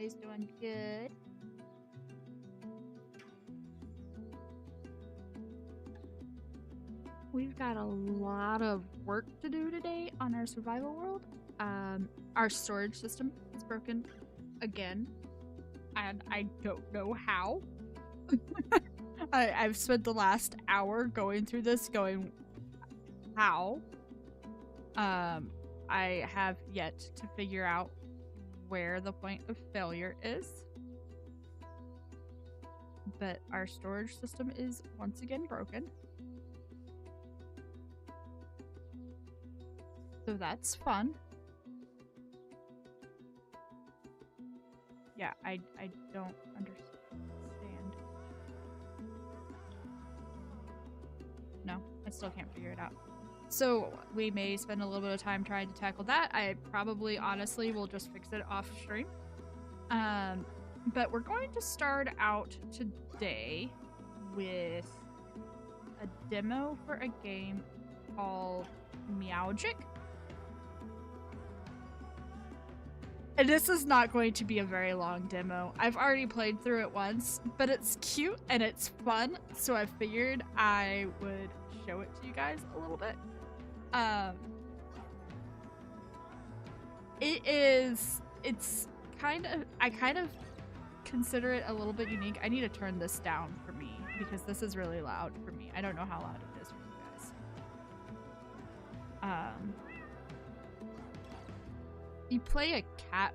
Everybody's doing good. We've got a lot of work to do today on our survival world. Our storage system is broken again, and I don't know how. I've spent the last hour going through this, going, how? I have yet to figure out where the point of failure is. But our storage system is once again broken. So that's fun. Yeah, I don't understand. No, I still can't figure it out. So we may spend a little bit of time trying to tackle that. I probably, honestly, will just fix it off stream. But we're going to start out today with a demo for a game called Meowgic. And this is not going to be a very long demo. I've already played through it once, but it's cute and it's fun, so I figured I would show it to you guys a little bit. I kind of consider it a little bit unique. I need to turn this down for me because this is really loud for me. I don't know how loud it is for you guys. You play a cat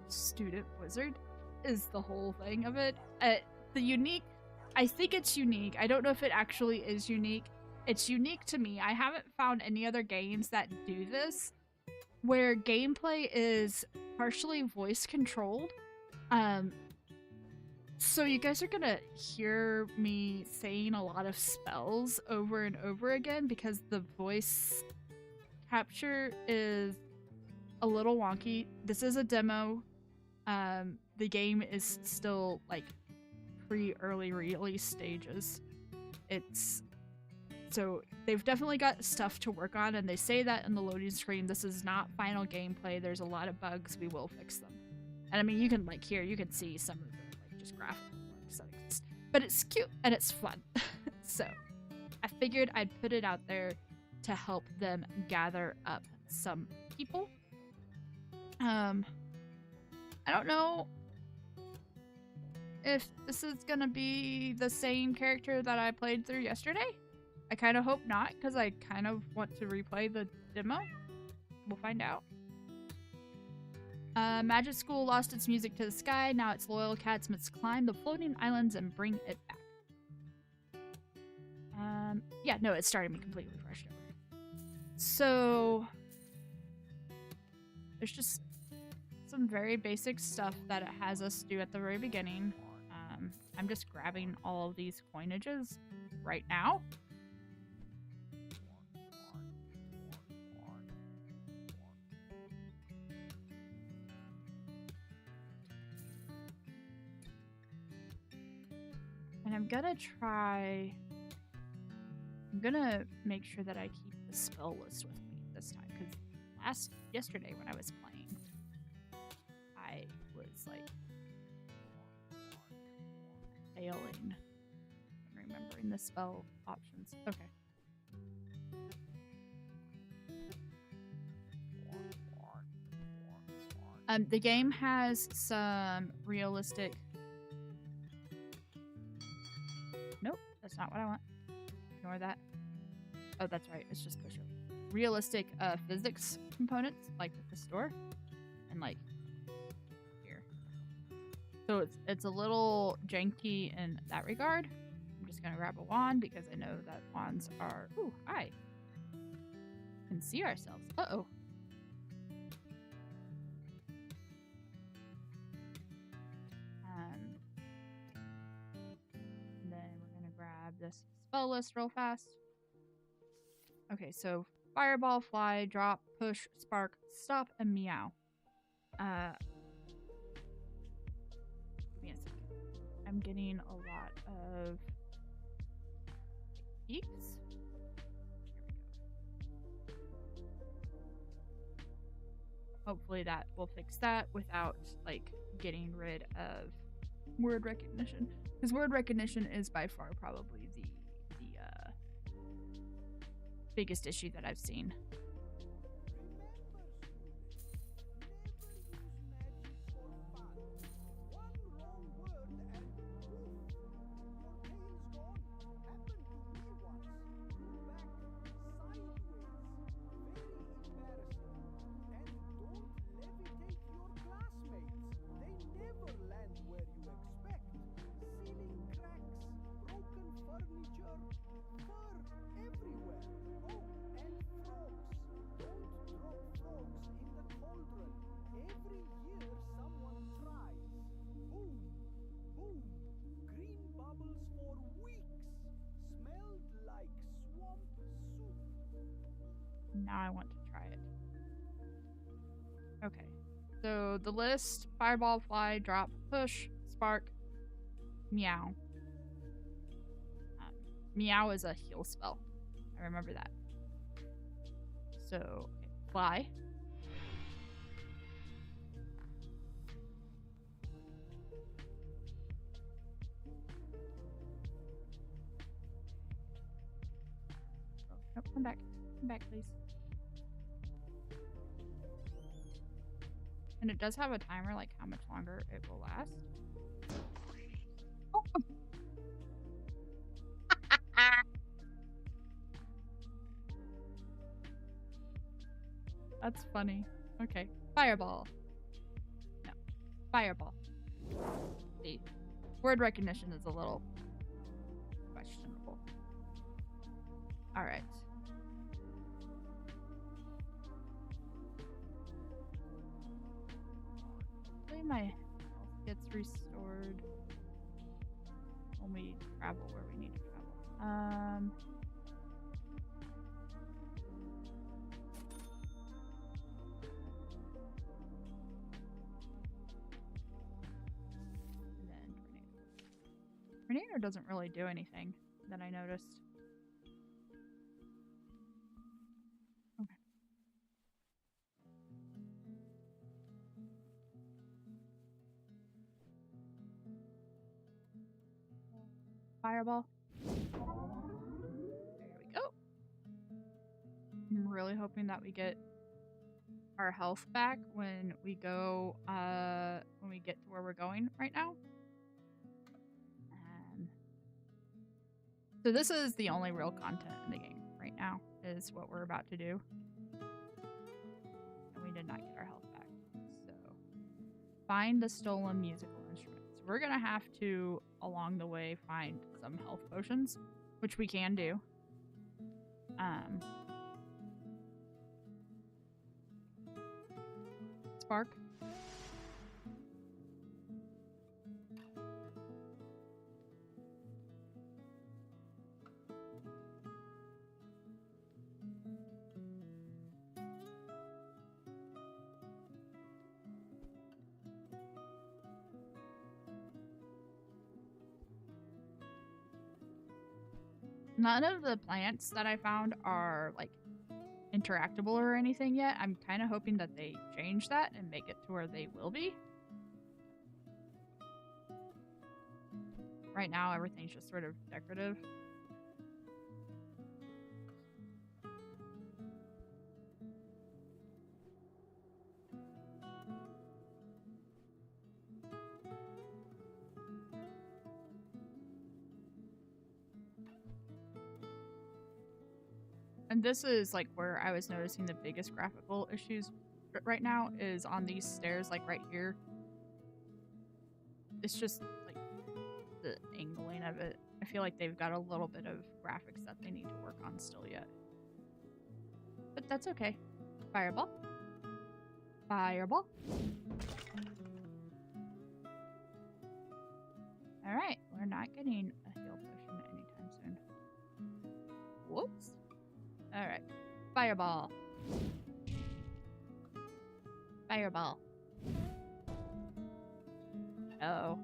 student wizard is the whole thing of it. I think it's unique. I don't know if it actually is unique. It's unique to me. I haven't found any other games that do this, where gameplay is partially voice controlled. So you guys are gonna hear me saying a lot of spells over and over again because the voice capture is a little wonky. This is a demo. The game is still like pre-early release stages. So they've definitely got stuff to work on, and they say that in the loading screen. This is not final gameplay. There's a lot of bugs. We will fix them. And I mean, you can like here, you can see some of the like just graphical bugs that exist. But it's cute and it's fun. So I figured I'd put it out there to help them gather up some people. I don't know if this is gonna be the same character that I played through yesterday. I kind of hope not, because I kind of want to replay the demo. We'll find out. Magic School lost its music to the sky. Now its loyal cats must climb the floating islands and bring it back. Yeah, no, it started me completely refreshed over. So there's just some very basic stuff that it has us do at the very beginning. I'm just grabbing all of these coinages right now. And I'm gonna make sure that I keep the spell list with me this time, because yesterday when I was playing, I was like failing and remembering the spell options. Okay. The game has some realistic. Nope, that's not what I want. Ignore that. Oh, that's right. It's just push over. Realistic physics components, like with the store, and like here. So it's a little janky in that regard. I'm just gonna grab a wand because I know that wands are. Ooh, hi. Can see ourselves. Uh-oh. And then we're gonna grab this spell list real fast. Okay, so fireball, fly, drop, push, spark, stop, and meow. Give me a second. I'm getting a lot of peaks. Here we go. hopefully that will fix that without like getting rid of word recognition, because word recognition is by far probably the biggest issue that I've seen. Now I want to try it. Okay. So the list: fireball, fly, drop, push, spark, meow. Meow is a heal spell. I remember that. So, okay, fly. Oh, nope, come back. Come back, please. And it does have a timer, like how much longer it will last. Oh. That's funny. Okay. Fireball. No. Fireball. See. Word recognition is a little questionable. Alright. Hopefully my health gets restored when we travel where we need to travel. Tornado doesn't really do anything that I noticed. Okay. Fireball. There we go. I'm really hoping that we get our health back when we go, when we get to where we're going right now. So this is the only real content in the game right now, is what we're about to do. And we did not get our health back. So, find the stolen musical instruments. We're going to have to, along the way, find some health potions, which we can do. Spark. None of the plants that I found are, like, interactable or anything yet. I'm kind of hoping that they change that and make it to where they will be. Right now, everything's just sort of decorative. And this is like where I was noticing the biggest graphical issues right now is on these stairs, like right here. It's just like the angling of it. I feel like they've got a little bit of graphics that they need to work on still yet. But that's okay. Fireball. Fireball. Alright, we're not getting a heal potion anytime soon. Whoops. Alright. Fireball. Fireball. Oh.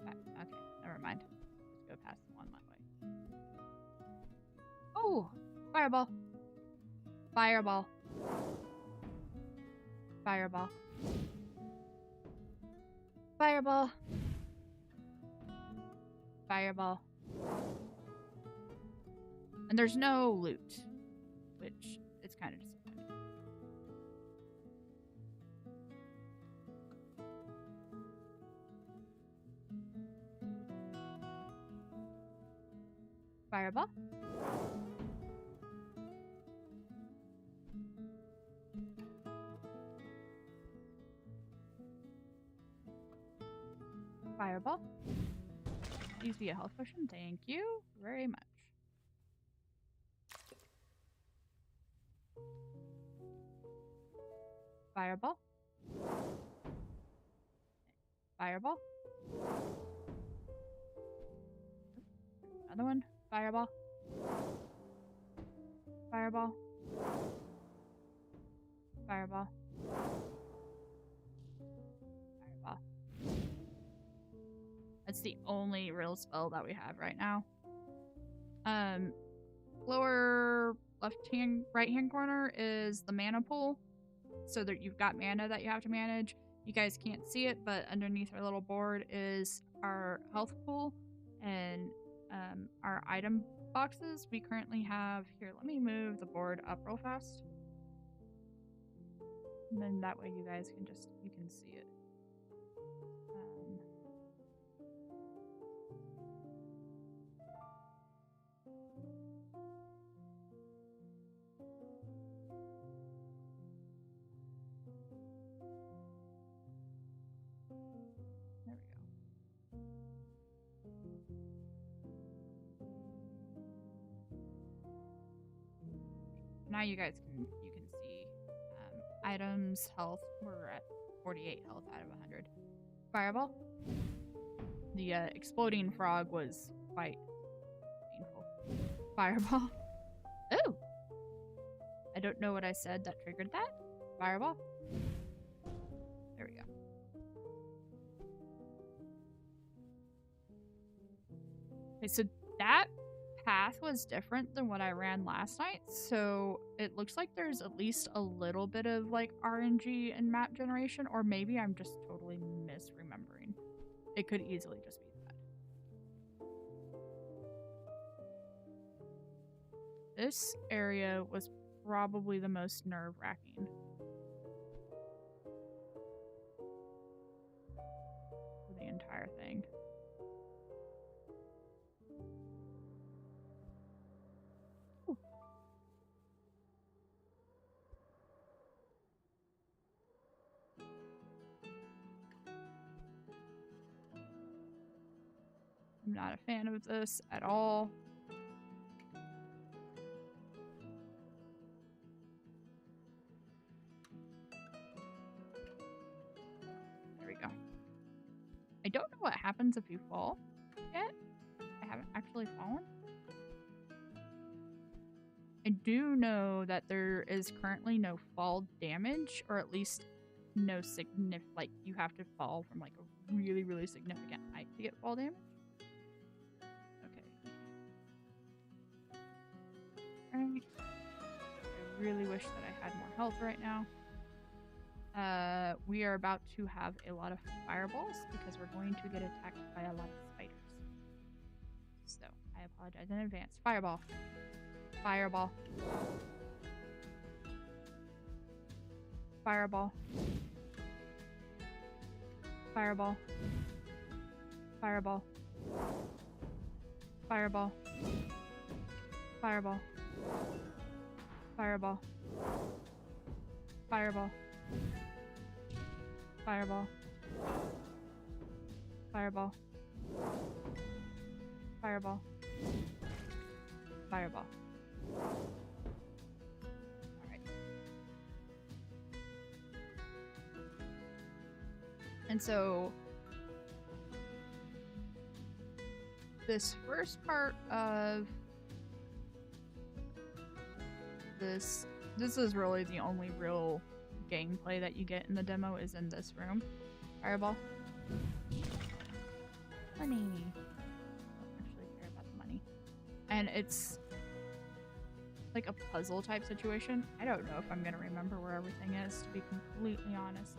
Okay, never mind. Let's go past the one that way. Oh! Fireball. Fireball. Fireball. Fireball. Fireball. And there's no loot, which is kind of disappointing. Fireball. Fireball. Please be a health potion. Thank you very much. Fireball. Fireball. Another one. Fireball. Fireball. Fireball. Fireball. That's the only real spell that we have right now. Lower right hand corner is the mana pool. So that you've got mana that you have to manage. You guys can't see it, but underneath our little board is our health pool and our item boxes. We currently have here. Let me move the board up real fast, and then that way you guys can you can see it. Now you guys can see items, health. We're at 48 health out of 100. Fireball. The exploding frog was quite painful. Fireball. Oh! I don't know what I said that triggered that. Fireball. There we go. Okay, so that path was different than what I ran last night, so it looks like there's at least a little bit of like RNG and map generation, or maybe I'm just totally misremembering. It could easily just be that. This area was probably the most nerve-wracking. For the entire thing. I'm not a fan of this at all. There we go. I don't know what happens if you fall yet. I haven't actually fallen. I do know that there is currently no fall damage, or at least no like you have to fall from like a really, really significant height to get fall damage. Alright. I really wish that I had more health right now. We are about to have a lot of fireballs because we're going to get attacked by a lot of spiders. So, I apologize in advance. Fireball. Fireball. Fireball. Fireball. Fireball. Fireball. Fireball. Fireball. Fireball. Fireball. Fireball. Fireball. Fireball. Alright. And so this first part of this is really the only real gameplay that you get in the demo is in this room. Fireball. Money. I don't actually care about the money. And it's like a puzzle type situation. I don't know if I'm gonna remember where everything is, to be completely honest.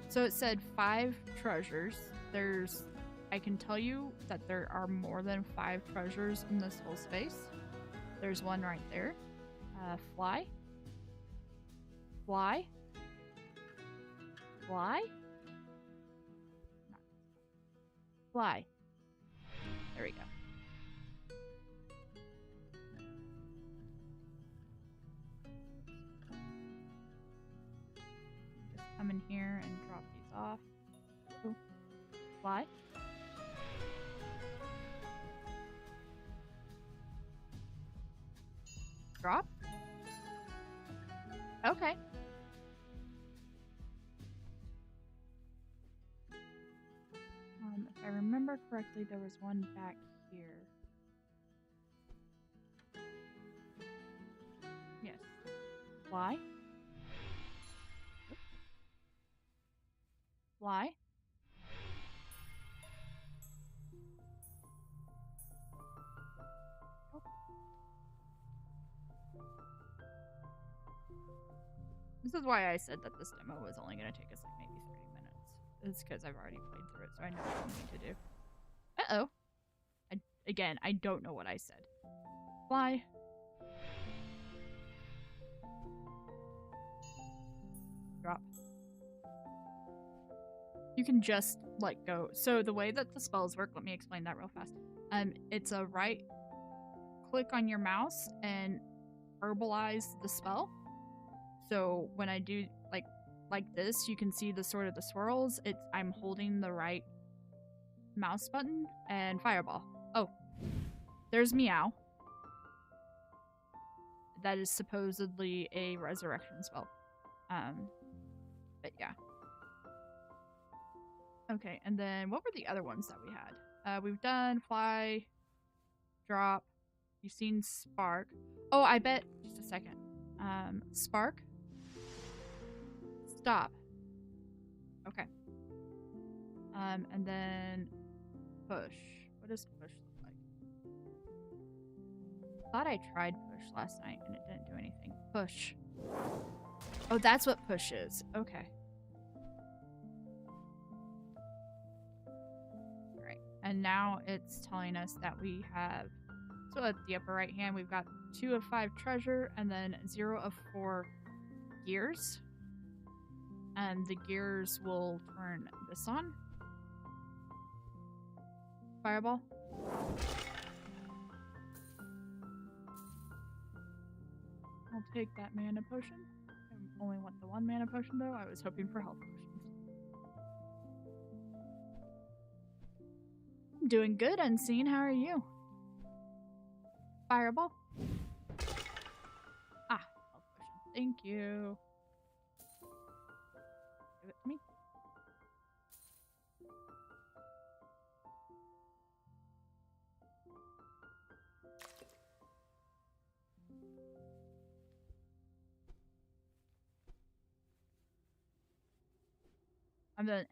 So it said 5 treasures. I can tell you that there are more than 5 treasures in this whole space. There's one right there. Fly. Fly. Fly. Fly. There we go. Just come in here and drop these off. Ooh. Fly. Drop. Okay. If I remember correctly, there was one back here. Yes. Fly. Fly. Oh. This is why I said that this demo was only going to take us like maybe 30 minutes. It's because I've already played through it, so I know what I need to do. Uh-oh. Again, I don't know what I said. Fly. Drop. You can just let go. So the way that the spells work, let me explain that real fast. It's a right click on your mouse and herbalize the spell. So when I do like this, you can see the sort of the swirls. I'm holding the right mouse button and fireball. Oh, there's Meow. That is supposedly a resurrection spell. But yeah. Okay, and then what were the other ones that we had? We've done fly, drop. You've seen spark. Oh, I bet. Just a second. Spark. Stop. Okay. And then push. What does push look like? Thought I tried push last night and it didn't do anything. Push. Oh, that's what push is. Okay. Alright. And now it's telling us that we have, so at the upper right hand, we've got 2 of 5 treasure and then 0 of 4 gears. And the gears will turn this on. Fireball. I'll take that mana potion. I only want the 1 mana potion though. I was hoping for health potions. I'm doing good, Unseen. How are you? Fireball. Ah, health potion. Thank you. Give it to me.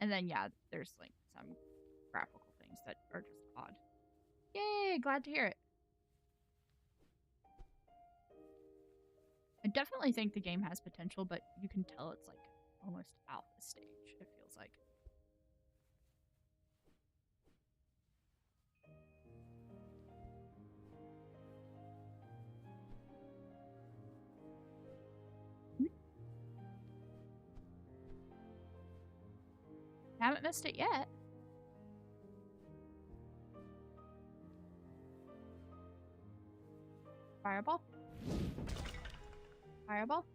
And then yeah, there's like some graphical things that are just odd. Yay, glad to hear it. I definitely think the game has potential, but you can tell it's like almost alpha stage, it feels like. Haven't missed it yet. Fireball. Fireball.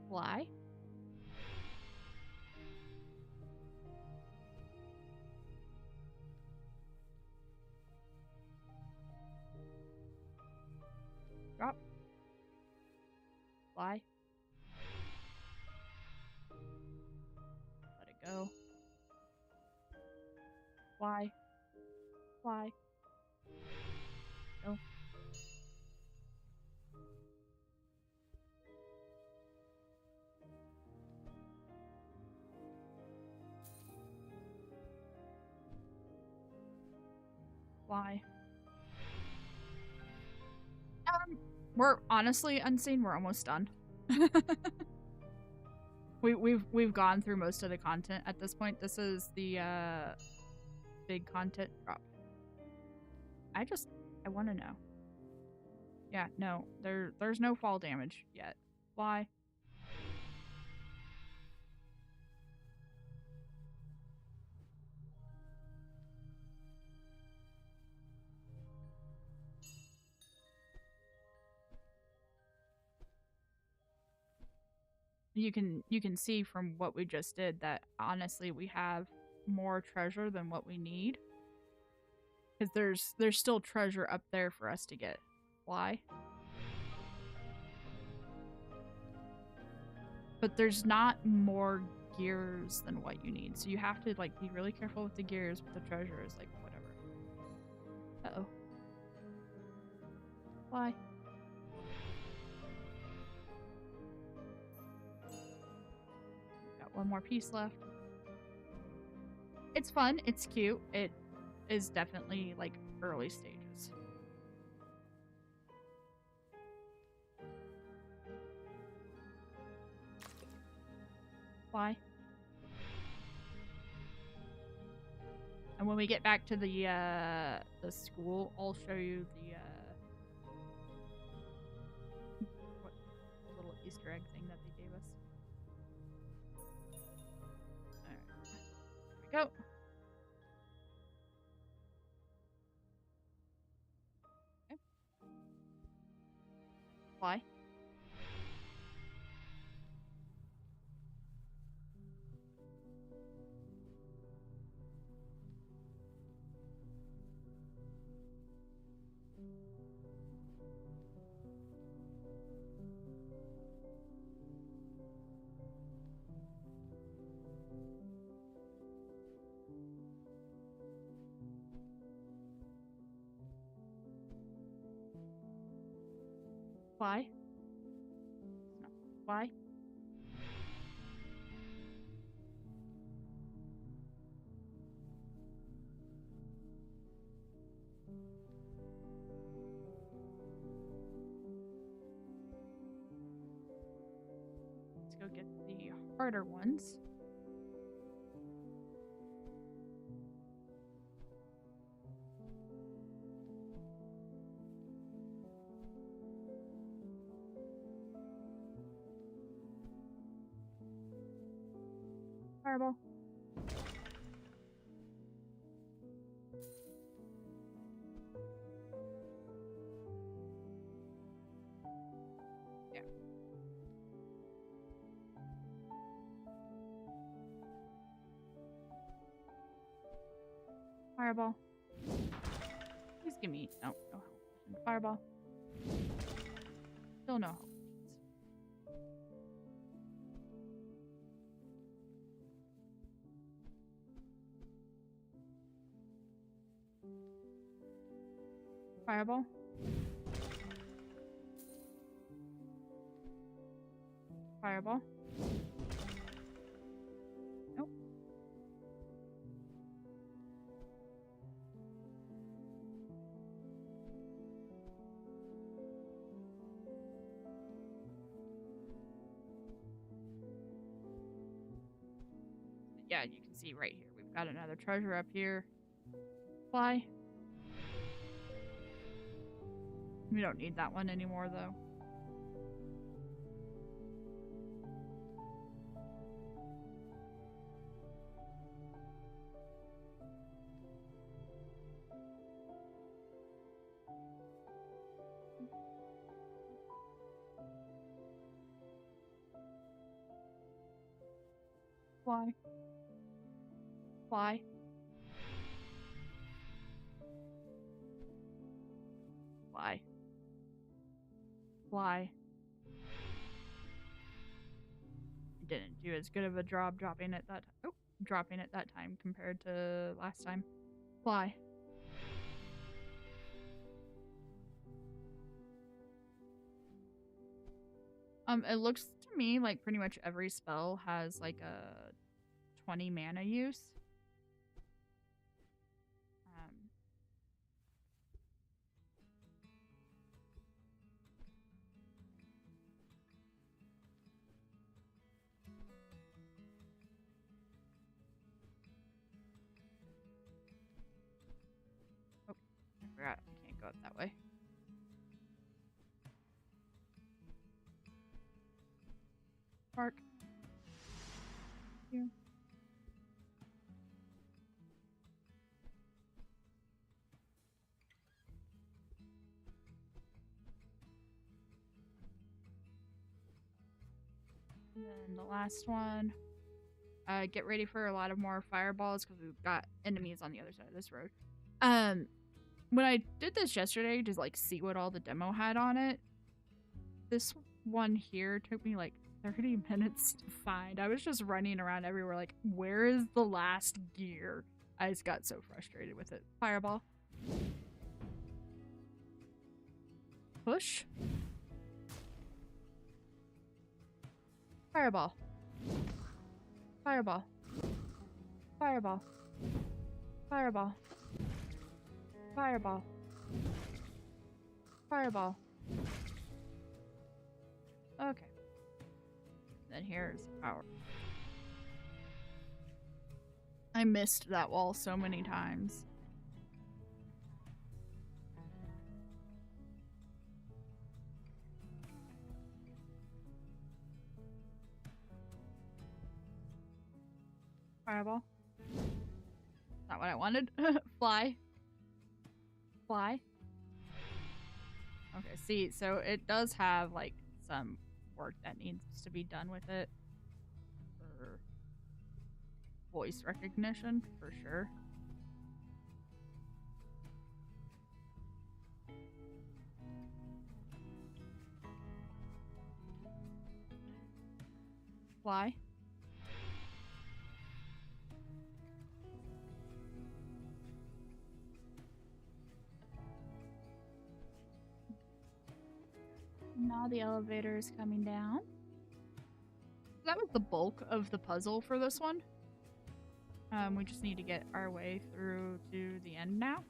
Fly. Drop. Fly. Let it go. Fly. Fly. Go. Fly. We're honestly, Unseen, we're almost done. We've gone through most of the content at this point. This is the big content drop. I want to know. Yeah, no, there's no fall damage yet. Why? You can see from what we just did that honestly we have more treasure than what we need. Because there's still treasure up there for us to get. Why? But there's not more gears than what you need. So you have to like be really careful with the gears, but the treasure is like whatever. Uh-oh. Why? Got one more piece left. It's fun, it's cute. It is definitely like early stages. Why? And when we get back to the school, I'll show you the what little Easter egg thing that they gave us. Alright. Here we go. Okay. Why? Why? No. Why? Let's go get the harder ones. Fireball. Yeah. Fireball. Please give me no help. Fireball. Still no help. Fireball. Fireball. Nope. Yeah, you can see right here. We've got another treasure up here. Fly. We don't need that one anymore, though. Fly. Fly. Fly. Fly. Didn't do as good of a job dropping it that time compared to last time. Fly. It looks to me like pretty much every spell has like a 20 mana use. go up that way. Park. Here. And then the last one. Get ready for a lot of more fireballs because we've got enemies on the other side of this road. When I did this yesterday to like see what all the demo had on it, this one here took me like 30 minutes to find. I was just running around everywhere like, where is the last gear? I just got so frustrated with it. Fireball. Push. Fireball. Fireball. Fireball. Fireball. Fireball. Fireball. Okay. Then here's power. I missed that wall so many times. Fireball. Not what I wanted. Fly. Fly. Okay, see, so it does have like some work that needs to be done with it for voice recognition, for sure. Fly. Now the elevator is coming down. That was the bulk of the puzzle for this one. We just need to get our way through to the end now.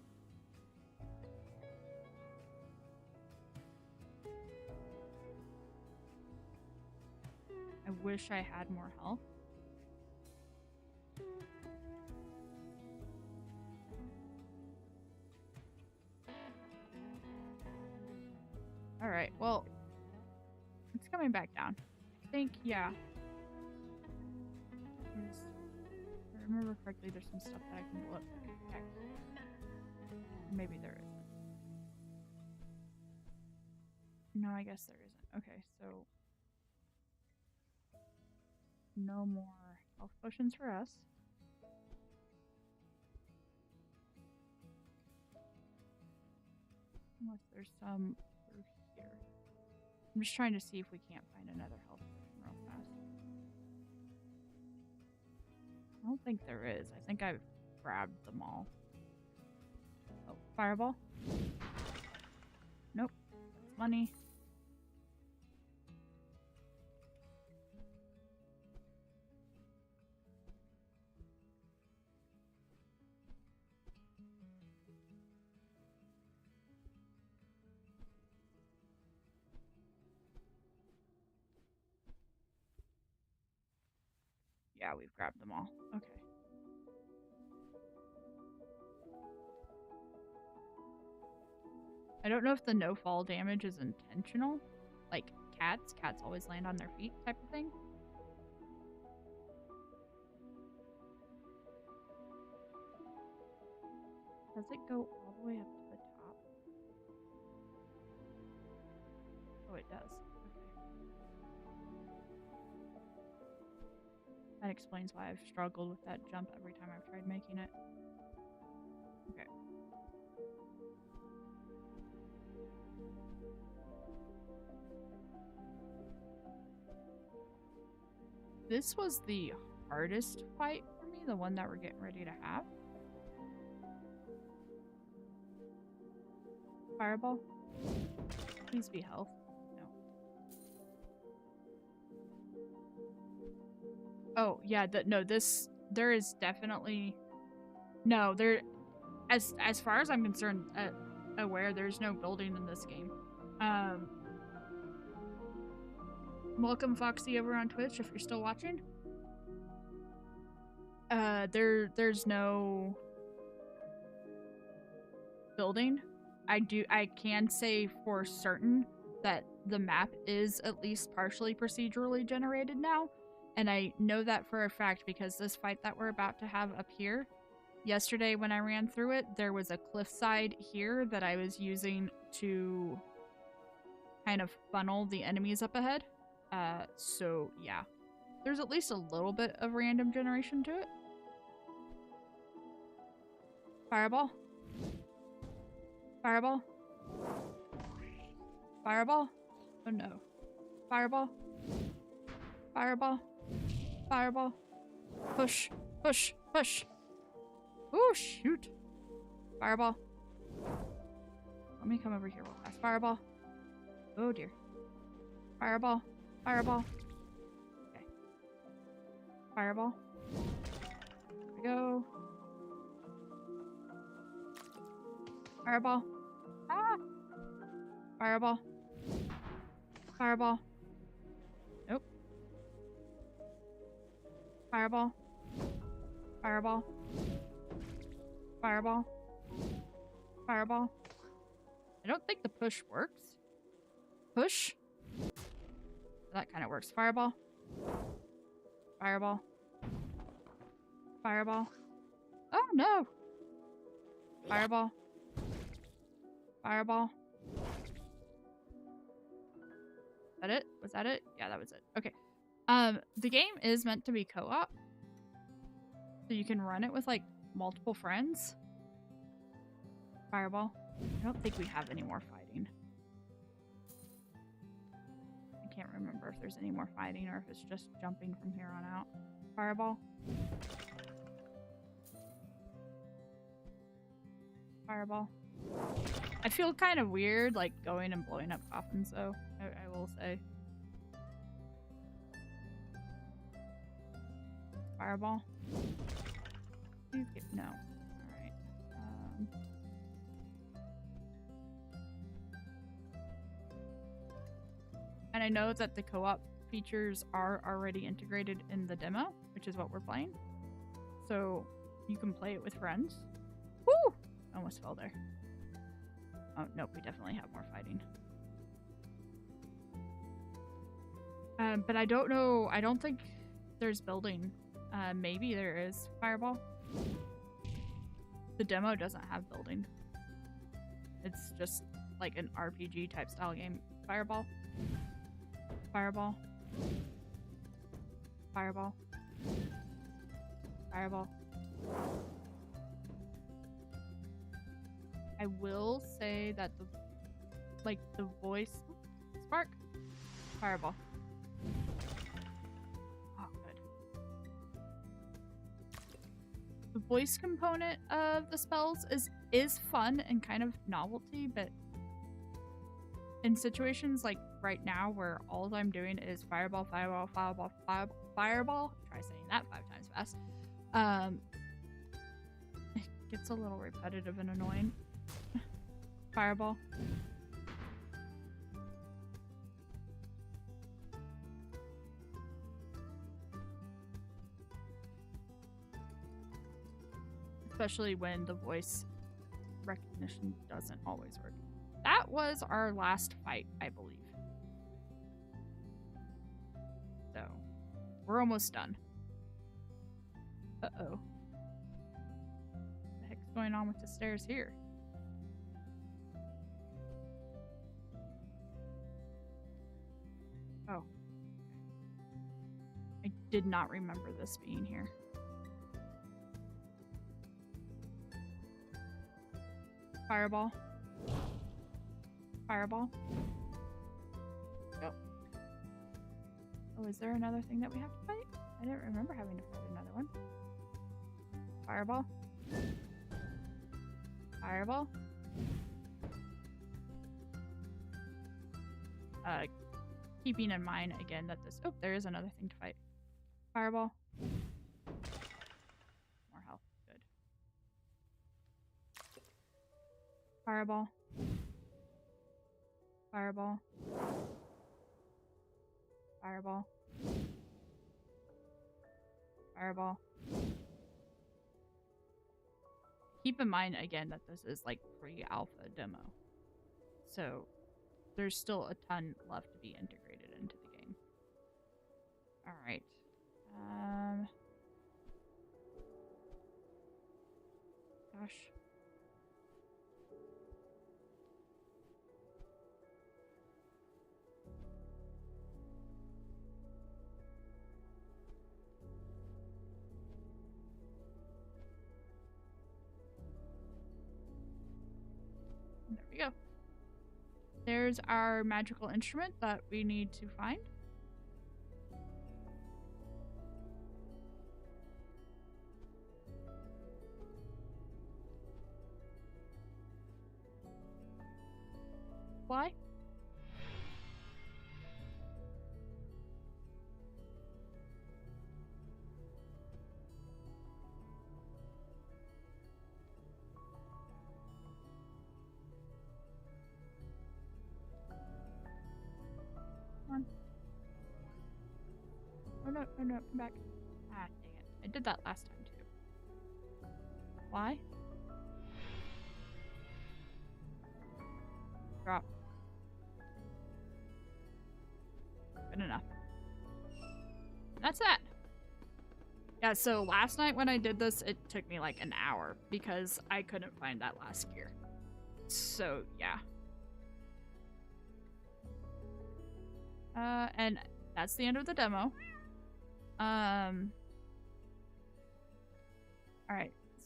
I wish I had more health. Alright, well, it's coming back down. I think, yeah. If I remember correctly, there's some stuff that I can go up there and protect. Maybe there isn't. No, I guess there isn't. Okay, so no more health potions for us. Unless there's some through here. I'm just trying to see if we can't find another health potion real fast. I don't think there is. I think I've grabbed them all. Oh, fireball? Nope. That's money. Yeah, we've grabbed them all. Okay. I don't know if the no fall damage is intentional. Like cats. Cats always land on their feet type of thing. Does it go all the way up to the top? Oh, it does. That explains why I've struggled with that jump every time I've tried making it. Okay. This was the hardest fight for me, the one that we're getting ready to have. Fireball? Please be health. Oh, yeah, no, there is definitely, no, there, as far as I'm concerned, aware, there's no building in this game. Welcome, Foxy, over on Twitch, if you're still watching. There's no building I can say for certain that the map is at least partially procedurally generated now. And I know that for a fact because this fight that we're about to have up here, yesterday when I ran through it, there was a cliffside here that I was using to kind of funnel the enemies up ahead. So yeah, there's at least a little bit of random generation to it. Fireball. Fireball. Fireball. Oh no. Fireball. Fireball. Fireball. Push. Push. Push. Oh, shoot. Fireball. Let me come over here real fast. Fireball. Oh dear. Fireball. Fireball. Okay. Fireball. There we go. Fireball. Ah! Fireball. Fireball. Nope. Fireball. Fireball. Fireball. Fireball. I don't think the push works. Push? That kind of works. Fireball. Fireball. Fireball. Oh no! Fireball. Fireball. Is that it? Was that it? Yeah, that was it. Okay. The game is meant to be co-op. So you can run it with like multiple friends. Fireball. I don't think we have any more fighting. I can't remember if there's any more fighting or if it's just jumping from here on out. Fireball. Fireball. I feel kind of weird, like, going and blowing up coffins, though, I will say. Fireball. Please get... No. Alright. And I know that the co-op features are already integrated in the demo, which is what we're playing. So, you can play it with friends. Woo! Almost fell there. Oh, nope, we definitely have more fighting. But I don't know. I don't think there's building. Maybe there is. Fireball. The demo doesn't have building. It's just like an RPG type style game. Fireball. Fireball. Fireball. Fireball. I will say that the voice spark. Fireball. Oh, good. The voice component of the spells is fun and kind of novelty, but in situations like right now where all I'm doing is fireball, fireball, fireball, fireball. Try saying that 5 times fast. It gets a little repetitive and annoying. Fireball. Especially when the voice recognition doesn't always work. That was our last fight, I believe. So, we're almost done. Uh-oh. What the heck's going on with the stairs here? Oh. I did not remember this being here. Fireball. Fireball. Oh. Oh, is there another thing that we have to fight? I didn't remember having to fight another one. Fireball. Fireball. Keeping in mind again that this... Oh, there is another thing to fight. Fireball. More health. Good. Fireball. Fireball. Fireball. Fireball. keep in mind again that this is like pre-alpha demo. So there's still a ton left to be integrated into the game. All right. Gosh. There we go. There's our magical instrument that we need to find. Why? Come on. Oh no, oh no, come back. Ah, dang it. I did that last time too. Why? Drop. Good enough. That's that. Yeah, so last night when I did this, it took me like an hour because I couldn't find that last gear. So, yeah. And that's the end of the demo. Alright,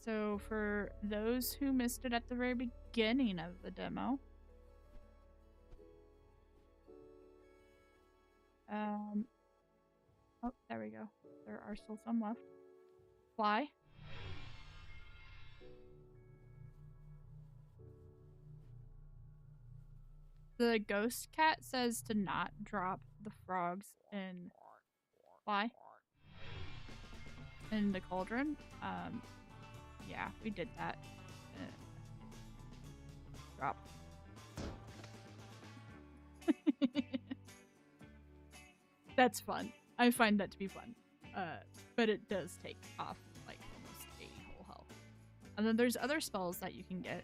so for those who missed it at the very beginning of the demo, oh, there we go. There are still some left. Fly. The ghost cat says to not drop the frogs in fly in the cauldron. Yeah, we did that. Drop. That's fun. I find that to be fun. But it does take off like almost a whole health. And then there's other spells that you can get.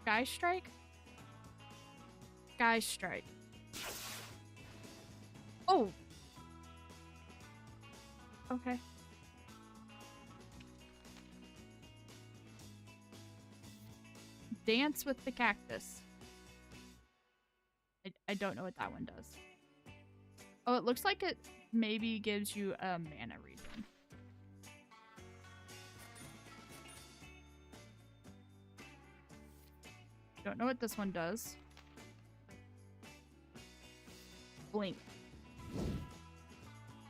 Sky Strike? Sky Strike. Oh! Okay. Dance with the cactus. I don't know what that one does. Oh, it looks like it maybe gives you a mana regen. Don't know what this one does. Blink.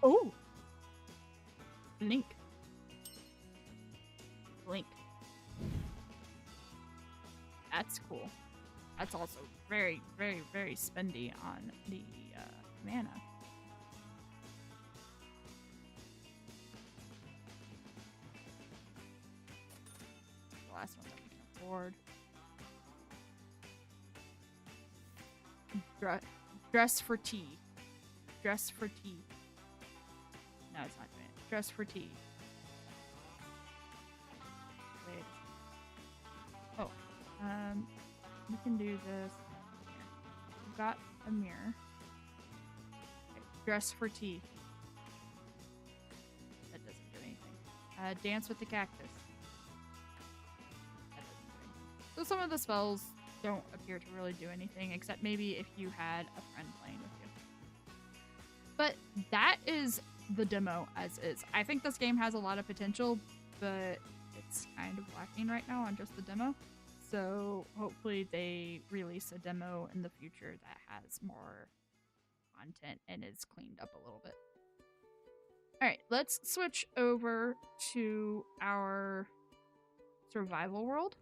Oh! Blink. Blink. That's cool. That's also very, very, very spendy on the mana. The last one that we can afford. Dress for tea. Dress for tea. No, it's not doing it. Dress for tea. Wait. Oh. We can do this. We've got a mirror. Okay. Dress for tea. That doesn't do anything. Dance with the cactus. That doesn't do anything. So some of the spells don't appear to really do anything, except maybe if you had a friend playing with you. But that is the demo as is. I think this game has a lot of potential, but it's kind of lacking right now on just the demo. So hopefully they release a demo in the future that has more content and is cleaned up a little bit. Alright, let's switch over to our survival world.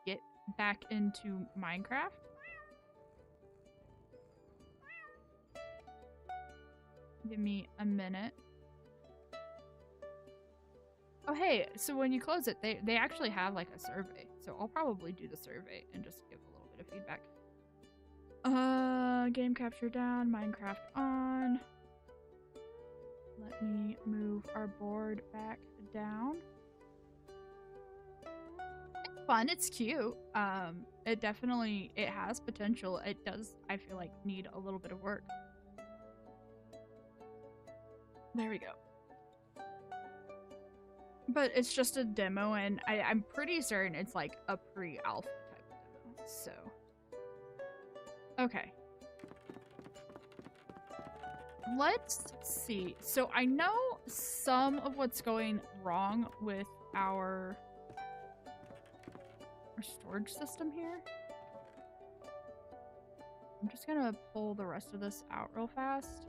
Get back into Minecraft. Give me a minute. Oh, hey, so when you close it, they actually have like a survey. So I'll probably do the survey and just give a little bit of feedback. Game capture down, Minecraft on. Let me move our board back down. It's fun, it's cute. It definitely, it has potential. It does, I feel like, need a little bit of work. There we go. But it's just a demo, and I'm pretty certain it's like a pre-alpha type of demo, so. Okay. Let's see. So I know some of what's going wrong with our storage system here. I'm just gonna pull the rest of this out real fast.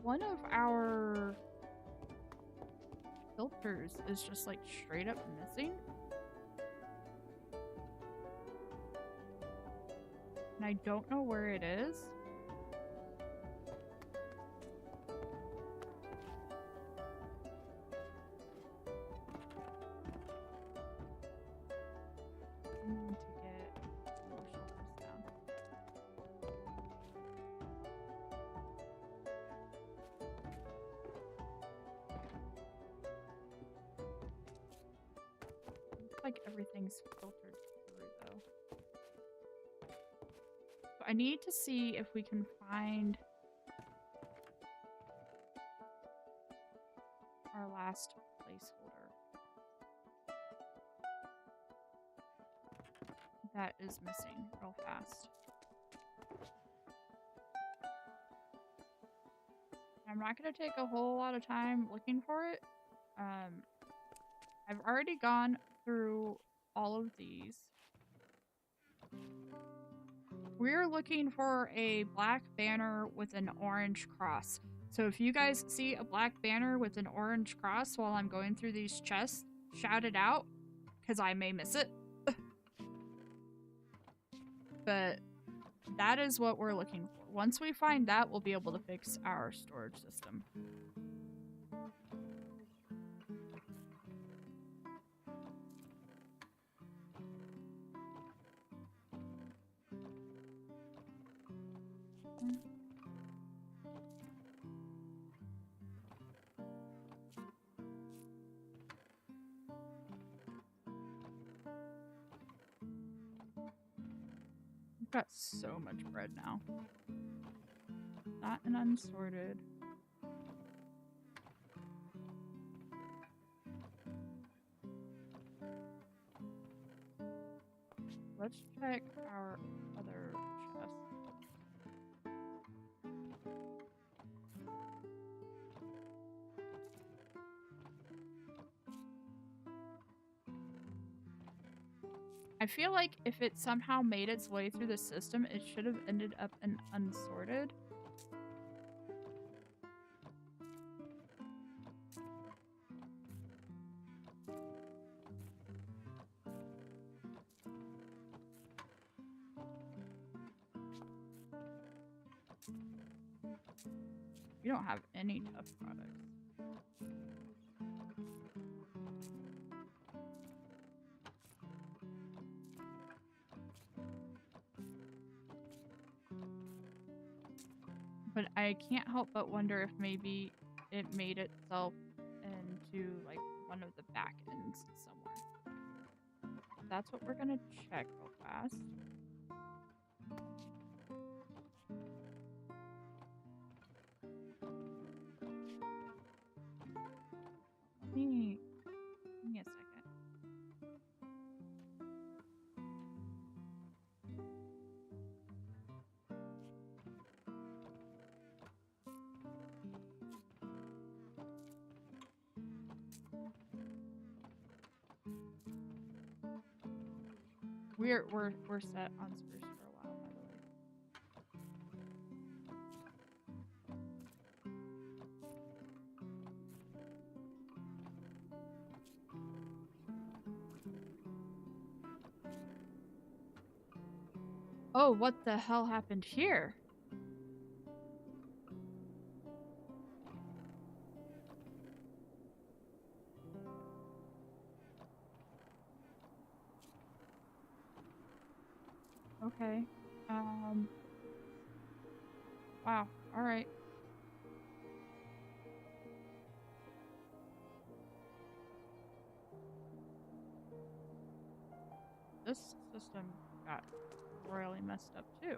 One of our filters is just like straight up missing. And I don't know where it is. I need to get more shelters down. Looks like everything's filtered through though. So I need to see if we can find our last placeholder that is missing real fast. I'm not going to take a whole lot of time looking for it. I've already gone through all of these. We're looking for a black banner with an orange cross. So if you guys see a black banner with an orange cross while I'm going through these chests, shout it out, because I may miss it. But that is what we're looking for. Once we find that, we'll be able to fix our storage system. I've got so much bread now. Not an unsorted. Let's check our other chest. I feel like if it somehow made its way through the system, it should have ended up in unsorted. You don't have any tough products. But I can't help but wonder if maybe it made itself into like one of the back ends somewhere. That's what we're gonna check real fast. Give me a second. We're set on spruce for a while, by the way. Oh, what the hell happened here? Okay. Wow. All right. This system got royally messed up too.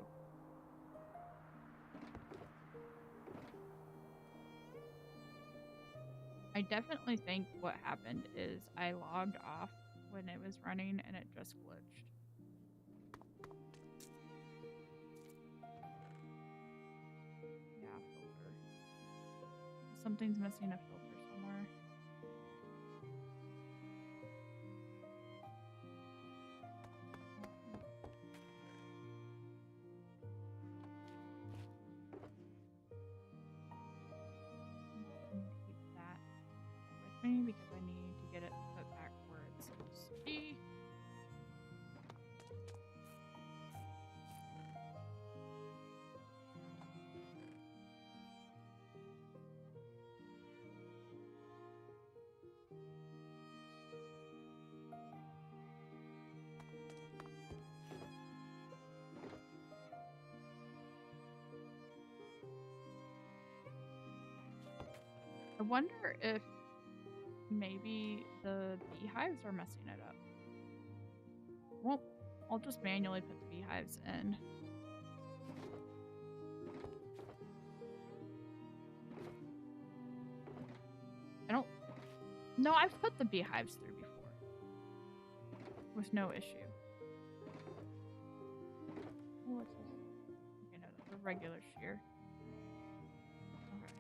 I definitely think what happened is I logged off when it was running and it just glitched. Yeah, filter. Something's missing a filter somewhere. I need to keep that with me because I need to get it put back where it's supposed to be. I wonder if maybe the beehives are messing it up. Well, I'll just manually put the beehives in. I don't... No, I've put the beehives through before. With no issue. Oh, what's this? Okay, no, that's a regular shear. Okay.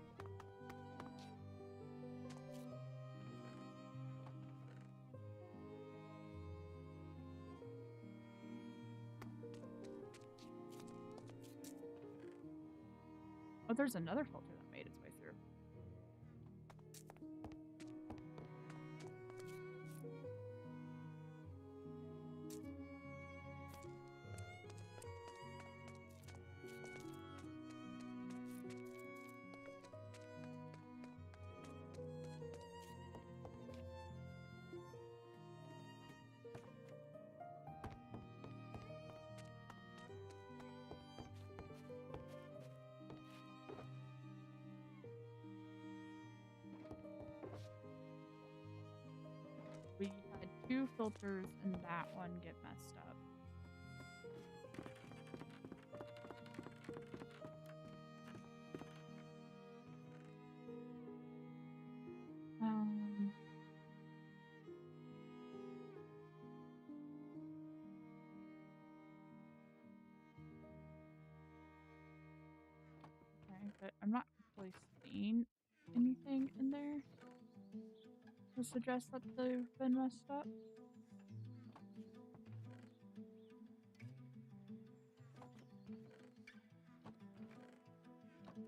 Oh, there's another filter that made its way through. We had 2 filters and that one get messed up. Okay, but I'm not really seeing anything in there to suggest that they've been messed up.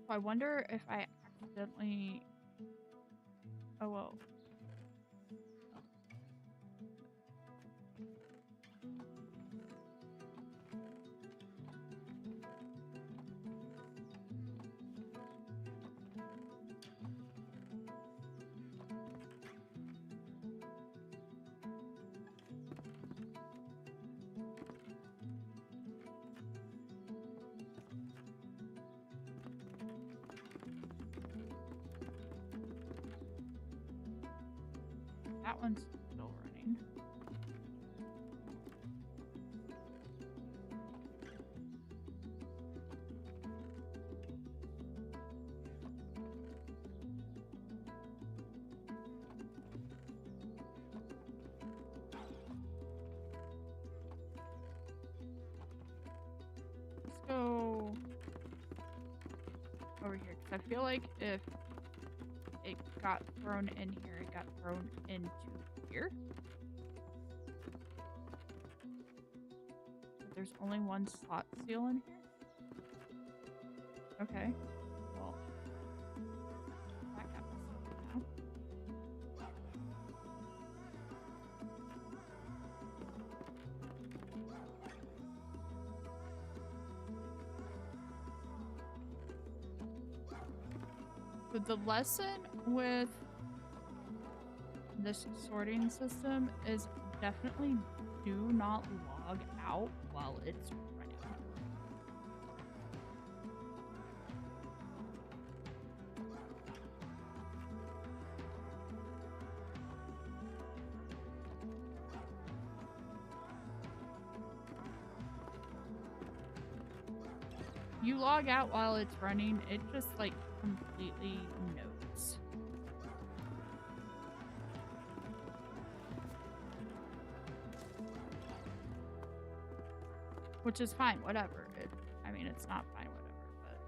So I wonder if I accidentally... Oh, well. That one's still running. Let's go over here, because I feel like if it got thrown in here, it got thrown into here. But there's only one slot seal in here. Okay. Well, that got messed up now. So the lesson with this sorting system is definitely do not log out while it's running. You log out while it's running, it just like completely knows. Which is fine, whatever. I mean, it's not fine, whatever, but...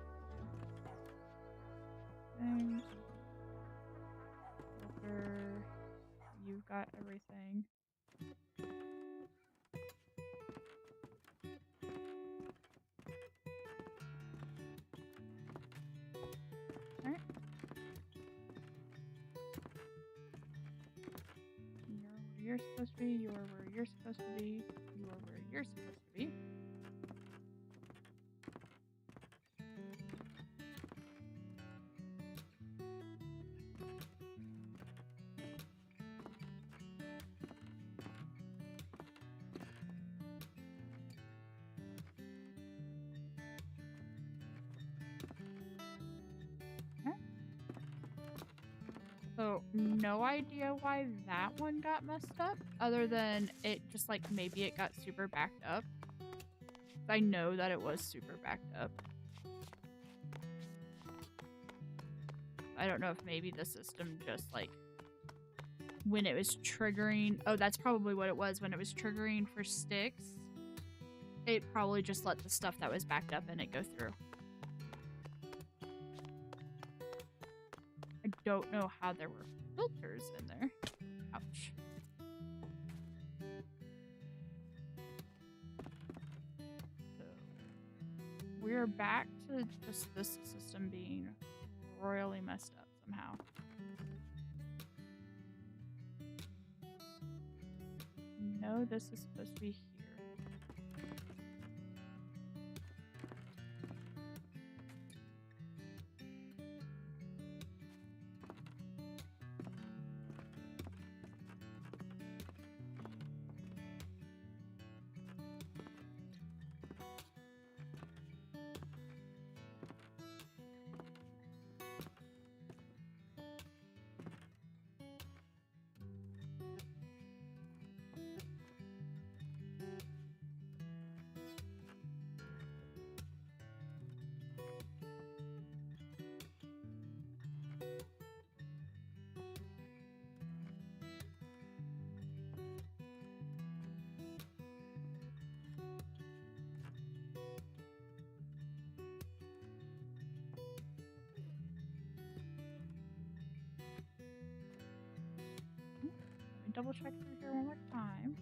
Things. Filter. You've got everything. Alright. You're where you're supposed to be, you're where you're supposed to be, you're where you're supposed to be. So, no idea why that one got messed up, other than it just, like, maybe it got super backed up. I know that it was super backed up. I don't know if maybe the system just, like, when it was triggering... Oh, that's probably what it was. When it was triggering for sticks, it probably just let the stuff that was backed up in it go through. I don't know how there were filters in there. Ouch. So, we're back to just this system being royally messed up somehow. No, this is supposed to be here. Double check through here one more time.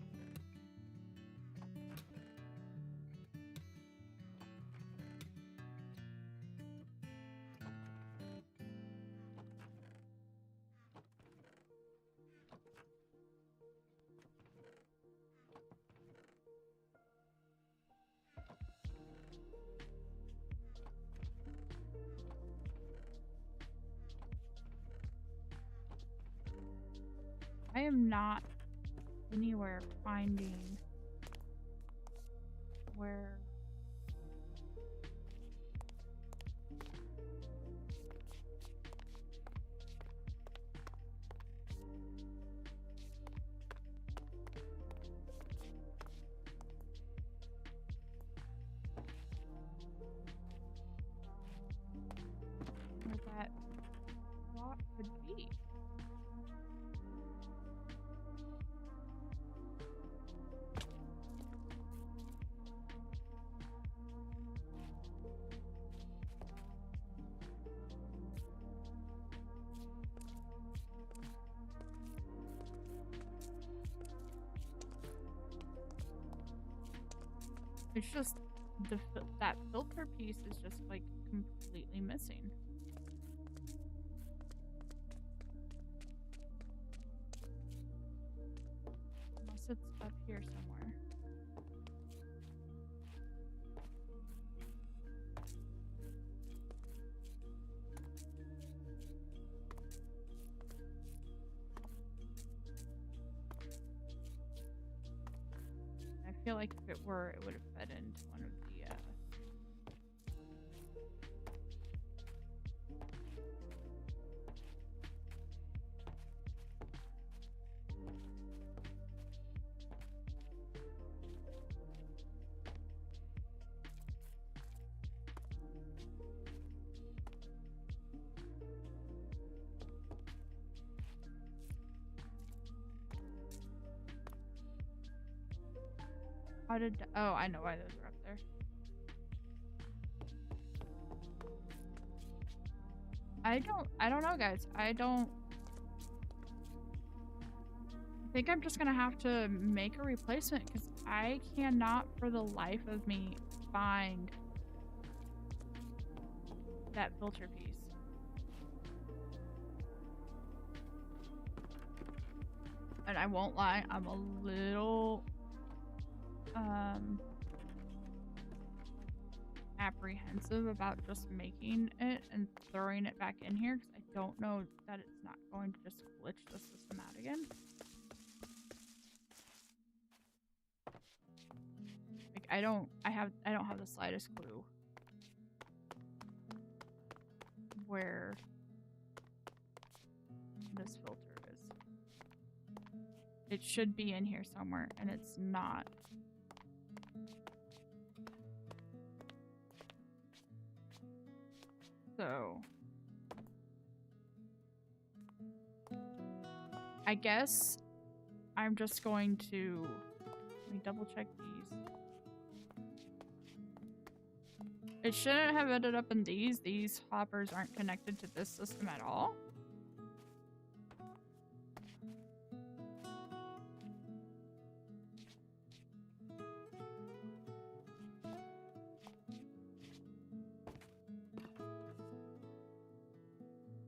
I am not anywhere finding where that block could be. It's just that filter piece is just like completely missing. Unless it's up here somewhere. I feel like if it were, it would have fed into one of the How did... Oh, I know why those are up there. I don't know, guys. I think I'm just gonna have to make a replacement because I cannot for the life of me find that filter piece. And I won't lie, I'm a little apprehensive about just making it and throwing it back in here because I don't know that it's not going to just glitch the system out again. Like I don't have the slightest clue where this filter is. It should be in here somewhere and it's not. So I guess I'm just going to let me double check these. It shouldn't have ended up in these. These hoppers aren't connected to this system at all.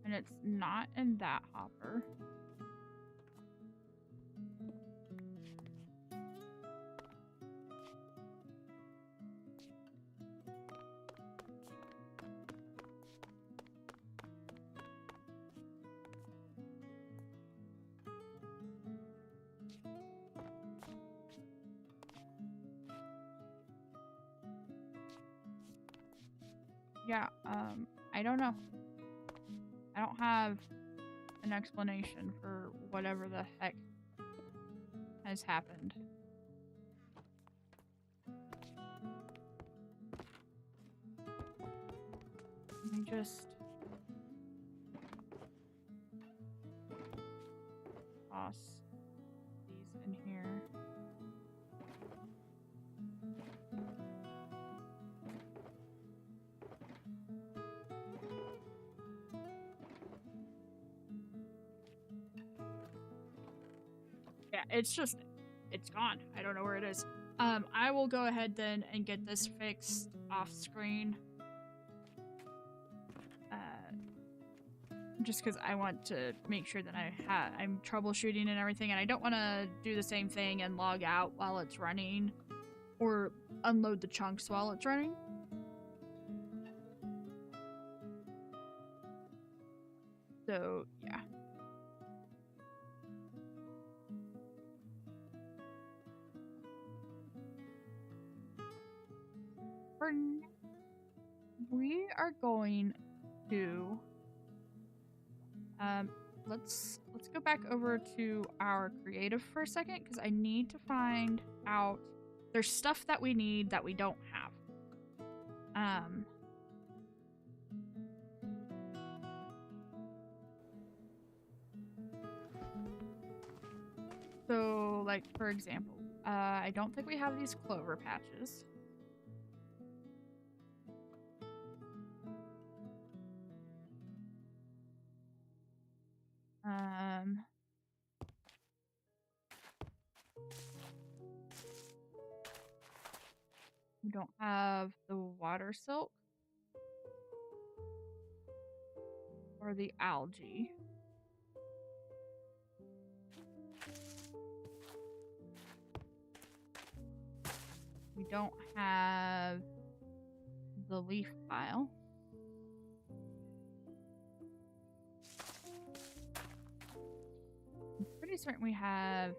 And it's not in that hopper. Yeah, I don't know. I don't have an explanation for whatever the heck has happened. Let me just toss these in here. Yeah, it's gone. I don't know where it is. I will go ahead then and get this fixed off screen. Just because I want to make sure that I'm troubleshooting and everything, and I don't want to do the same thing and log out while it's running, or unload the chunks while it's running. So, yeah. For now, we are going to let's go back over to our creative for a second because I need to find out there's stuff that we need that we don't have. So like for example, I don't think we have these clover patches. We don't have the water silk or the algae. We don't have the leaf pile. I'm pretty certain we have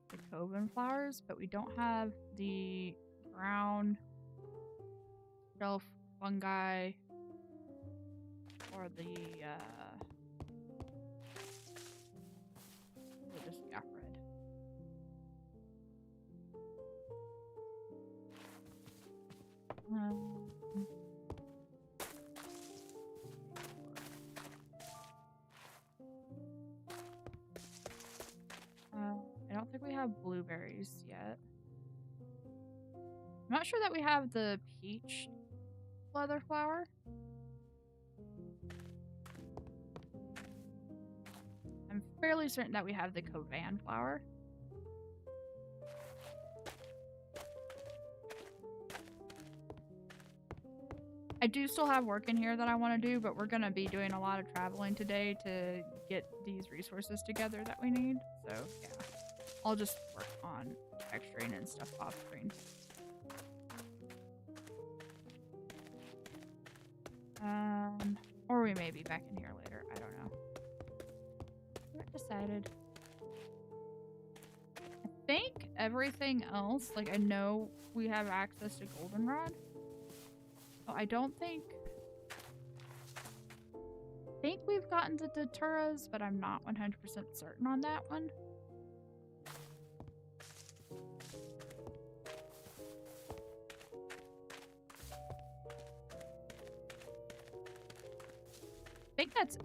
the coven flowers, but we don't have the brown shelf fungi or the just got red. I don't think we have blueberries yet. I'm not sure that we have the peach leather flower. I'm fairly certain that we have the Kovan flower. I do still have work in here that I want to do, but we're going to be doing a lot of traveling today to get these resources together that we need. So, yeah. I'll just work on texturing and stuff off screen. Or we may be back in here later. I don't know. I haven't decided. I think everything else, like I know we have access to goldenrod. Oh, I don't think we've gotten to Daturas, but I'm not 100% certain on that one. I think that's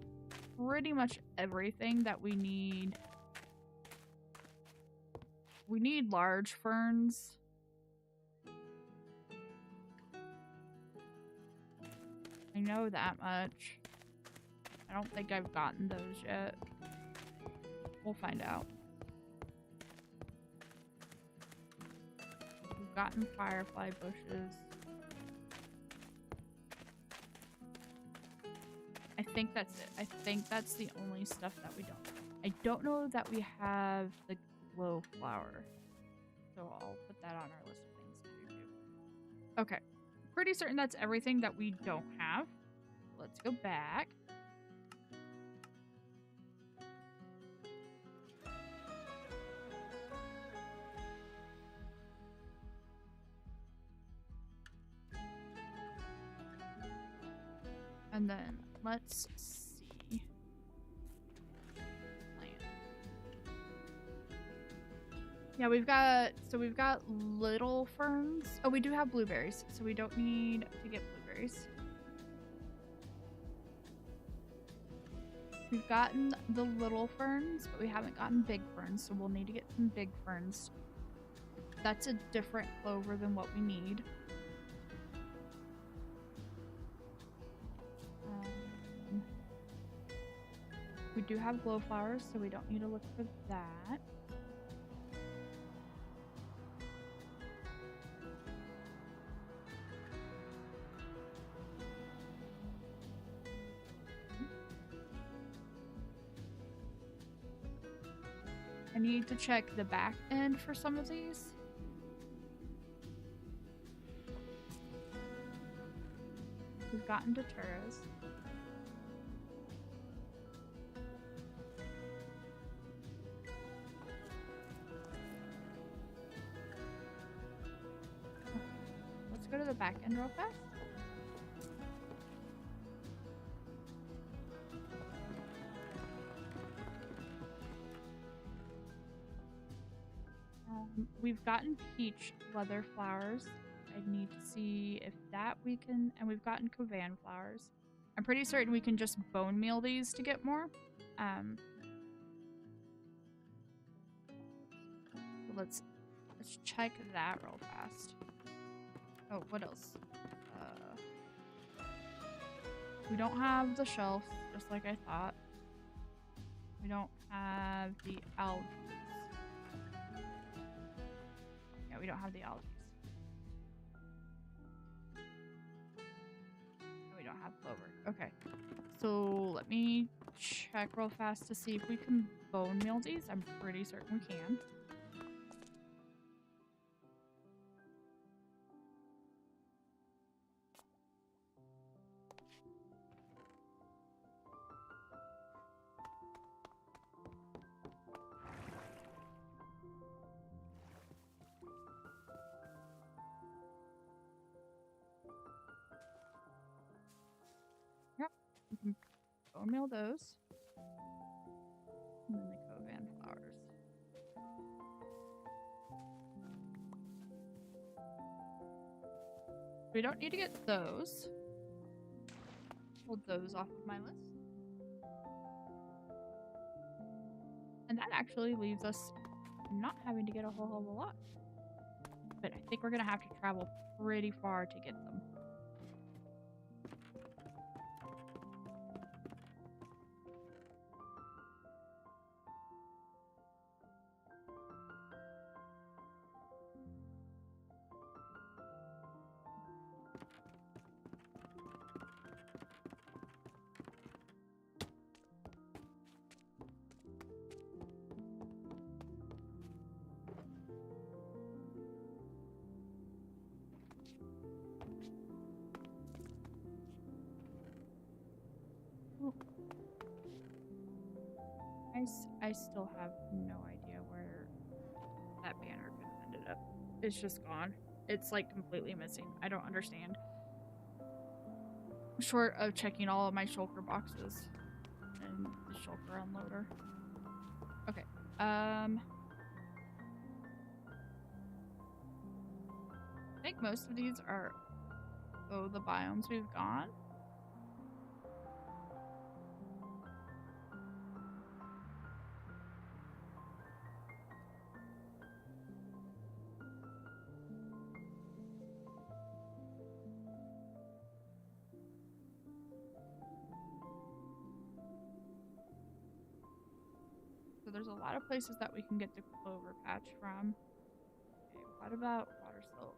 pretty much everything that we need. We need large ferns. I know that much. I don't think I've gotten those yet. We'll find out. We've gotten firefly bushes. I think that's it. I think that's the only stuff that we don't. I don't know that we have the glow flower. So I'll put that on our list of things to do too. Okay. Pretty certain that's everything that we don't have. Let's go back. And then let's see. Yeah, we've got little ferns. Oh, we do have blueberries, so we don't need to get blueberries. We've gotten the little ferns, but we haven't gotten big ferns, so we'll need to get some big ferns. That's a different clover than what we need. We do have glowflowers, so we don't need to look for that. I need to check the back end for some of these. We've gotten Daturas. Let's go to the back end real fast. We've gotten peach leather flowers. I need to see if that we can, and we've gotten Kovan flowers. I'm pretty certain we can just bone meal these to get more. Let's check that real fast. Oh, what else? We don't have the shelf, just like I thought. We don't have the algae. Yeah, we don't have the algae. We don't have clover. Okay. So let me check real fast to see if we can bone meal these. I'm pretty certain we can. We can bone meal those. And then the Kovan flowers. We don't need to get those. Hold those off of my list. And that actually leaves us not having to get a whole hell of a lot. but I think we're gonna have to travel pretty far to get them. Ooh. I still have no idea where that banner could have ended up. It's just gone. It's like completely missing. I don't understand. Short of checking all of my shulker boxes and the shulker unloader. Okay. I think most of these are the biomes we've gone. So there's a lot of places that we can get the clover patch from. Okay, what about water silt?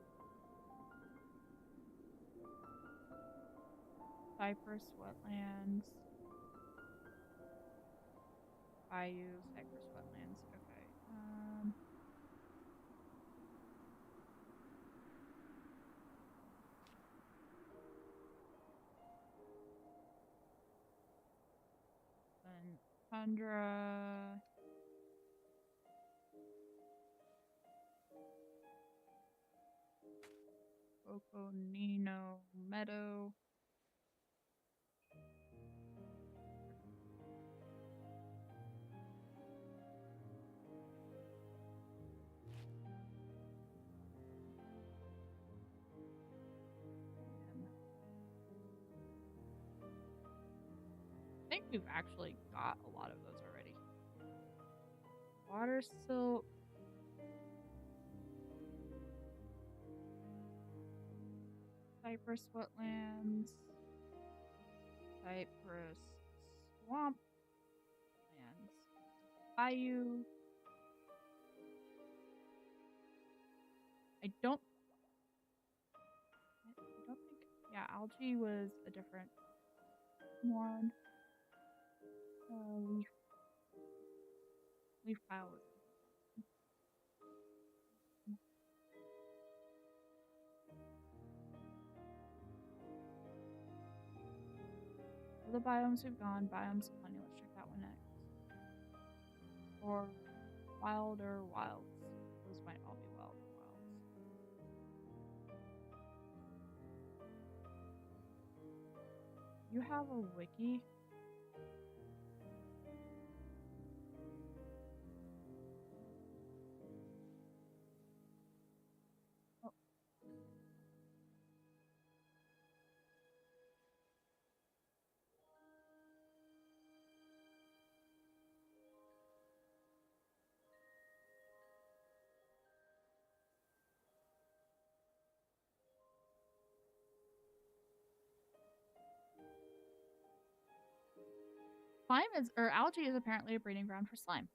Cypress wetlands. Bayou, cypress wetlands. Okay. Then tundra. Nino Meadow. I think we've actually got a lot of those already. Water silt. Cypress wetlands. Cypress swamp lands. Bayou. I don't think. Yeah, algae was a different one. Leaf pile was. The biomes we've gone, biomes plenty. Let's check that one next. Or wilder wilds. Those might all be wilder wilds. You have a wiki? Oh. Slime is, or algae is apparently a breeding ground for slime.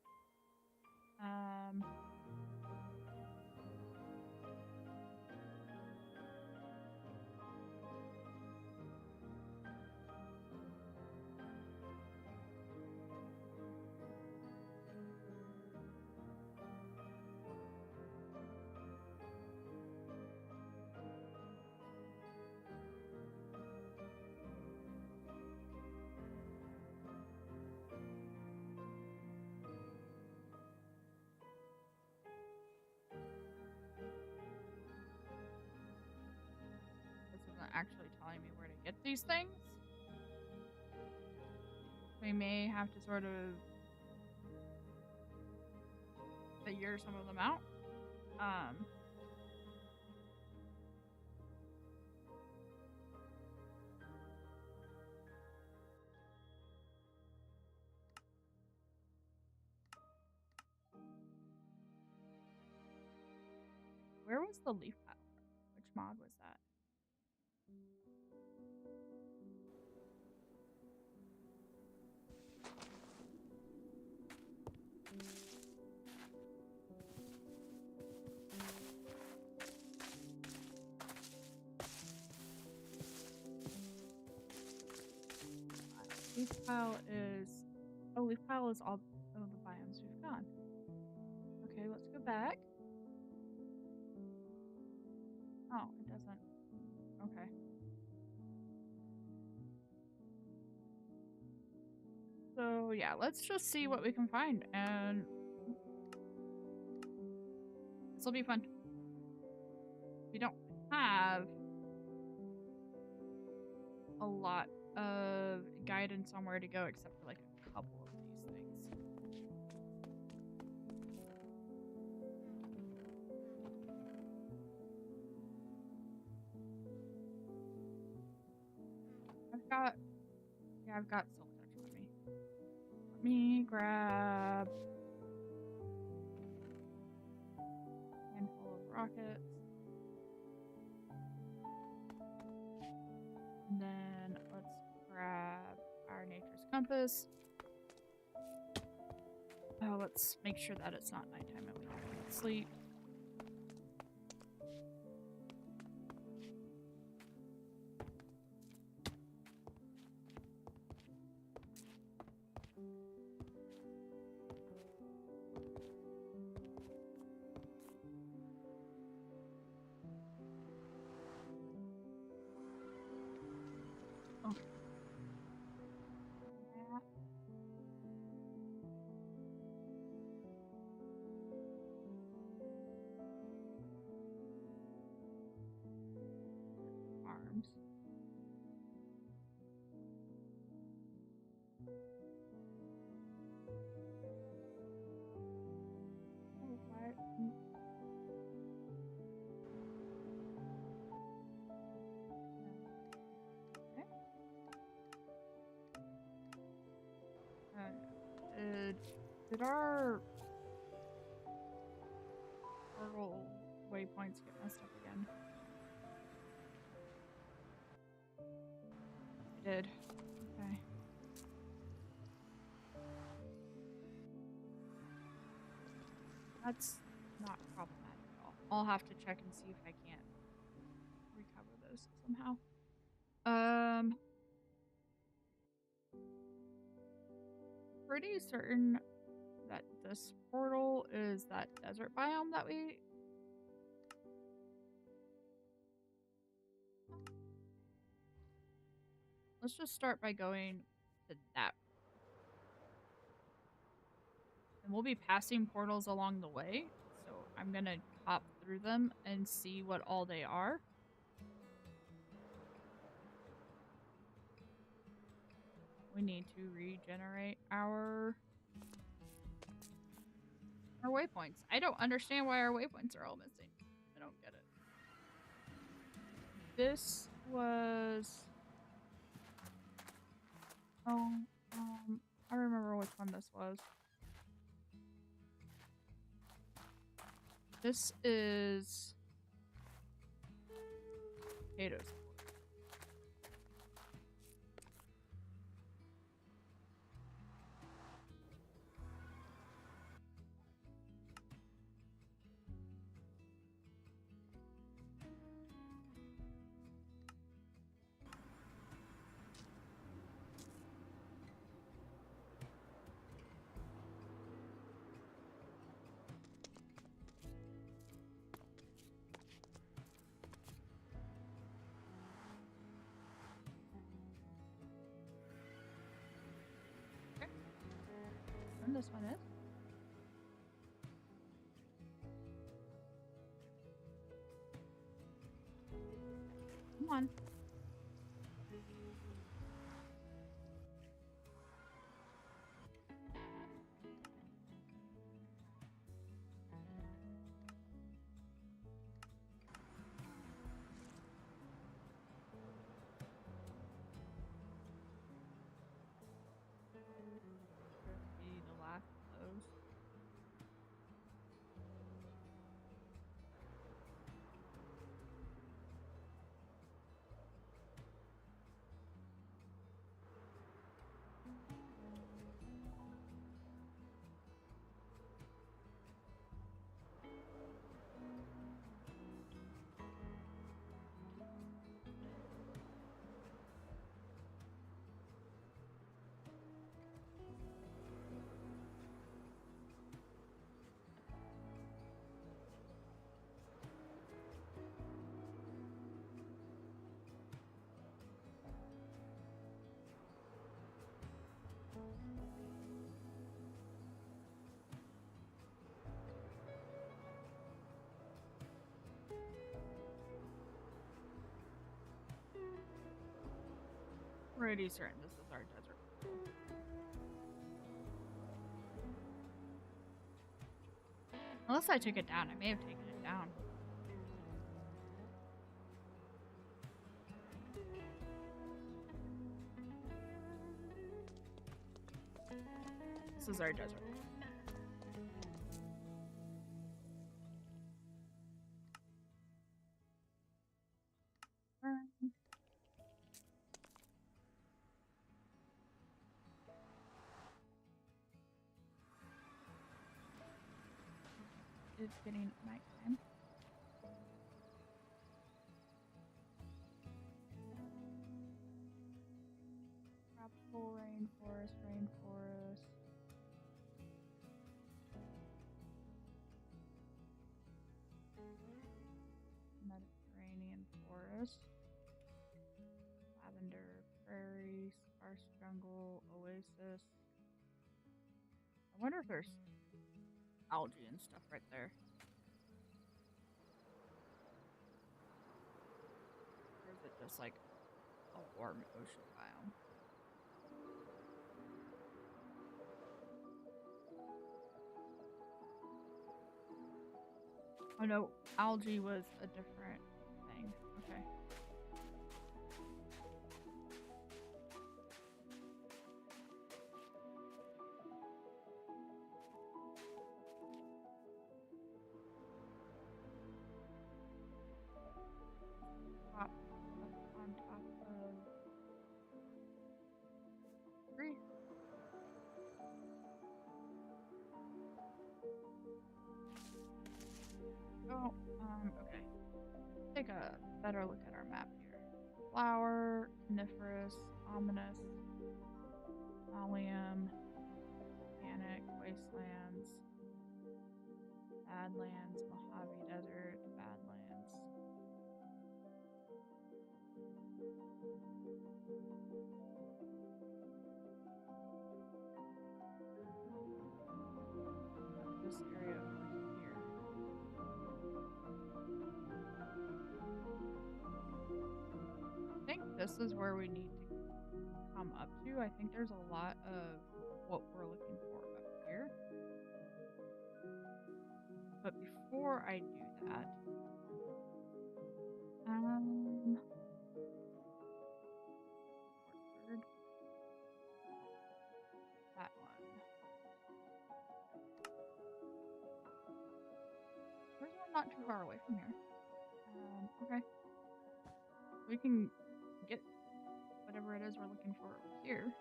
This isn't actually telling me where to get these things. We may have to sort of figure some of them out. Where was the leaf pile from? Which mod was that? Leaf pile is... Oh, leaf pile is all the biomes we've gone. Okay, let's go back. Oh, it doesn't. Okay. So, yeah, let's just see what we can find, and this will be fun. We don't have a lot of guidance on where to go except for like a couple of these things. I've got Silk Touch on me. Let me grab a handful of rockets. And then let's grab our nature's compass. Oh, let's make sure that it's not nighttime and we can sleep. Oh. Yeah. Arms. Oh, why? Okay. Did our portal waypoints get messed up again? They did. Okay. That's not problematic at all. I'll have to check and see if I can't recover those somehow. Pretty certain that this portal is that desert biome that we... Let's just start by going to that. And we'll be passing portals along the way, so I'm gonna hop through them and see what all they are. We need to regenerate our waypoints. I don't understand why our waypoints are all missing. I don't get it. This was... Oh, I remember which one this was. This is... potatoes. And this one is. Come on. Be the last of those. pretty certain this is our desert. Unless I took it down. I may have taken it down. This is our desert. It's getting nighttime. Tropical rainforest, rainforest. Mediterranean forest. Lavender prairie, sparse jungle, oasis. I wonder if there's algae and stuff right there. Or is it just like a warm ocean biome? Oh no, algae was a different thing. Okay. Up on top of tree. Oh, okay. Take a better look at our map here. Flower, coniferous, ominous, allium, organic, wastelands, badlands, Mojave Desert, badlands. This area over here. I think this is where we need to come up to. I think there's a lot of what we're looking for up here. But before I do that, orchard. That one. There's one not too far away from here. Okay. We can get whatever it is we're looking for over here.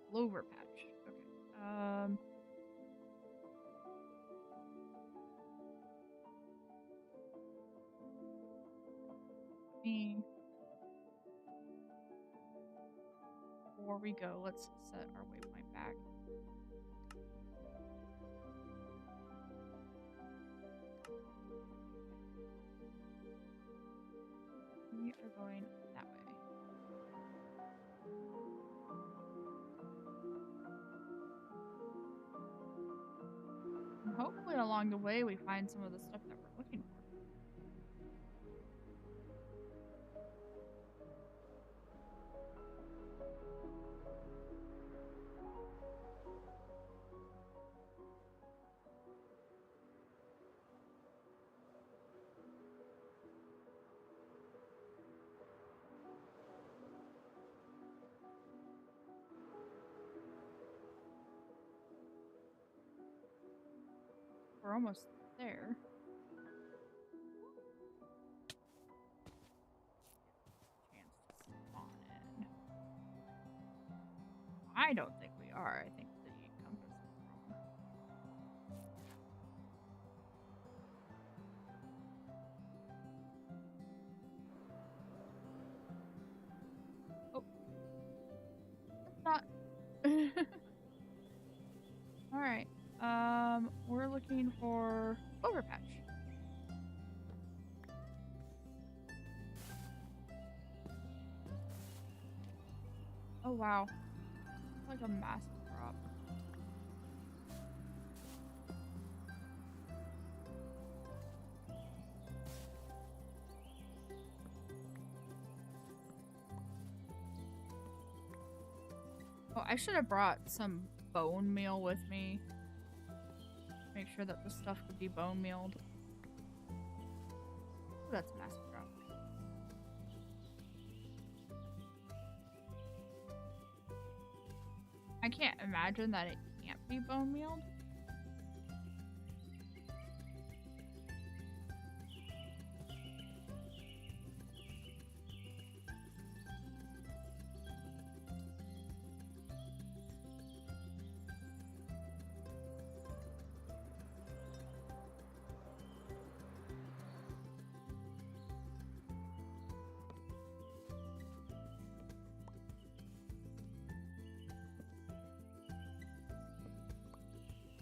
Clover patch. Okay. Before we go, let's set our waypoint back. We are going that way. And hopefully along the way we find some of the stuff that we're looking for. We're almost there. Chance to spawn in. I don't think we are. I think the compass is wrong. Oh. That's not. Alright. We're looking for Clover Patch. Oh wow. It's like a massive drop. Oh, I should have brought some bone meal with me. Make sure that the stuff could be bone mealed. Oh, that's a massive drop. I can't imagine that it can't be bone mealed.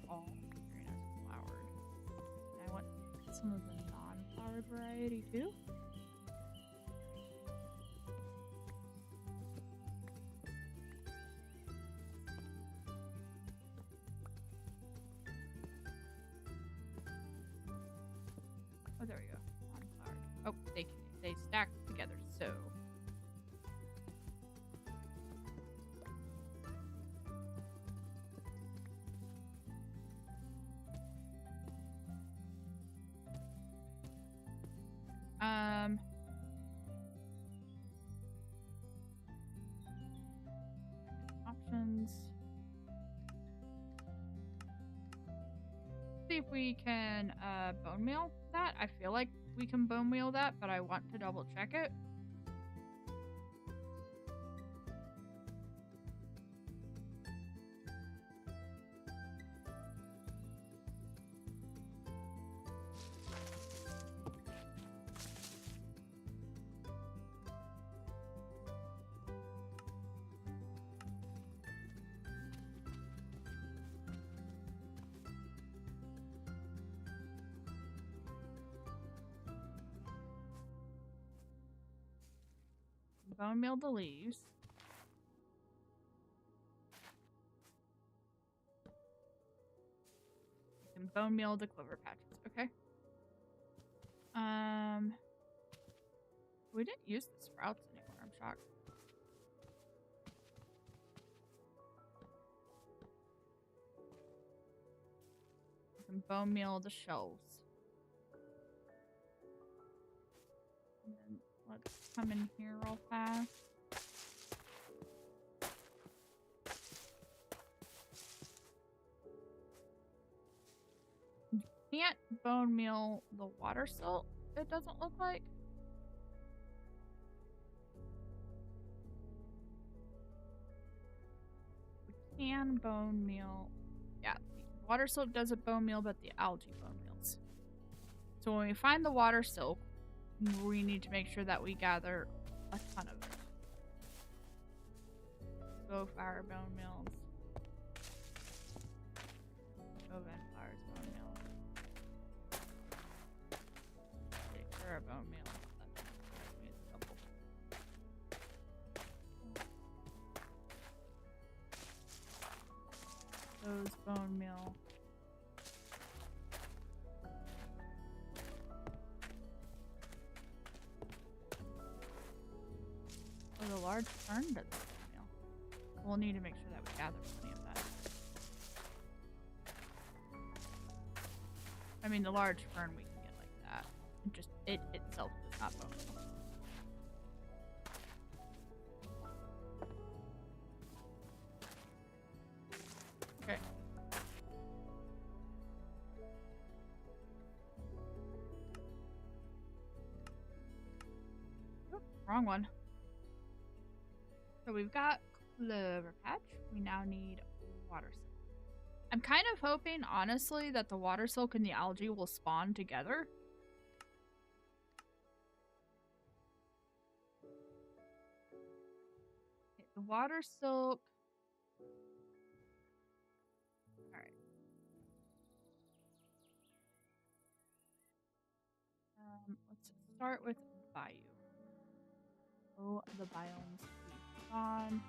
Oh, very nice flowered. I want some of the non-flowered variety too. Oh, there we go. Non-flowered. Oh, they stack together. So. Options. See if we can bone meal that. I feel like we can bone meal that, but I want to double check it. Bone meal the leaves. You can bone meal the clover patches. Okay. We didn't use the sprouts anymore. I'm shocked. You can bone meal the shells. And then let's come in here real fast. You can't bone meal the water silt, it doesn't look like. We can bone meal. Yeah, the water silk doesn't bone meal, but the algae bone meals. So when we find the water silk, we need to make sure that we gather a ton of it. Go fire bone mills. Go Venflowers bone mill. Take care of bone meal. That means double. Those bone meal. Oh, the large fern does bone meal. We'll need to make sure that we gather plenty of that. I mean, the large fern we can get like that. Just it itself does not bone meal. Okay. Oh, wrong one. So we've got clover patch. We now need water silk. I'm kind of hoping, honestly, that the water silk and the algae will spawn together. Okay, the water silk. Alright. Let's start with Bayou. Oh, the biomes we've gone.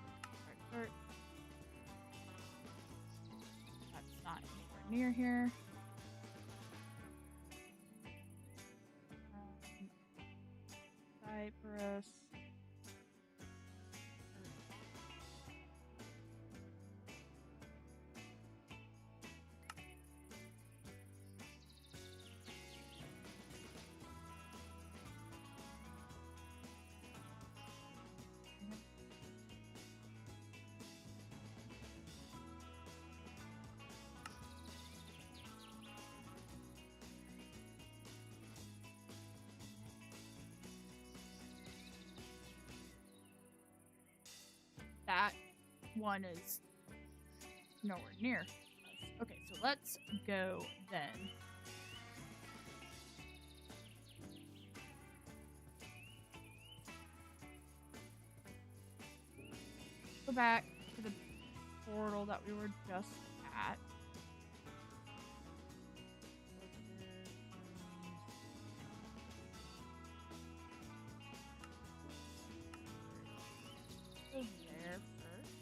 Start. That's not anywhere near here. Cypress. one is nowhere near us. Okay, so let's go then. Go back to the portal that we were just at. Go there first.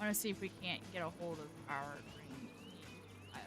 I want to see if we can't get a hold of our green pile.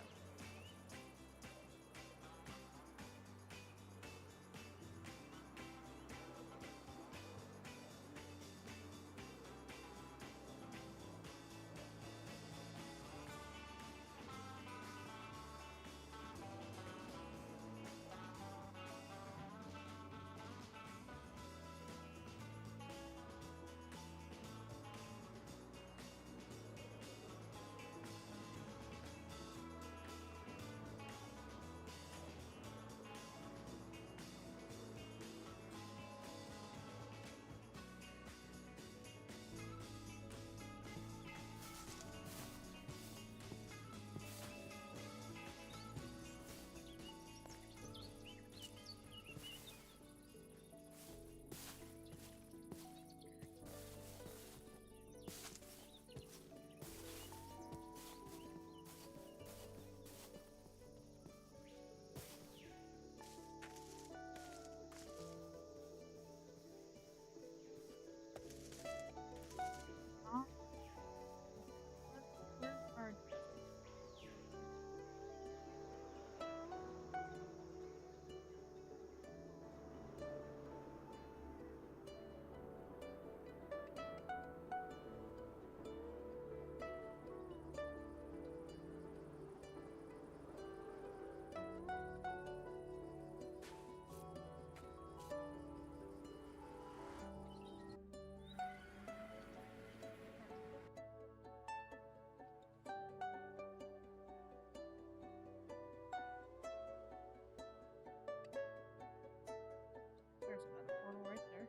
There's another portal right there.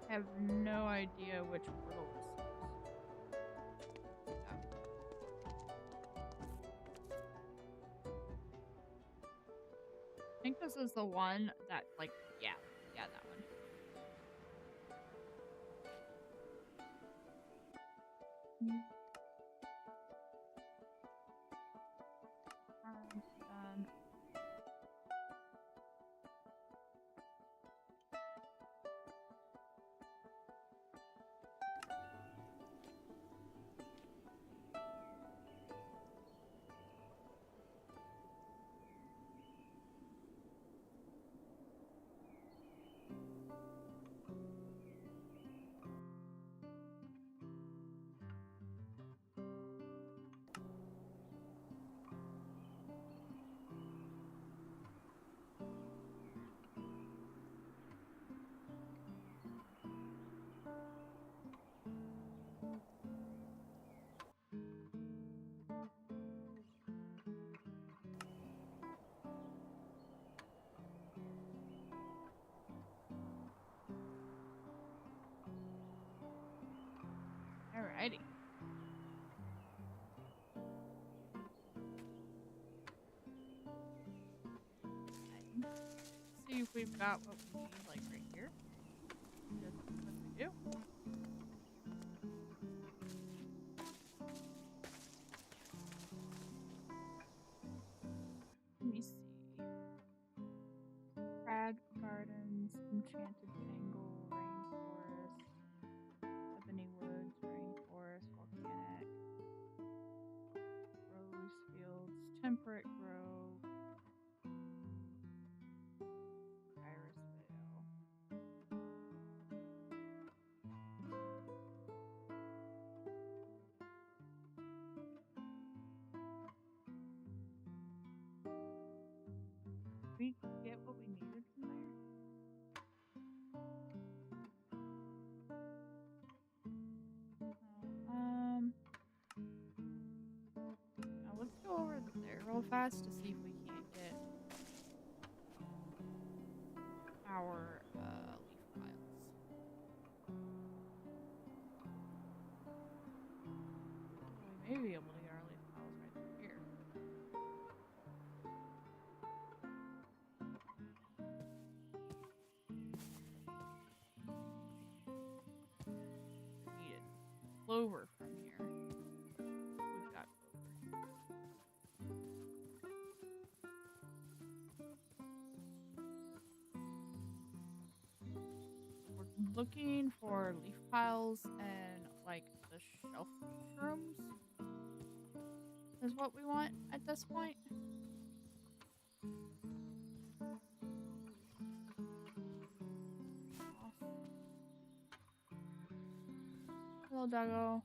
I have no idea which portal this is. I think this is the one that, like, yeah, that one. Done. Alrighty. See if we've got what we need, like, right here. Yes, we do. Plains, Enchanted Tangle, Rainforest, Ebony Woods, Rainforest, Volcanic, Rose Fields, Temperate Grove, Iris Vale. We get what we needed from there. Now let's go over there real fast to see if we can't get our leaf piles. We may be able to get our leaf piles right through here. Needed clover from here. We've got clover. We're looking for leaf piles and like the shelf shrooms is what we want at this point. Hello, Doggo.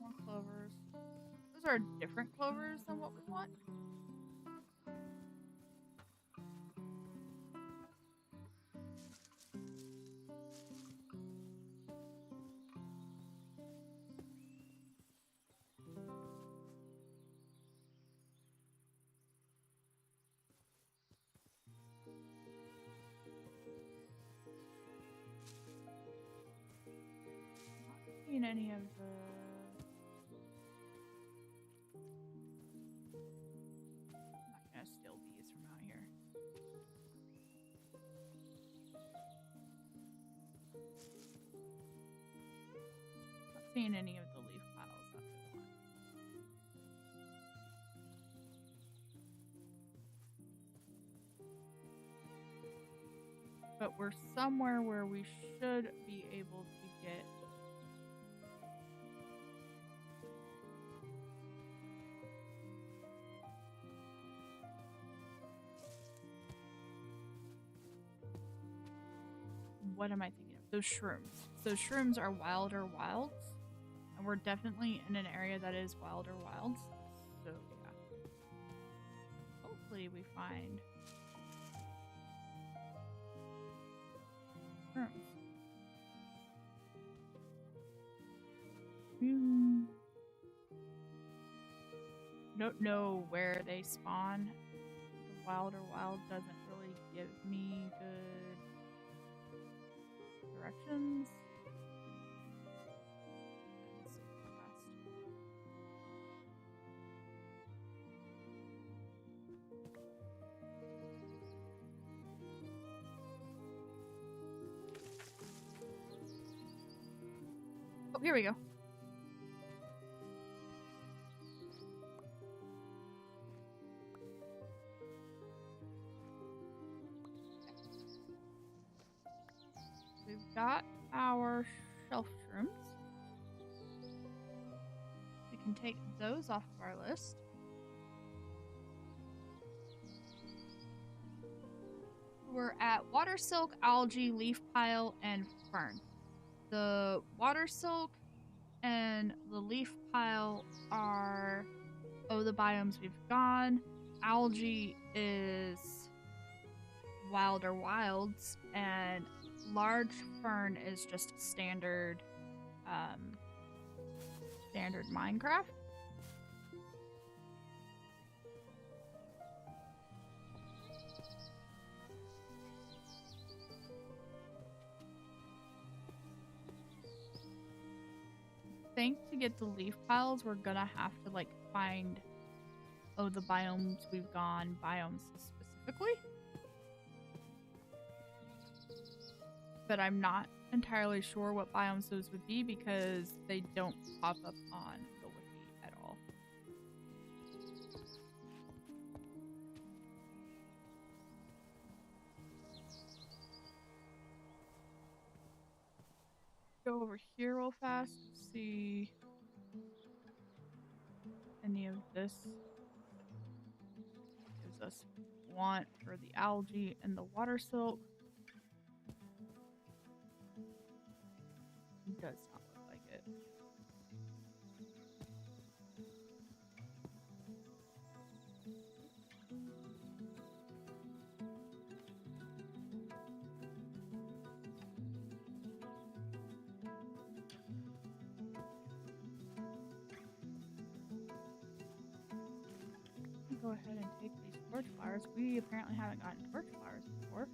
More clovers. Those are different clovers than what we want. Not seeing any of the... I'm not gonna steal these from out here. Not seeing any of the leaf piles that we want. But we're somewhere where we should be able to get what am I thinking of? Those shrooms. Those shrooms are wilder wilds. And we're definitely in an area that is wilder wilds. So yeah. Hopefully we find shrooms. Don't know where they spawn. The wilder wild doesn't really give me good directions. Let's see how fast. Oh, here we go. We've got our shelf shrooms. We can take those off of our list. We're at water silk, algae, leaf pile, and fern. The water silk and the leaf pile are the biomes we've gone. Algae is wilder wilds, and large fern is just standard standard Minecraft. I think to get the leaf piles we're gonna have to like find the biomes we've gone biomes specifically. But I'm not entirely sure what biomes those would be because they don't pop up on the wiki at all. Go over here real fast. See any of this gives us want for the algae and the water silk. It does not look like it. Go ahead and take these torch flowers. We apparently haven't gotten torch flowers before.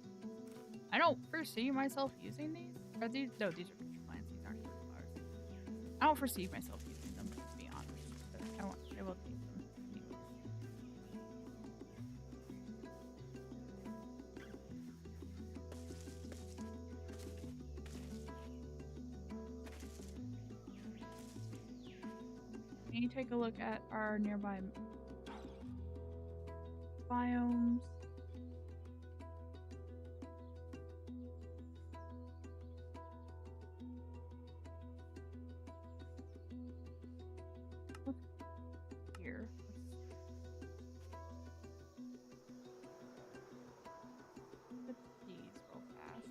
I don't foresee myself using these. Are these? No, these are future plants. These aren't torch flowers. I don't foresee myself using them, to be honest. But I will take them. Can you take a look at our nearby biomes? What's here? Let's look at these real fast.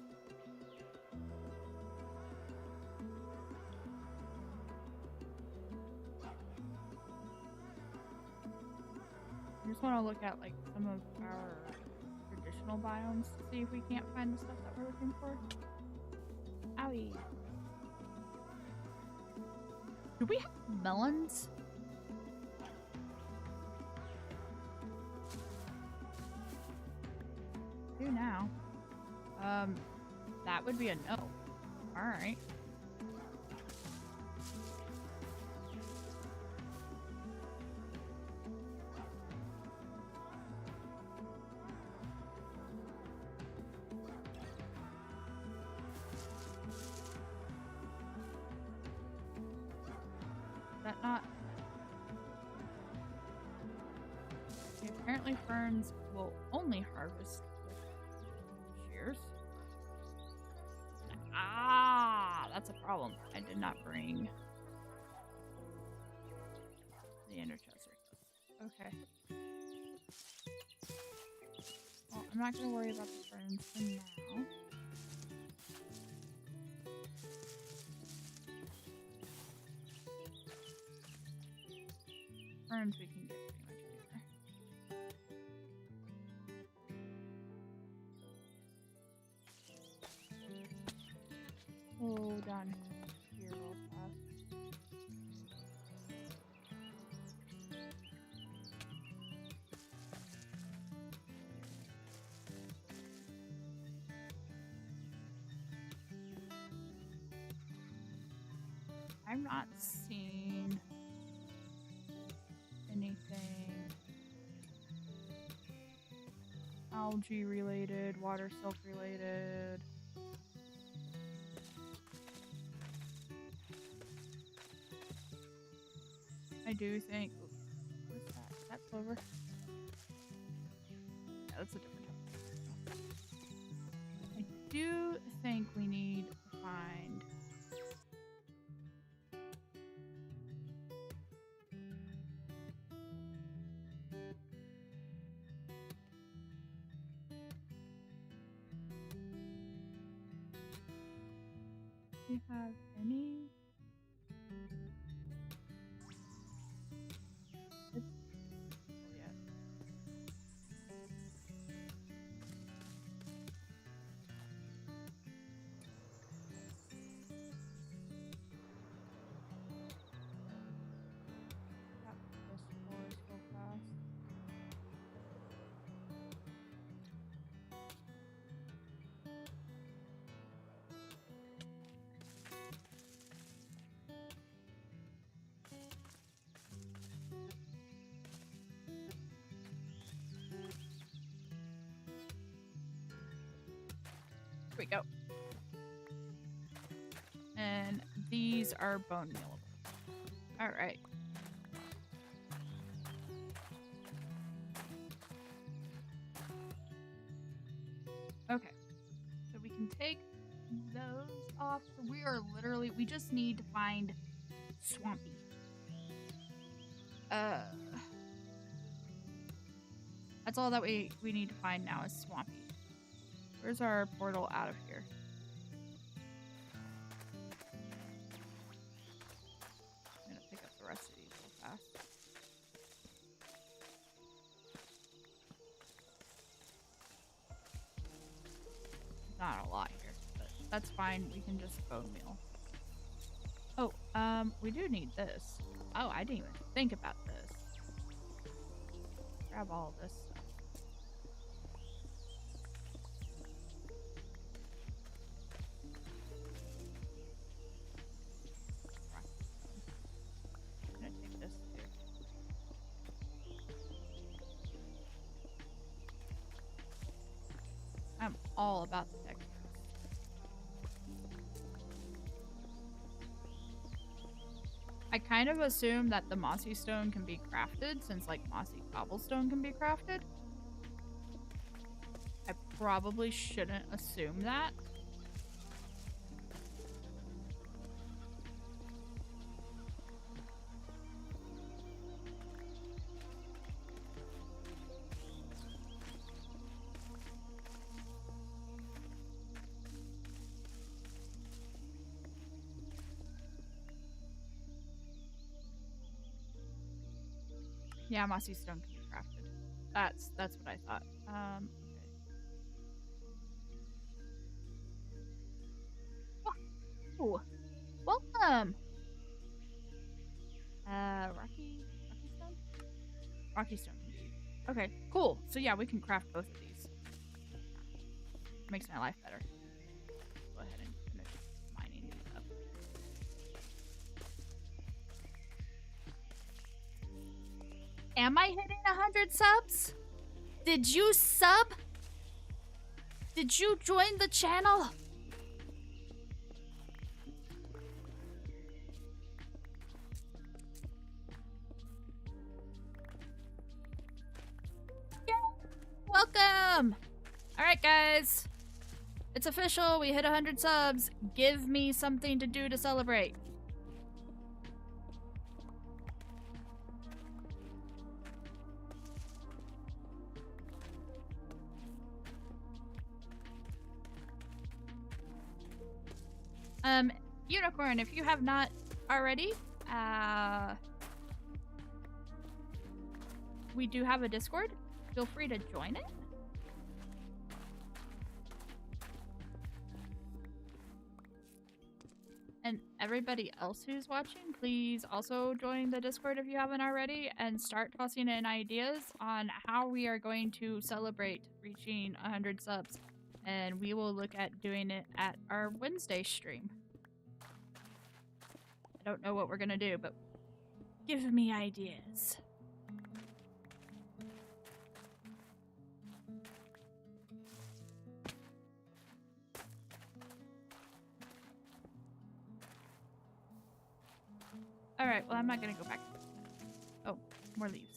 I just want to look at like some of our traditional biomes to see if we can't find the stuff that we're looking for. Owie. Do we have melons? Do now. That would be a no. Alright. That not? Okay, apparently ferns will only harvest with shears. Ah, that's a problem. I did not bring the ender chest. Okay. Well, I'm not gonna worry about the ferns for now. Ferns we can get pretty much anywhere. Oh, down here real fast. I'm not seeing anything algae related, water silk related. I do think. What's that? Is that clover? Yeah, that's a different type. I do think we need to find. Do we have any? Here we go. And these are bone mealable. Alright. Okay. So we can take those off. So we are literally, we just need to find Swampy. That's all that we need to find now is Swampy. Where's our portal out of here? I'm gonna pick up the rest of these real fast. Not a lot here, but that's fine. We can just bone meal. Oh, we do need this. Oh, I didn't even think about this. Grab all of this stuff. I'm gonna take this too. I'm all about the textures. I kind of assume that the mossy stone can be crafted since like mossy cobblestone can be crafted. I probably shouldn't assume that. Yeah, mossy stone can be crafted. That's what I thought. Okay. Oh, welcome. Rocky stone. Rocky stone can be. Okay, cool. So yeah, we can craft both of these. Makes my life better. Go ahead and finish mining these up. Am I hitting 100 subs? Did you sub? Did you join the channel? Yeah. Welcome! Alright guys. It's official, we hit 100 subs. Give me something to do to celebrate. Unicorn, if you have not already, we do have a Discord. Feel free to join it. And everybody else who's watching, please also join the Discord if you haven't already and start tossing in ideas on how we are going to celebrate reaching 100 subs. And we will look at doing it at our Wednesday stream. I don't know what we're gonna do, but give me ideas. Alright, well I'm not gonna go back. Oh, more leaves.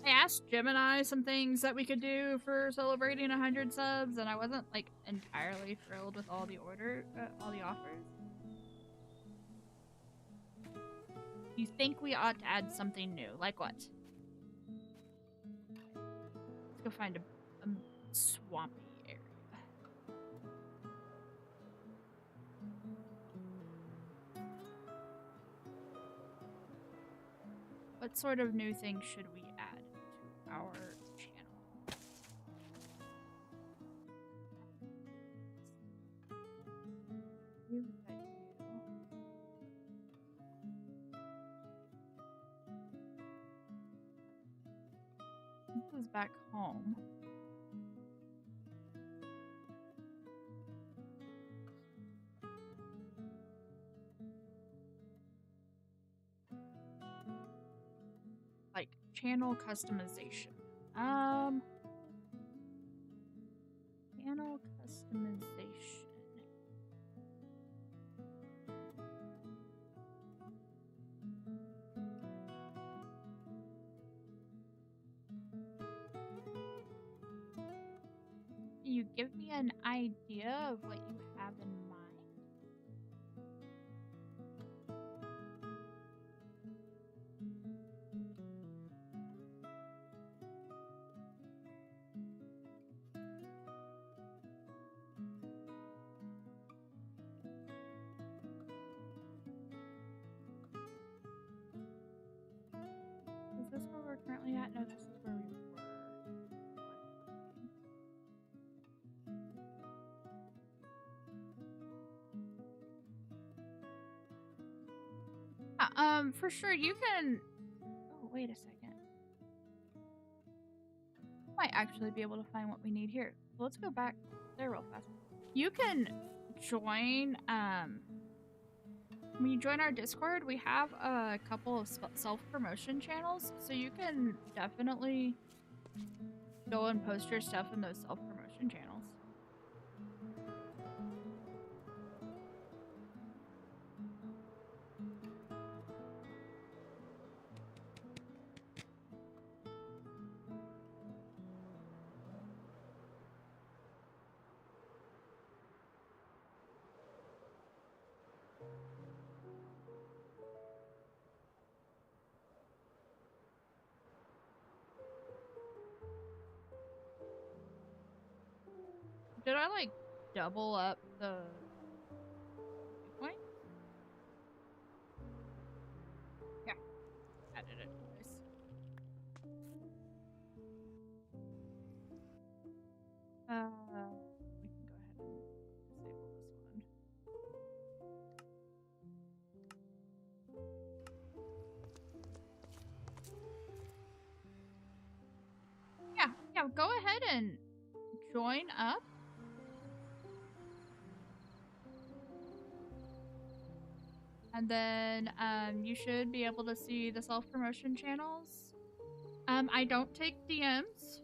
I asked Gemini some things that we could do for celebrating 100 subs, and I wasn't like entirely thrilled with all the offers. You think we ought to add something new? Like what? Let's go find a swampy area. What sort of new thing should we add to our channel? This is back home. Like channel customization. Channel customization. you give me an idea of what you have in mind? Is this where we're currently at? No, this is where we were. For sure, you can... Oh, wait a second. Might actually be able to find what we need here. Let's go back there real fast. You can join, when you join our Discord, we have a couple of self-promotion channels, so you can definitely go and post your stuff in those self-promotion channels. Did I, like, double up the point? Yeah. Added it twice. We can go ahead and disable this one. Yeah, go ahead and join up. And then you should be able to see the self-promotion channels. I don't take DMs,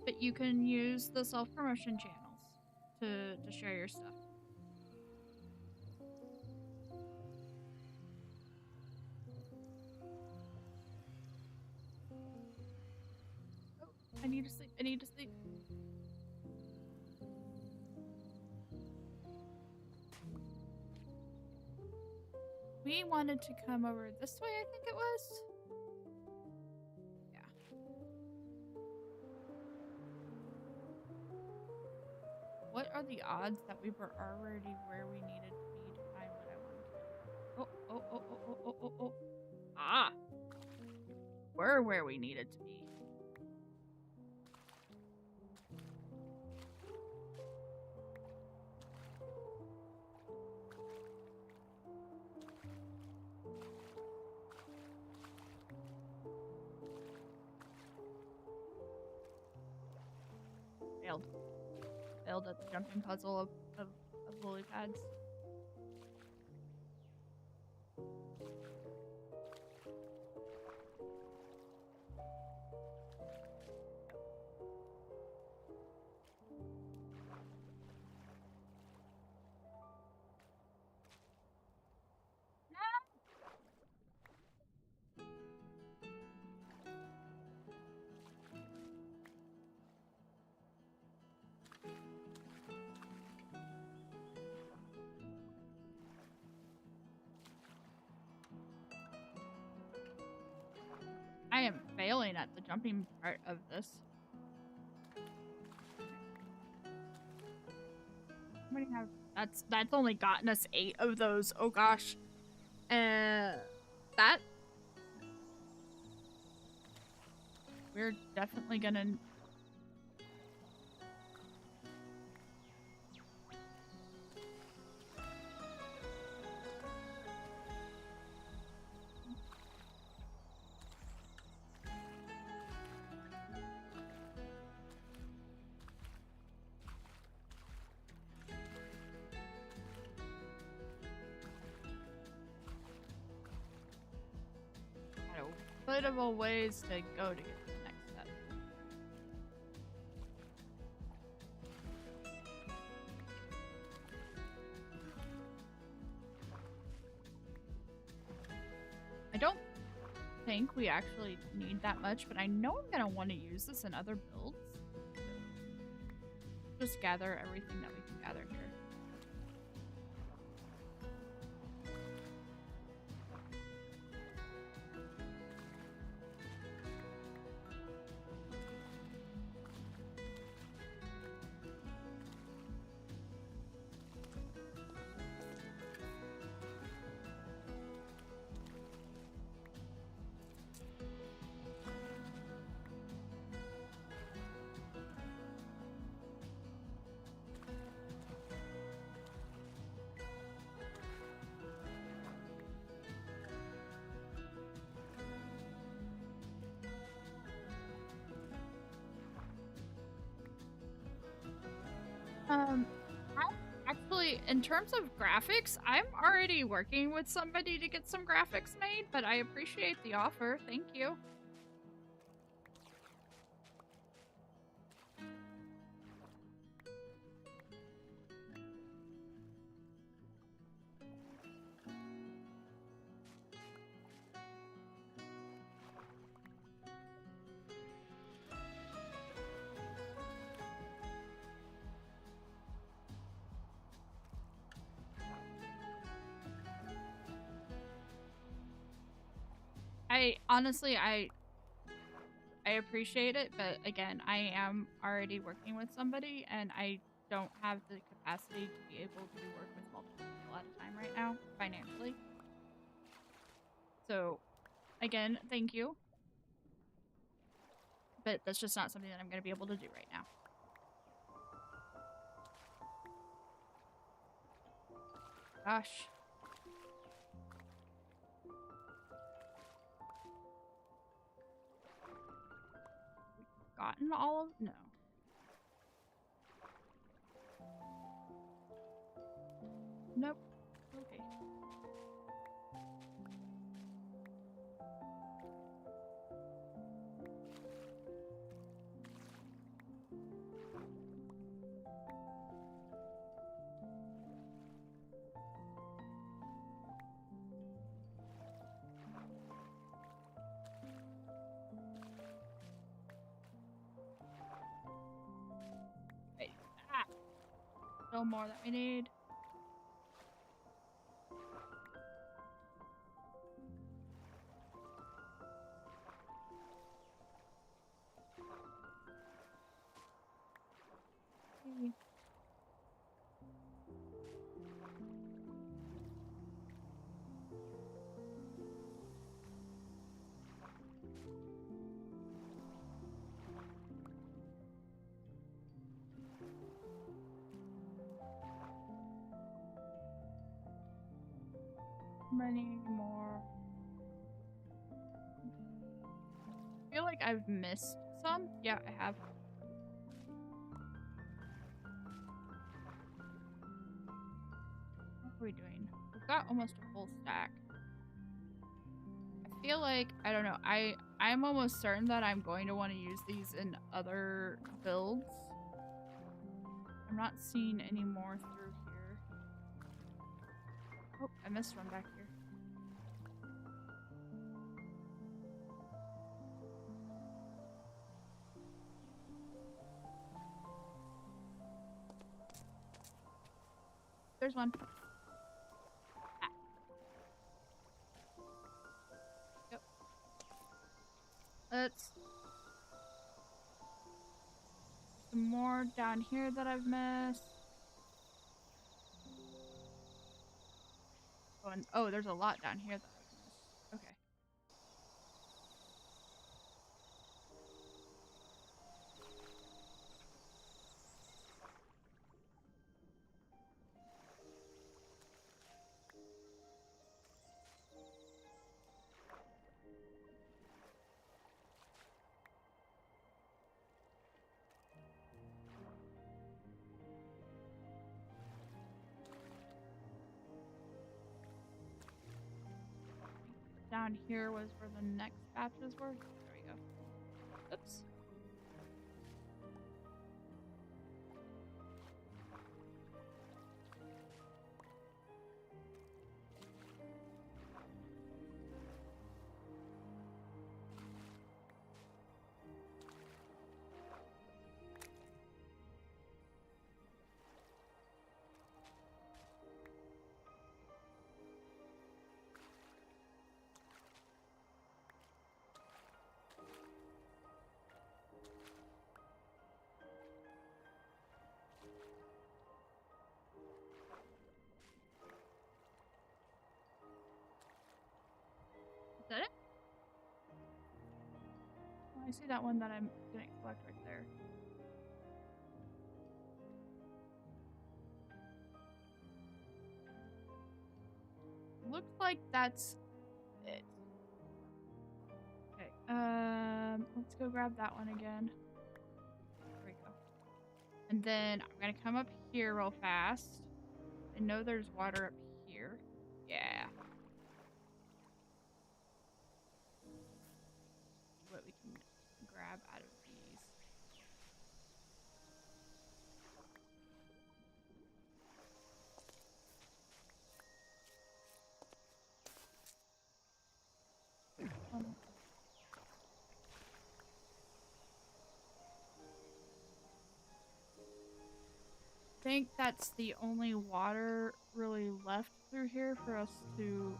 but you can use the self-promotion channels to share your stuff. Oh, I need to sleep. I need to sleep. We wanted to come over this way, I think it was. Yeah. What are the odds that we were already where we needed to be to find what I wanted? Oh. Ah! We're where we needed to be. Failed at the jumping puzzle of lily pads. I am failing at the jumping part of this. How many have... That's only gotten us 8 of those. Oh gosh. That... We're definitely gonna... bit of a ways to go to get to the next step. I don't think we actually need that much, but I know I'm gonna want to use this in other builds. just gather everything that we can gather here. Um, Actually, in terms of graphics, I'm already working with somebody to get some graphics made, but I appreciate the offer. Thank you. I honestly, I appreciate it, but again, I am already working with somebody, and I don't have the capacity to be able to work with multiple people at a time right now, financially. So, again, thank you, but that's just not something that I'm going to be able to do right now. Gosh. Gotten all of... No. Nope. Okay. Wait. Ah! Still more that we need. Many more. I feel like I've missed some. Yeah, I have. What are we doing? We've got almost a full stack. I feel like, I don't know, I'm almost certain that I'm going to want to use these in other builds. I'm not seeing any more through here. Oh, I missed one back here. There's one. Ah. Yep. Let's... Some more down here that I've missed. Oh, and, oh, there's a lot down here that I've missed. Okay. Down here was where the next batches were. There we go. Oops. see that one that I didn't collect right there? Looks like that's it. Okay, let's go grab that one again. There we go. And then I'm gonna come up here real fast. I know there's water up here. Yeah. What we can grab out of these. I think that's the only water really left through here for us to...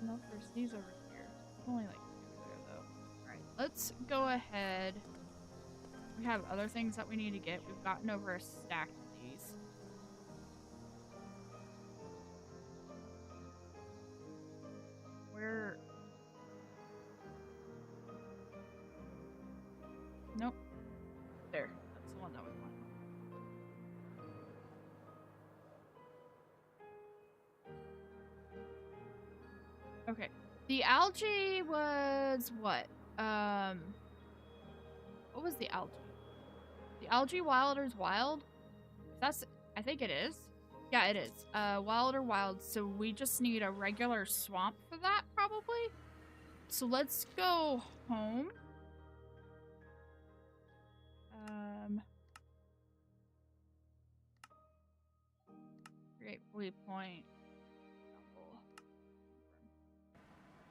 Nope, there's these over here. There's only like 2 there though. Alright, let's go ahead. We have other things that we need to get. We've gotten over a stack of these. Where... Nope. There. That's the one that we want. Okay. The algae was what? What was the algae? The algae Wilder's wild? That's... I think it is. Yeah, it is. Wild or wild. So we just need a regular swamp for that, probably. So let's go home. Create waypoint.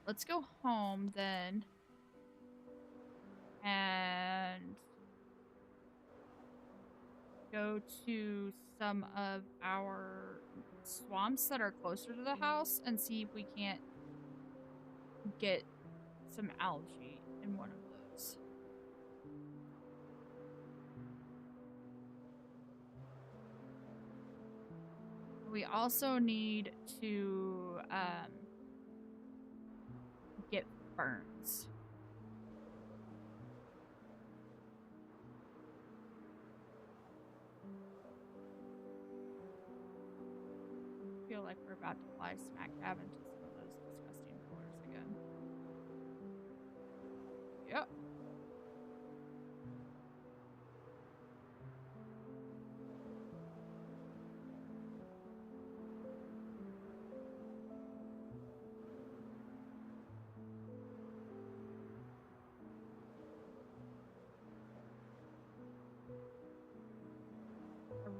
Let's go home then. And go to some of our swamps that are closer to the house and see if we can't get some algae in one of those. We also need to get ferns. I feel like we're about to fly smack dab into some of those disgusting pillars again. Yep.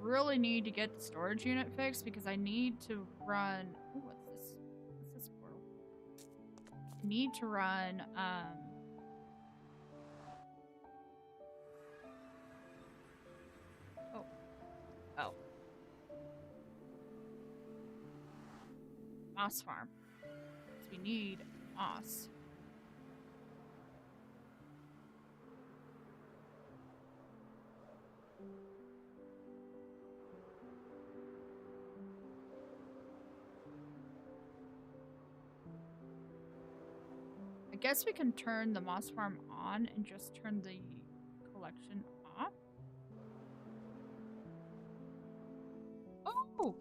Really need to get the storage unit fixed because I need to run... Ooh, what's this? What's this portal? I need to run, Oh. Moss farm. Because we need moss. I guess we can turn the moss farm on and just turn the collection off. Oh!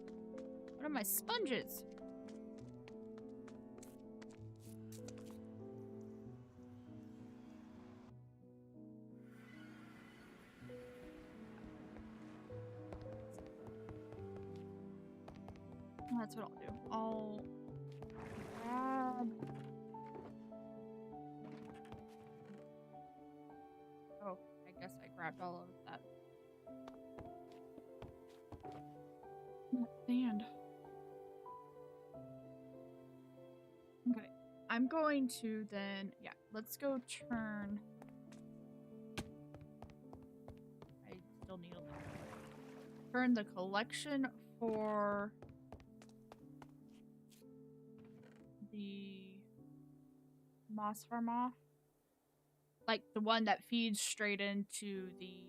What are my sponges? That's what I'll do. I'll grab... Oh, I guess I grabbed all of that. Sand. Okay. I'm going to then... Yeah, let's go turn... I still need a little bit. Turn the collection for... the moss farm off. Like the one that feeds straight into the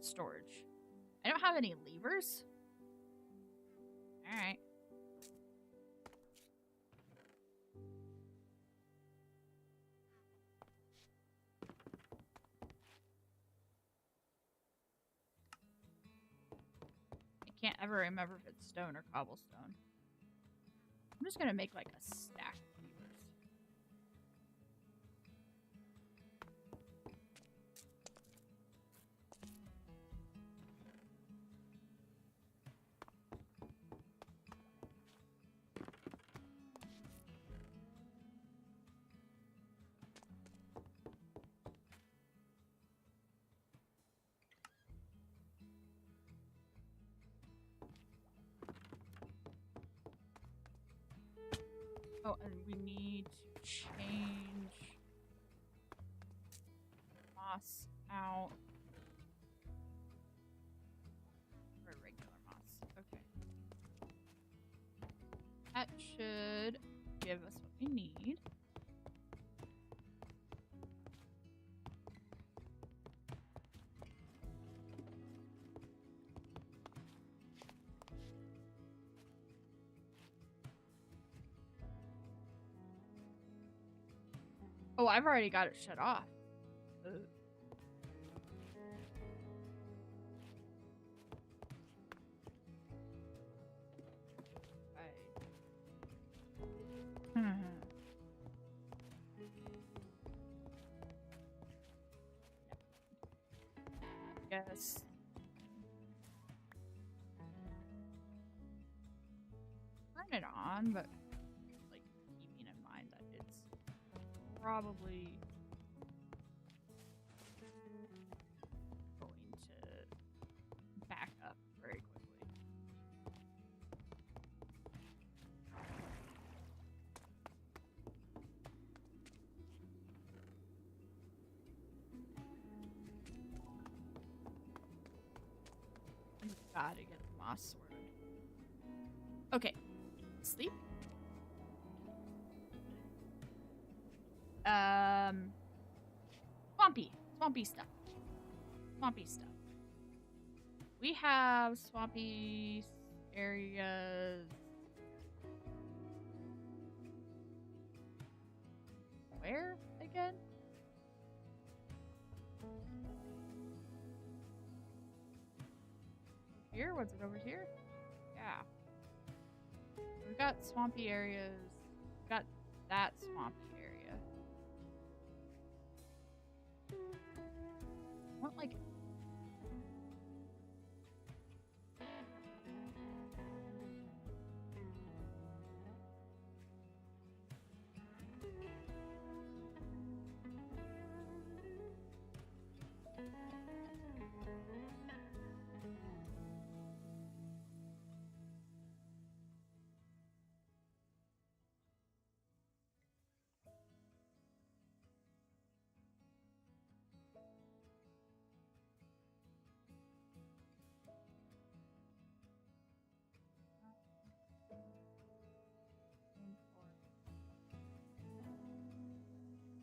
storage. I don't have any levers. Alright. can't ever remember if it's stone or cobblestone. I'm just gonna make like a stack of beavers. Oh, and we need to change moss out for regular moss. Okay. That should give us what we need. Oh, I've already got it shut off. Ugh. Yes. Turn it on, but like keeping in mind that it's probably going to back up very quickly. Gotta get the moss sorted. Okay, sleep. Swampy stuff. Swampy stuff. We have swampy areas. Where again? Here? Was it over here? Yeah. We've got swampy areas. We've got that swampy area. I want like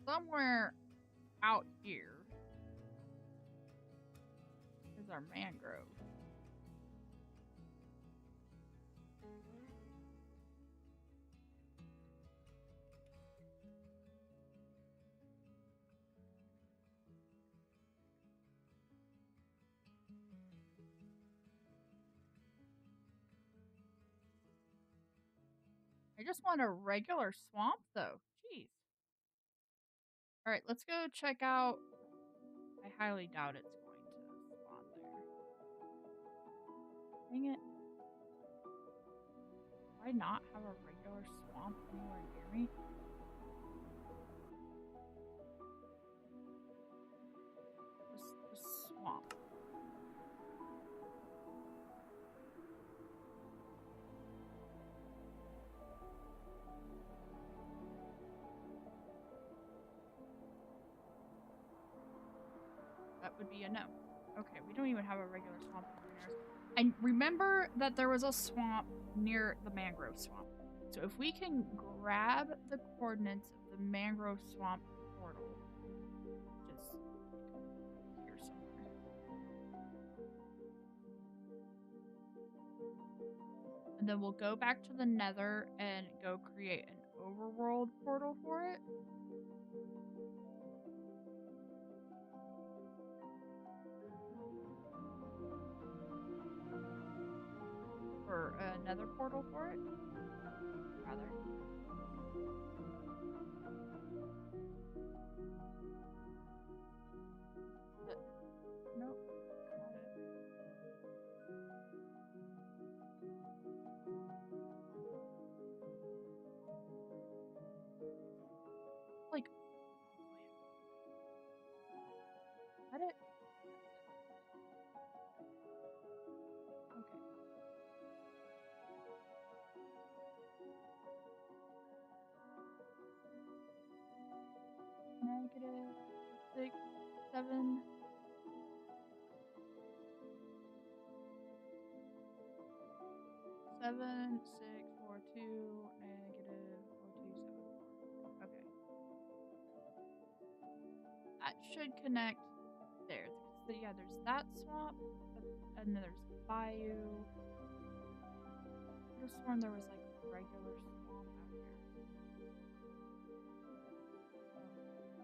somewhere out here is our mangrove. I just want a regular swamp though. Jeez. Alright, let's go check out. I highly doubt it's going to spawn there. Dang it. Do I not have a regular swamp anywhere near me? Just swamp. That would be a no. Okay, we don't even have a regular swamp anywhere near us. I remember that there was a swamp near the mangrove swamp. So if we can grab the coordinates of the mangrove swamp portal, which is here somewhere. And then we'll go back to the nether and go create an overworld portal for it. for another portal for it. Rather. Nope. Not it. Like, let it. Okay. Negative 6, 7. 7, 6, 4, 2, negative 4, 2, 7, 4. Okay. That should connect there. So yeah, there's that swamp, and then there's a bayou. I could have sworn there was like a regular swamp out here.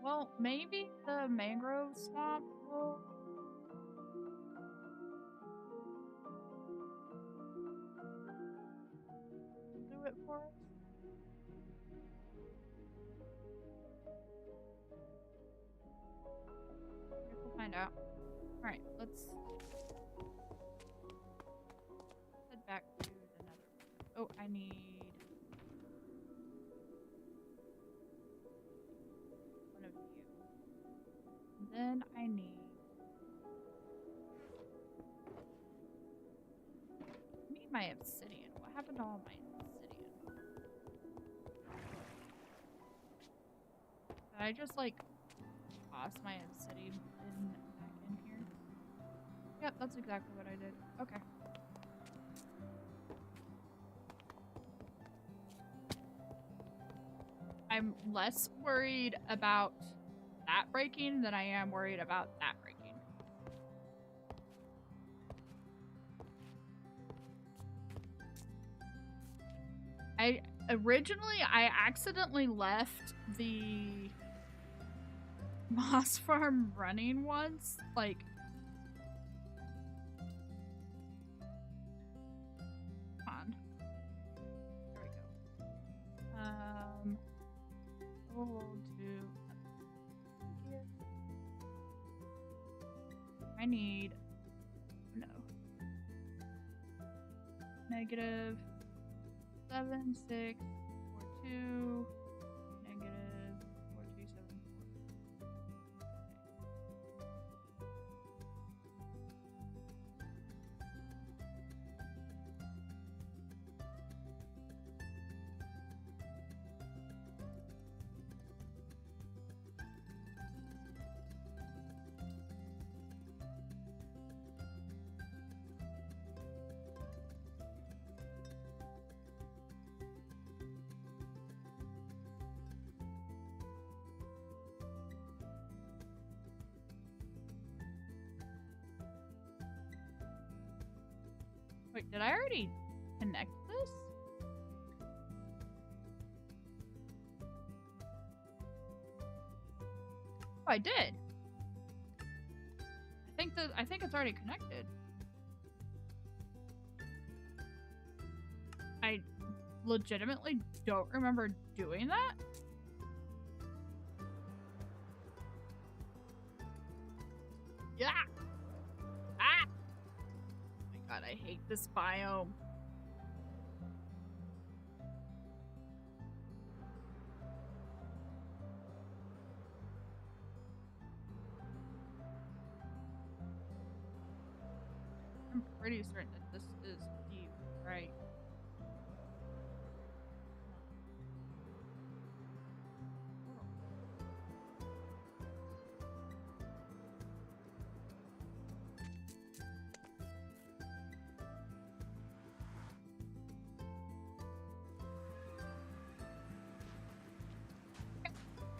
Well, maybe the mangrove swamp will do it for us. I guess we'll find out. Alright, let's head back to the nether. Oh, I need one of you. And then I need my obsidian. What happened to all my obsidian? Did I just like toss my obsidian back in here? Yep, that's exactly what I did. Okay. I'm less worried about that breaking than I am worried about that breaking. Originally, I accidentally left the moss farm running once. Like, come on. There we go. We'll do. I need. No. Negative 7, 6, 4, 2, negative 4, 2, 7, 4. Wait, did I already connect this? Oh, I did. I think it's already connected. I legitimately don't remember doing that. Yeah. Ah. Oh my god, I hate this biome. I'm pretty certain that this is deep, right?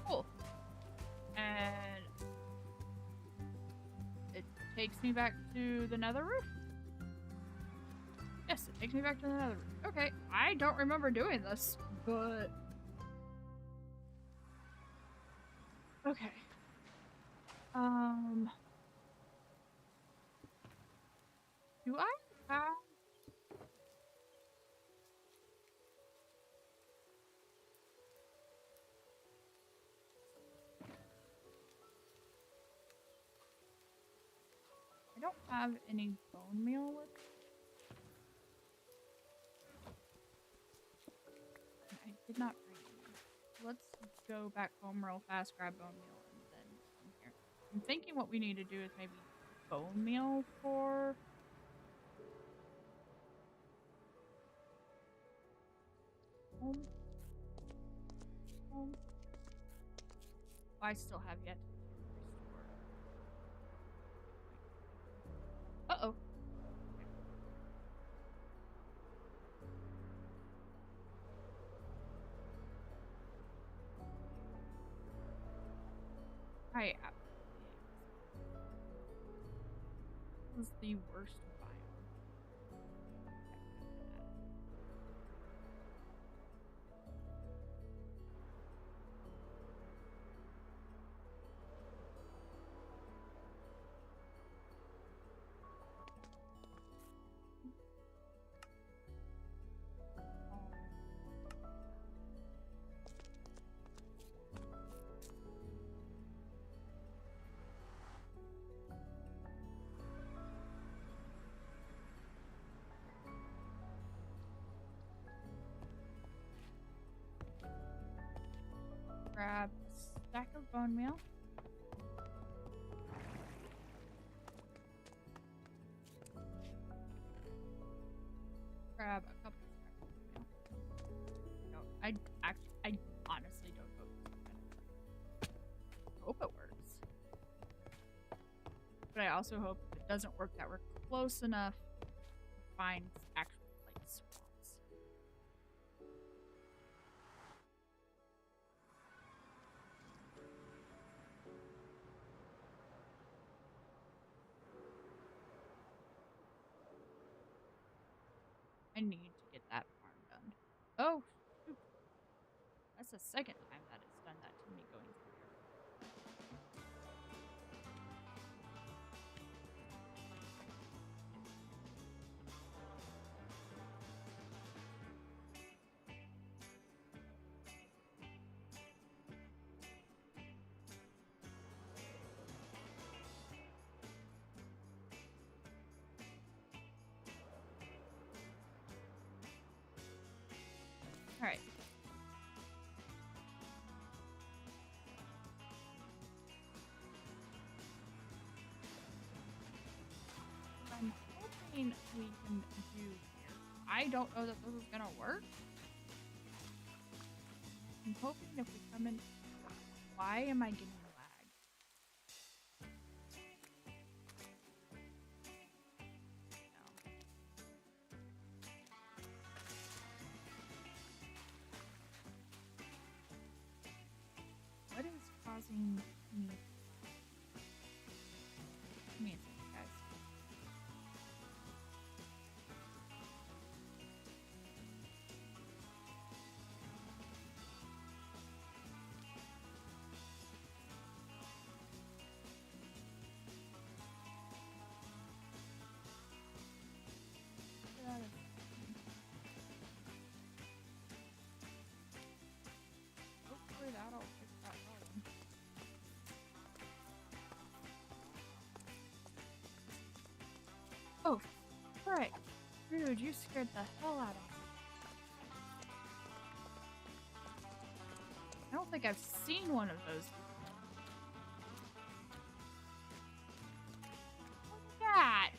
Cool. And it takes me back to the nether roof. Yes, it takes me back to the nether roof. Okay, I don't remember doing this, but okay. Do I have I don't have any bone meal with me. I did not bring any. Let's go back home real fast, grab bone meal, and then come here. I'm thinking what we need to do is maybe bone meal for... home. Home. I still have yet to restore. Uh-oh. I absolutely hate this. This was the worst biome. Grab a stack of bone meal. Grab a couple stacks of bone meal. No, I honestly don't hope this is gonna work. I hope it works. But I also hope if it doesn't work that we're close enough to find actual like swamps. I need to get that farm done. Oh, shoot. That's the second time that it's done that to me going through here. All right. I'm hoping we can do here. I don't know that this is gonna work. I'm hoping if we come in... Why am I getting lag? No. What is causing me... Give me a second, guys. Get out of here. Hopefully that'll fix that problem. Oh, frick. Dude, you scared the hell out of me. I don't think I've seen one of those before. Look at that.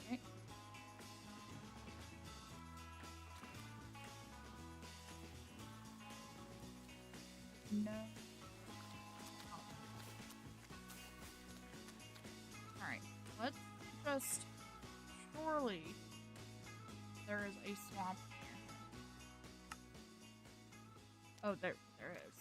Okay. No. Oh. Alright, let's just... Surely there is a swamp here. Oh, there is.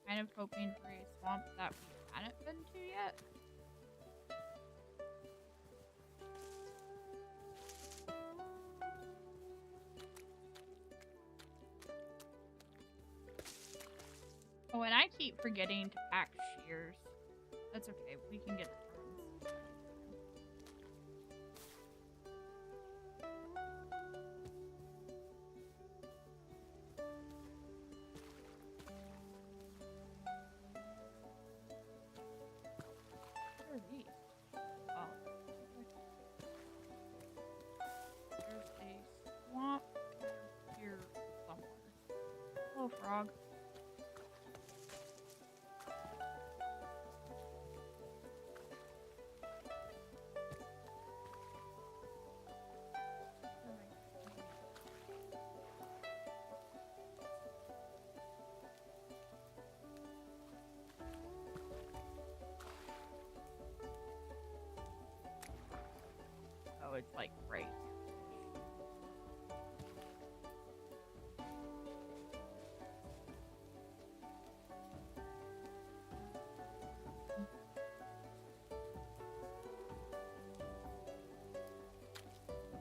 Kind of hoping for a swamp that we hadn't been to yet. Oh, and I keep keep forgetting to pack shears. That's okay. We can get the turns. What are these? Oh. There's a swamp here somewhere. Hello, frog. Oh, it's like right.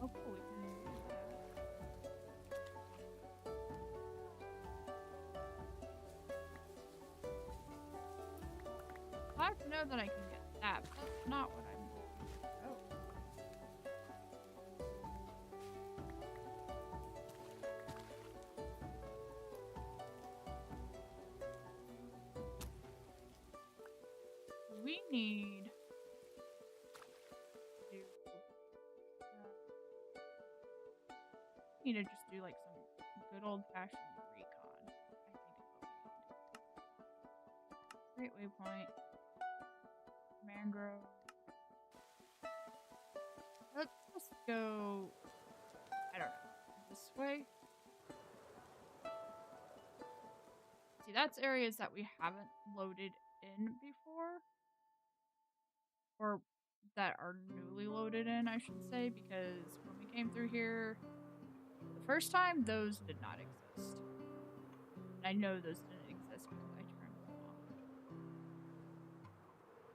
Oh, cool. We can do that. I have to know that I can get that, but that's not what I'm looking for. Oh. We need to need to just do like some good old fashioned recon. I think is what we need. Great waypoint. Mangrove. Let's just go, I don't know, this way. See, that's areas that we haven't loaded in before. Or that are newly loaded in, I should say, because when we came through here the first time, those did not exist. And I know those didn't exist because I turned them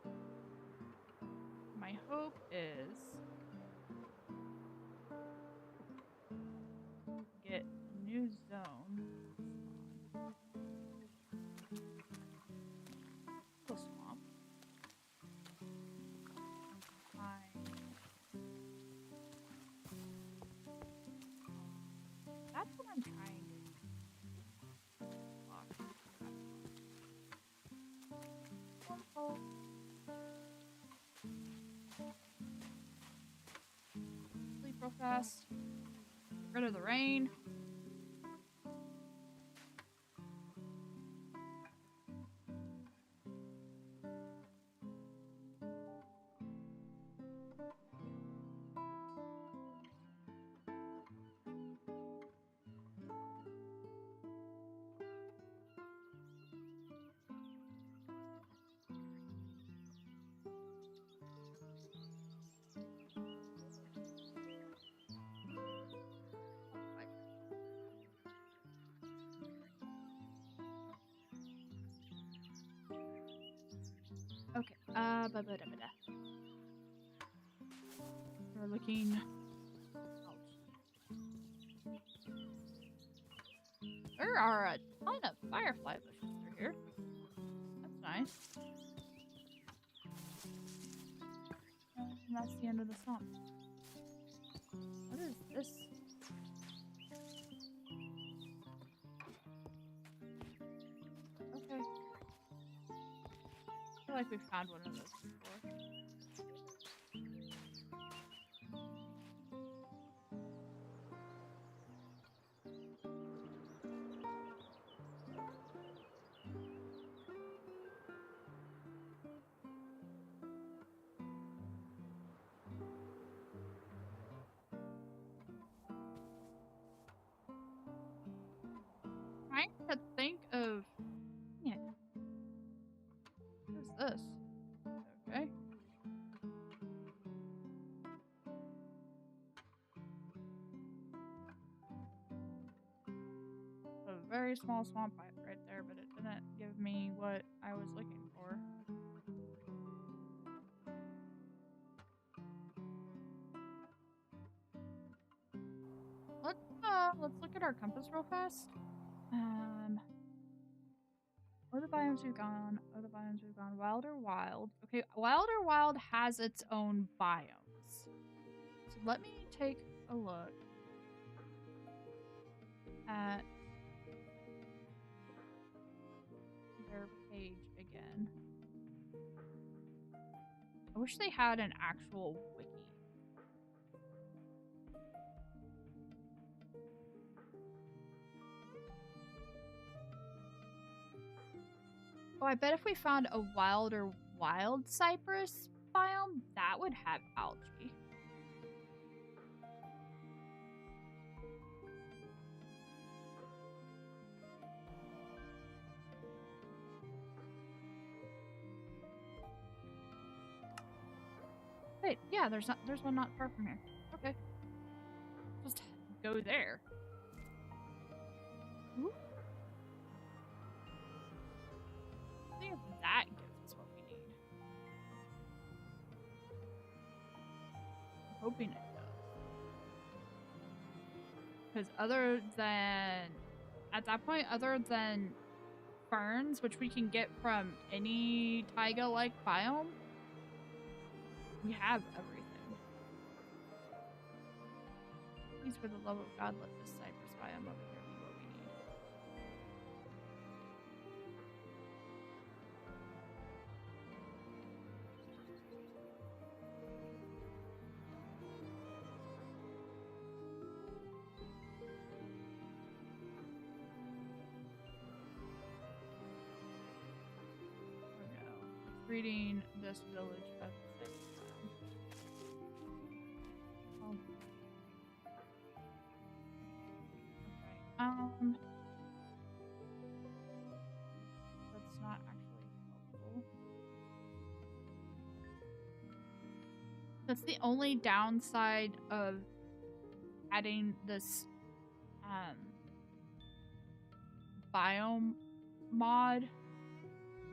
on. My hope is get a new zone. Little swamp. That's what I'm trying to block. Sleep real fast. Get rid of the rain. Okay, we're looking. There are a ton of firefly bushes through here. That's nice. And that's the end of the swamp. What is this? Okay. I feel like we found one of those before. Trying to think of. Yeah. What is this? Okay. A very small swamp pipe right there, but it didn't give me what I was looking for. Let's look at our compass real fast. Where the biome biomes we've gone. Other biomes we've gone. Wilder Wild. Okay, Wilder Wild has its own biomes. So let me take a look at their page again. I wish they had an actual wiki. Oh, I bet if we found a wilder wild cypress biome, that would have algae. Wait, yeah, there's one not far from here. Okay. Just go there. Ooh. See if that gives us what we need. I'm hoping it does. Because other than, at that point, other than ferns, which we can get from any taiga-like biome, we have everything. Please, for the love of God, let this cypress biome over here be what we need. Oh no. Treating this village as a cypress biome. Okay. That's not actually helpful. That's the only downside of adding this biome mod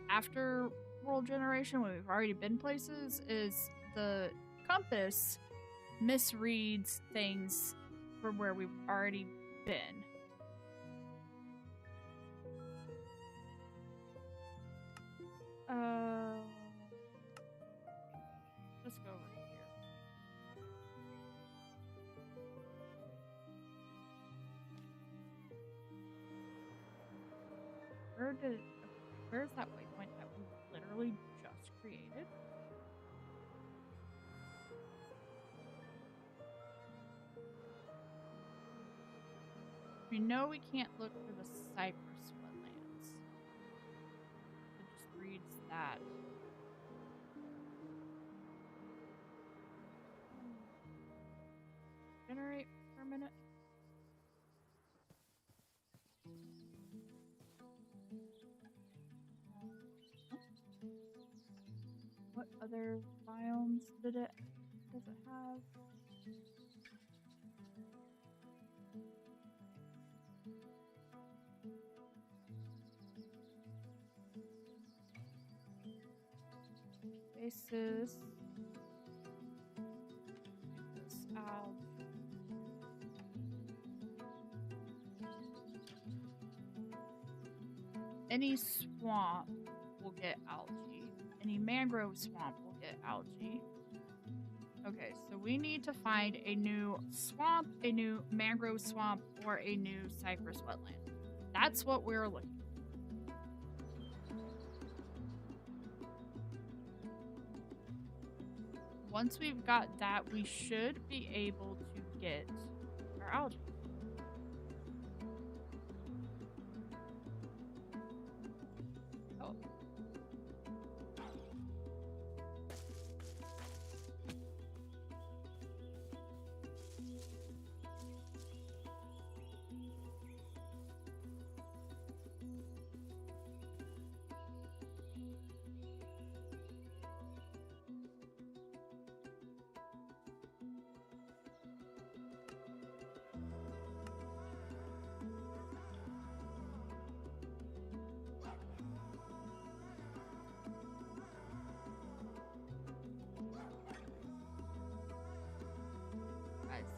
after world generation when we've already been places is the compass misreads things from where we've already been. Let's go over here. Where's that waypoint that we literally just created? We know we can't look for the cypress wetlands. It just reads that. Generate for a minute. What other biomes does it have? Basis. Take this out. Any swamp will get algae. Any mangrove swamp will get algae. Okay, so we need to find a new swamp, a new mangrove swamp, or a new cypress wetland. That's what we're looking for. Once we've got that, we should be able to get our algae. Oh.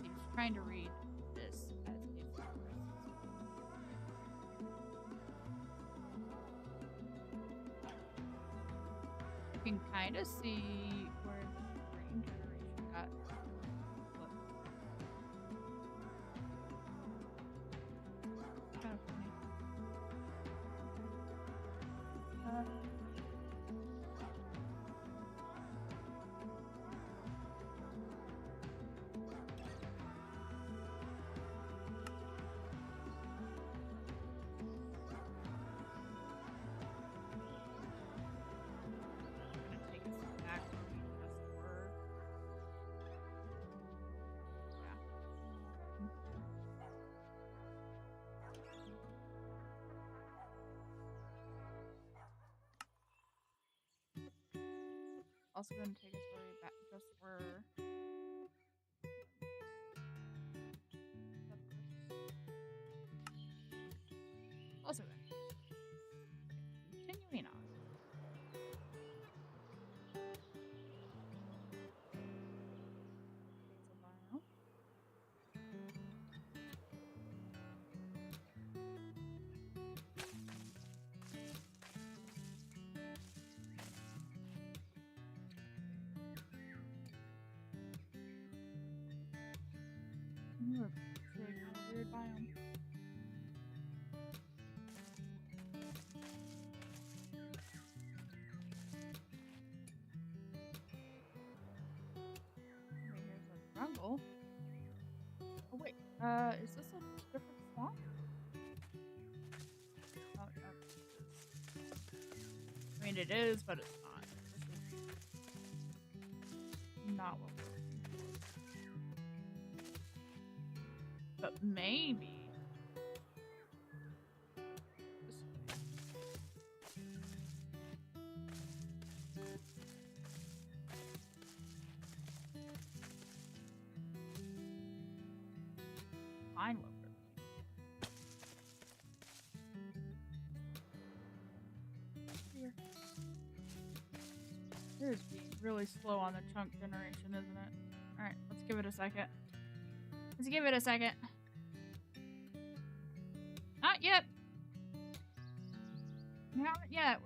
He's trying to read this as a cypress. can kind of see where the grain generation got. Look, kind of funny. Gonna take us back to where we just were. Yeah. Also gonna take us where we just were. Also gonna continuing on. Basil biome. Ooh, it's really kind of weird biome. Okay, here's a jungle. Oh wait, is this a different swamp? Oh, no, this is. I mean, it is, but it's not. This is not what we're looking for. But maybe this way. Find what we're looking for. Here. It is being really slow on the chunk generation, isn't it? Alright, let's give it a second. Let's give it a second. Not yet. We haven't yet.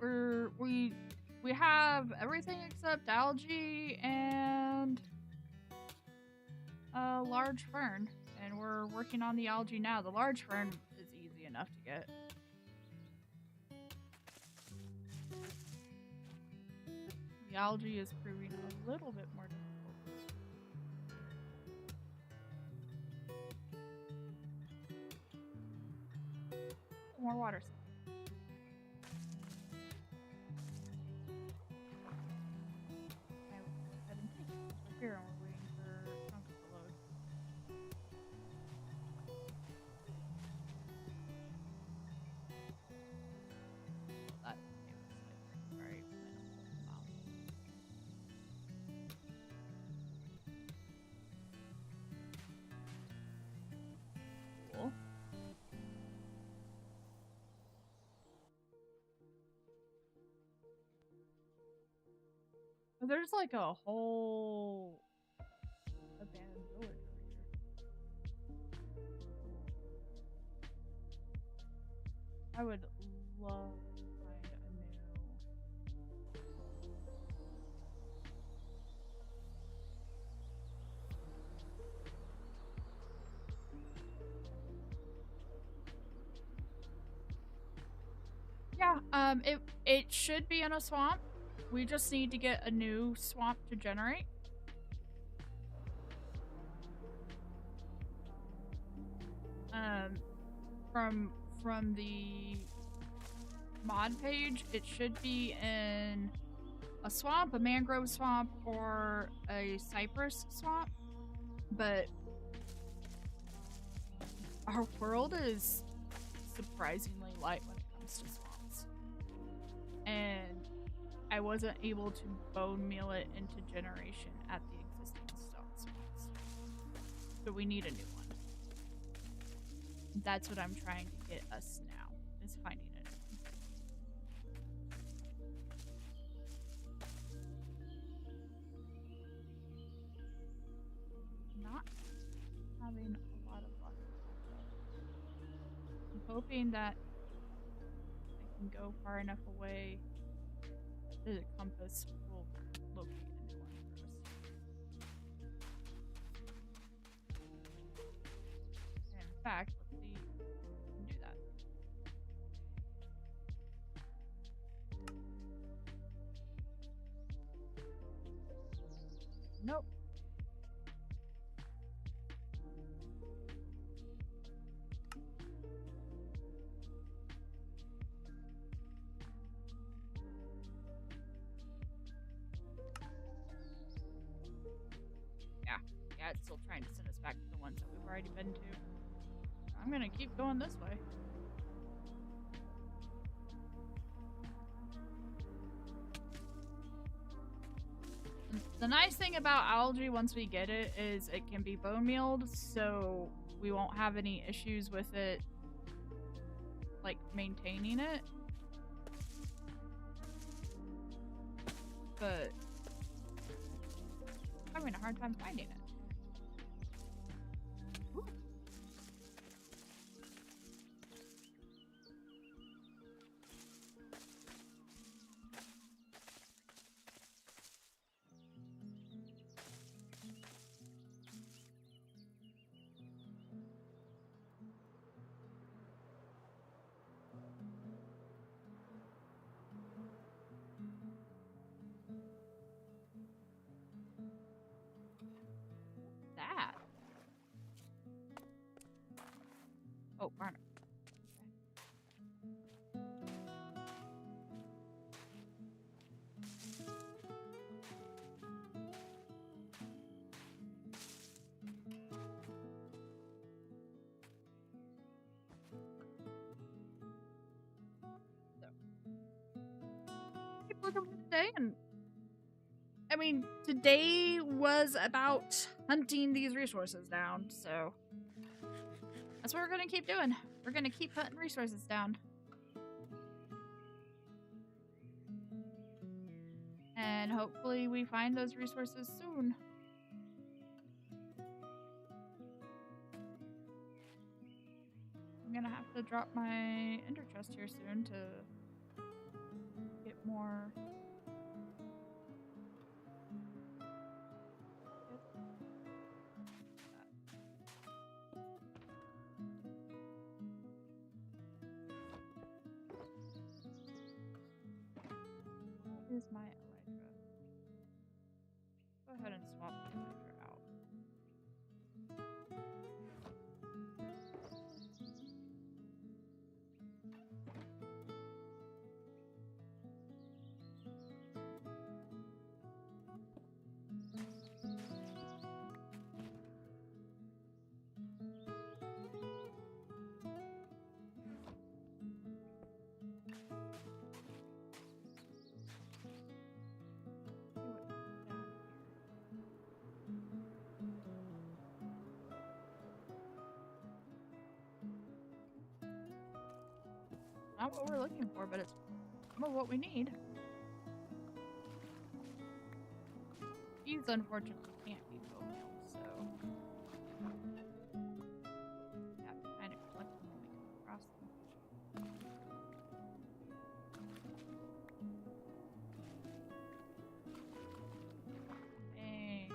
We have everything except algae and a large fern. And we're working on the algae now. The large fern is easy enough to get. The algae is proving a little bit more difficult. More water supply. Okay, we'll go ahead and take it. We're here and we're waiting for chunks to load. That gave us like very minimal amount. Cool. There's like a whole abandoned village over here. I would love to find a new. Yeah, it should be in a swamp. We just need to get a new swamp to generate. From the mod page, it should be in a swamp, a mangrove swamp, or a cypress swamp. But our world is surprisingly light when it comes to swamps. And I wasn't able to bone meal it into generation at the existing stone swamps. So we need a new one. That's what I'm trying to get us now, is finding a new one. Not having a lot of luck with that. I'm hoping that I can go far enough away the compass will locate a new one for us. And in fact, let's see if we can do that. Nope. Yeah, it's still trying to send us back to the ones that we've already been to. I'm gonna keep going this way. The nice thing about algae, once we get it, is it can be bone mealed, so we won't have any issues with it, like, maintaining it. But I'm having a hard time finding it. Ooh. That. Oh, Barnum. Keep looking for today, and I mean, today was about hunting these resources down, so that's what we're gonna keep doing. We're gonna keep hunting resources down. And hopefully we find those resources soon. I'm gonna have to drop my ender chest here soon to get more. What is my elytra? Go ahead and swap the elytra out. Not what we're looking for, but it's some of what we need. These unfortunately can't be bone mealed, so we have to kind of collect them when we come across them. Dang.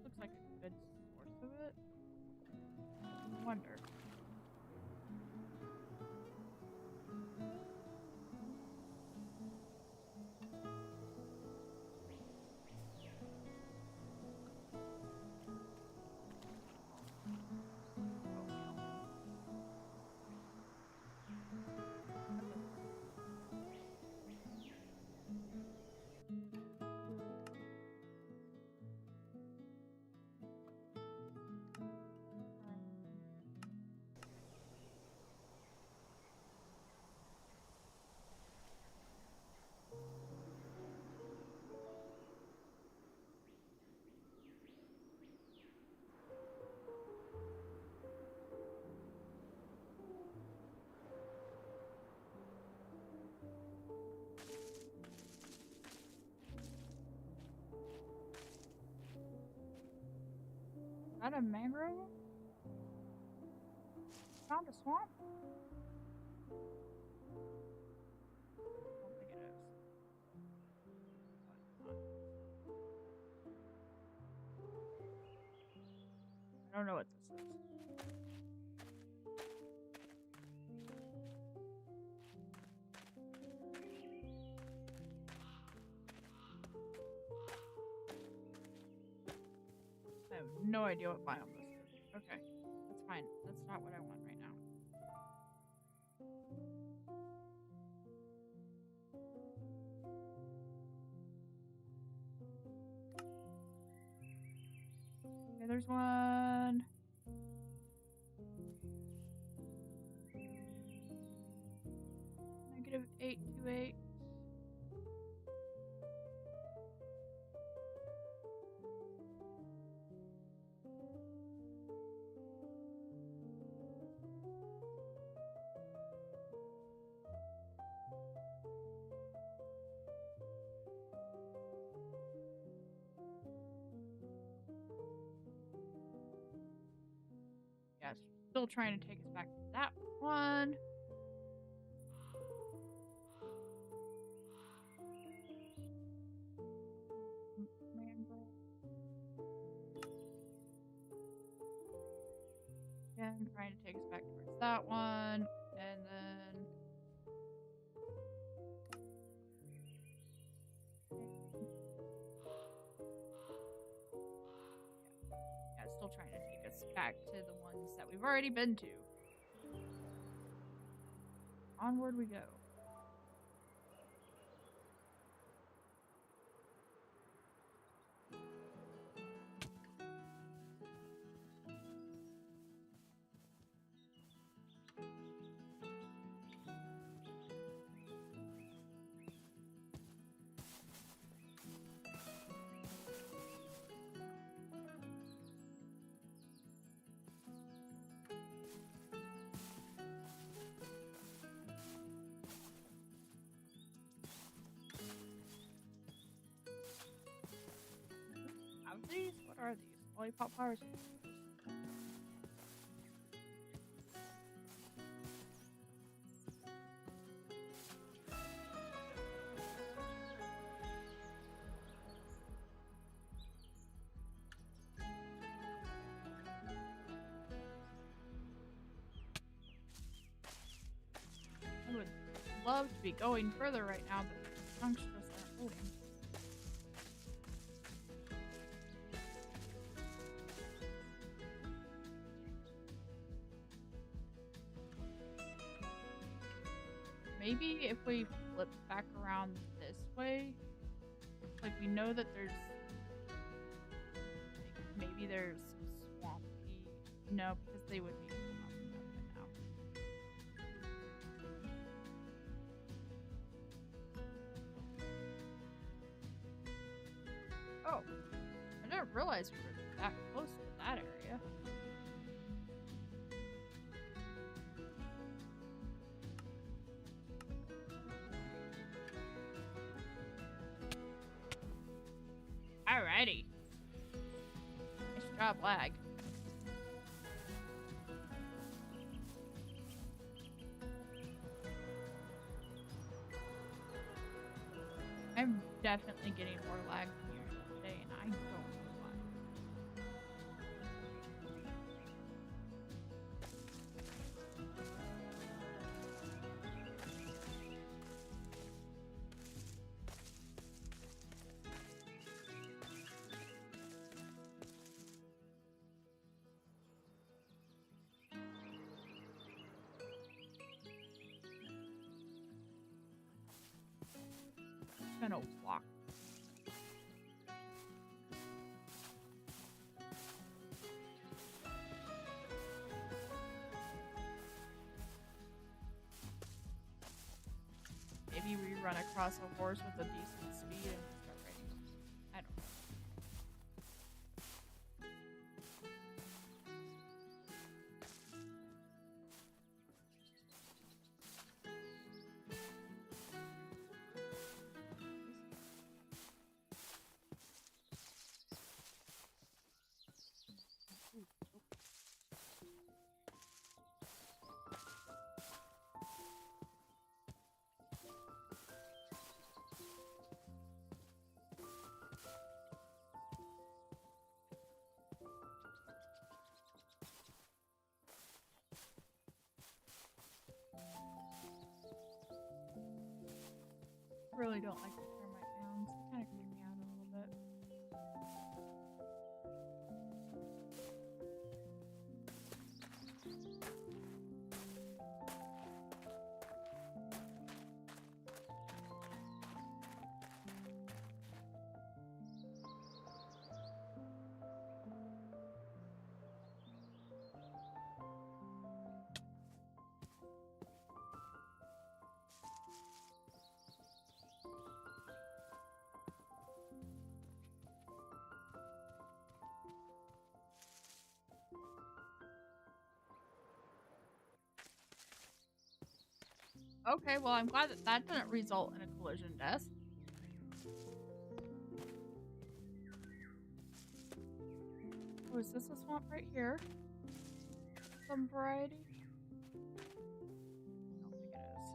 Looks like a good source of it. I wonder. Is that a mangrove? Found a swamp? I don't think it is. I don't know what this is. I have no idea what biome this is. Okay, that's fine. That's not what I want right now. Okay, there's one. -828. Yeah, still trying to take us back to that one. Again, trying to take us back towards that one. And then... Yeah, it's still trying to take us back to the ones that we've already been to. Onward we go. These? What are these? Lollipop flowers? I would love to be going further right now, but the chunks just aren't moving. Maybe if we flip back around this way, like we know that there's, like, maybe there's swampy. No, because they would be popping up by now. Oh, I didn't realize we were that close to that area. Alrighty. Nice job, lag. I'm definitely getting more lag from usual today, and I don't know why. I'm gonna walk. Maybe we run across a horse with a decent speed and start riding. I don't know. really don't like the termite mounds. They kind of creep me out a little bit. Okay, well, I'm glad that that didn't result in a collision death. Oh, is this a swamp right here? Some variety? I don't think it is.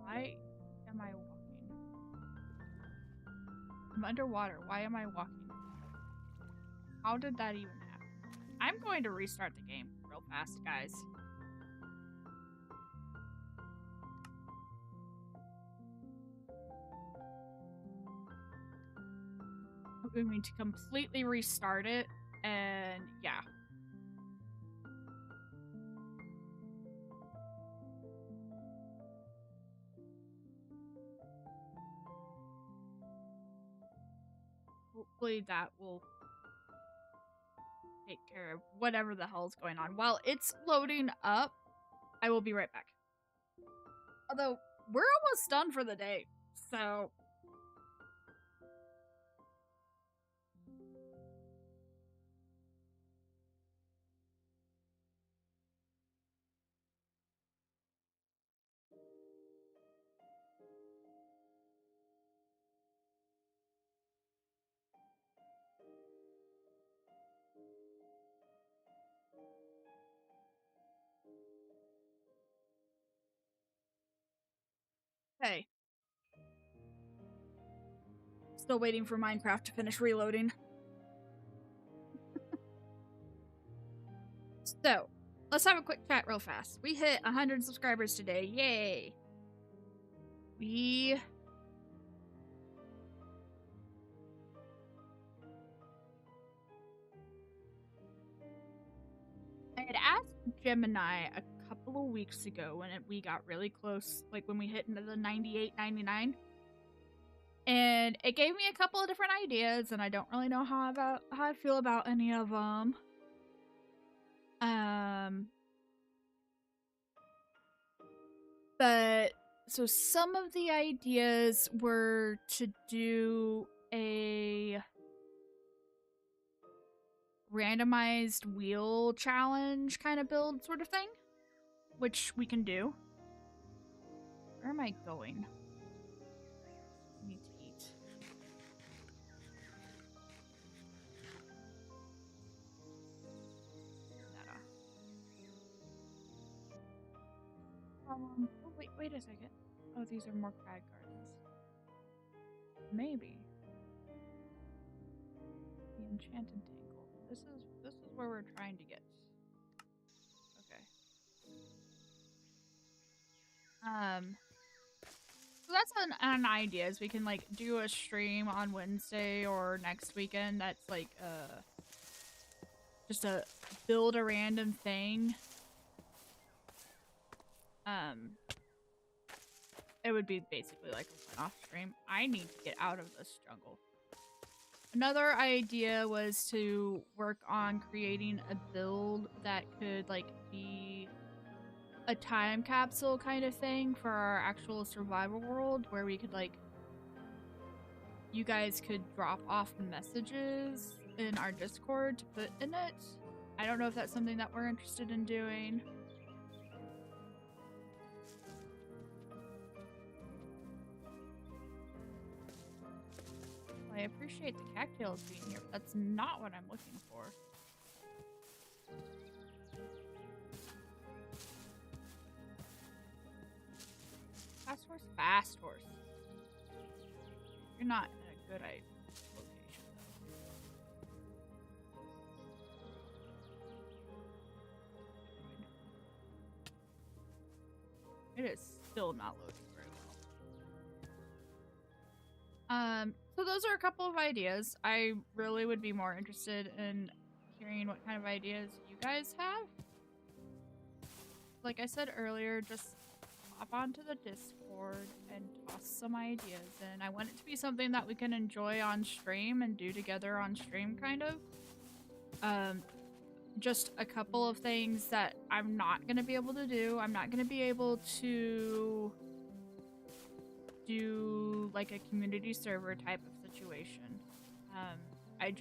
Why am I walking? I'm underwater. Why am I walking? How did that even happen? I'm going to restart the game real fast, guys. I'm going to completely restart it, and yeah. Hopefully that will take care of whatever the hell is going on. While it's loading up, I will be right back. Although, we're almost done for the day, so... Hey. Still waiting for Minecraft to finish reloading. So, let's have a quick chat real fast. We hit 100 subscribers today. Yay! I had asked Gemini a couple of weeks ago when we got really close, like when we hit into the 98, 99. And it gave me a couple of different ideas, and I don't really know how I feel about any of them. But so some of the ideas were to do a randomized wheel challenge kind of build sort of thing, which we can do. Where am I going? I need to eat. Oh, wait a second. Oh, these are more crag gardens. Maybe. The enchanted tangle. This is where we're trying to get. Okay. So that's an idea, is we can like do a stream on Wednesday or next weekend that's like just a build a random thing. It would be basically like a one-off stream. I need to get out of this jungle. Another idea was to work on creating a build that could like be a time capsule kind of thing for our actual survival world, where we could like, you guys could drop off messages in our Discord to put in it. I don't know if that's something that we're interested in doing. I appreciate the cattails being here, but that's not what I'm looking for. Fast horse? Fast horse. You're not in a good location, though. It is still not loading very well. So those are a couple of ideas. I really would be more interested in hearing what kind of ideas you guys have. Like I said earlier, just hop onto the Discord and toss some ideas in. I want it to be something that we can enjoy on stream and do together on stream, kind of. Just a couple of things that I'm not going to be able to do. I'm not going to be able to do like a community server type of situation. I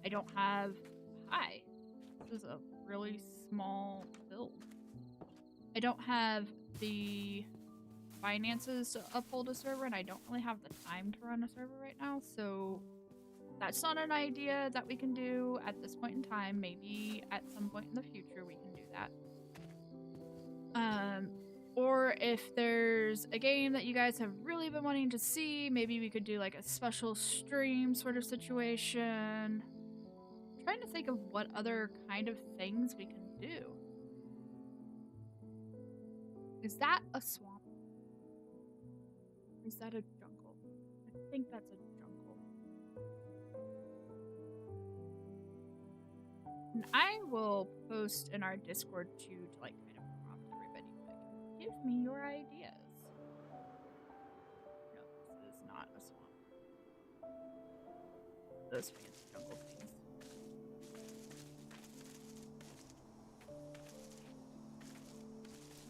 don't have, hi, this is a really small build. I don't have the finances to uphold a server, and I don't really have the time to run a server right now, so that's not an idea that we can do at this point in time. Maybe at some point in the future we can do that. Or if there's a game that you guys have really been wanting to see, maybe we could do like a special stream sort of situation. I'm trying to think of what other kind of things we can do. Is that a swamp? Or is that a jungle? I think that's a jungle. And I will post in our Discord too to like kind of prompt everybody like, give me your ideas. No, this is not a swamp. Those fancy jungle things.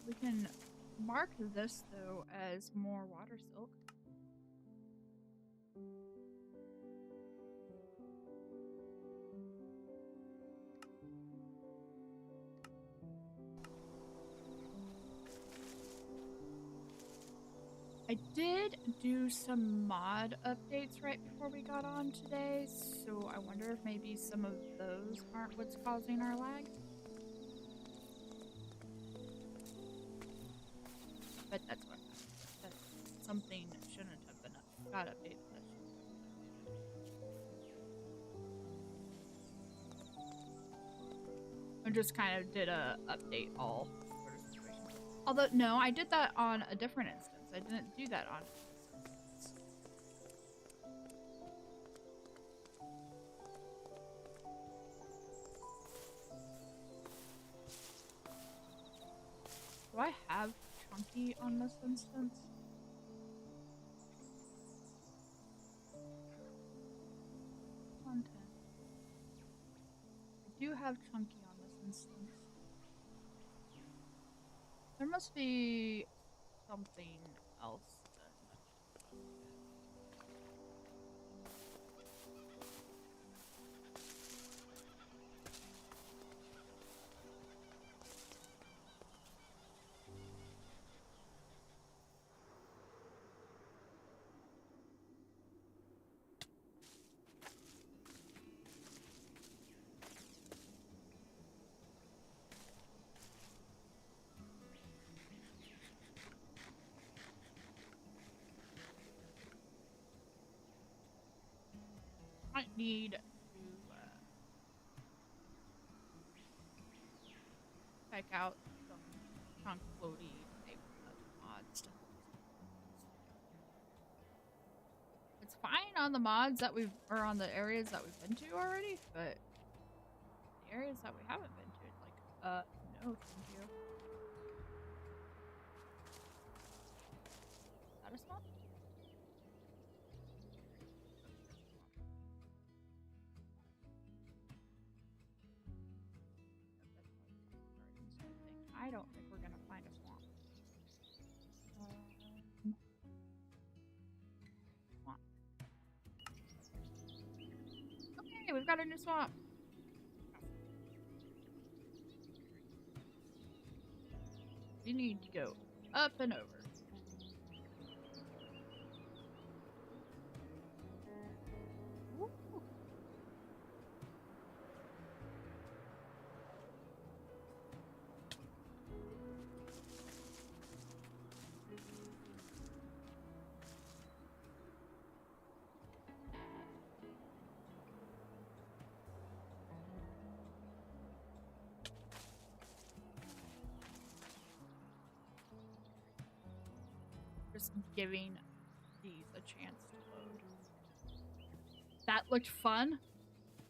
We can mark this though as more water silk. I did do some mod updates right before we got on today, so I wonder if maybe some of those aren't what's causing our lag. But that's what happened. That's something that shouldn't have been got updated. I just kind of did a update all sort of situation. Although no, I did that on a different instance. I didn't do that on this instance. Do I have Chunky on this instance? Content. I do have Chunky on this instance. There must be something else then. Might need to check out some chunk floaty type of mods. It's fine on the mods that we've, or on the areas that we've been to already, but the areas that we haven't been to, it's like, no, thank you. Is that a swamp? I don't think we're gonna find a swamp. Swamp. Okay, we've got a new swamp. We need to go up and over. Woo. just giving these a chance to load. That looked fun.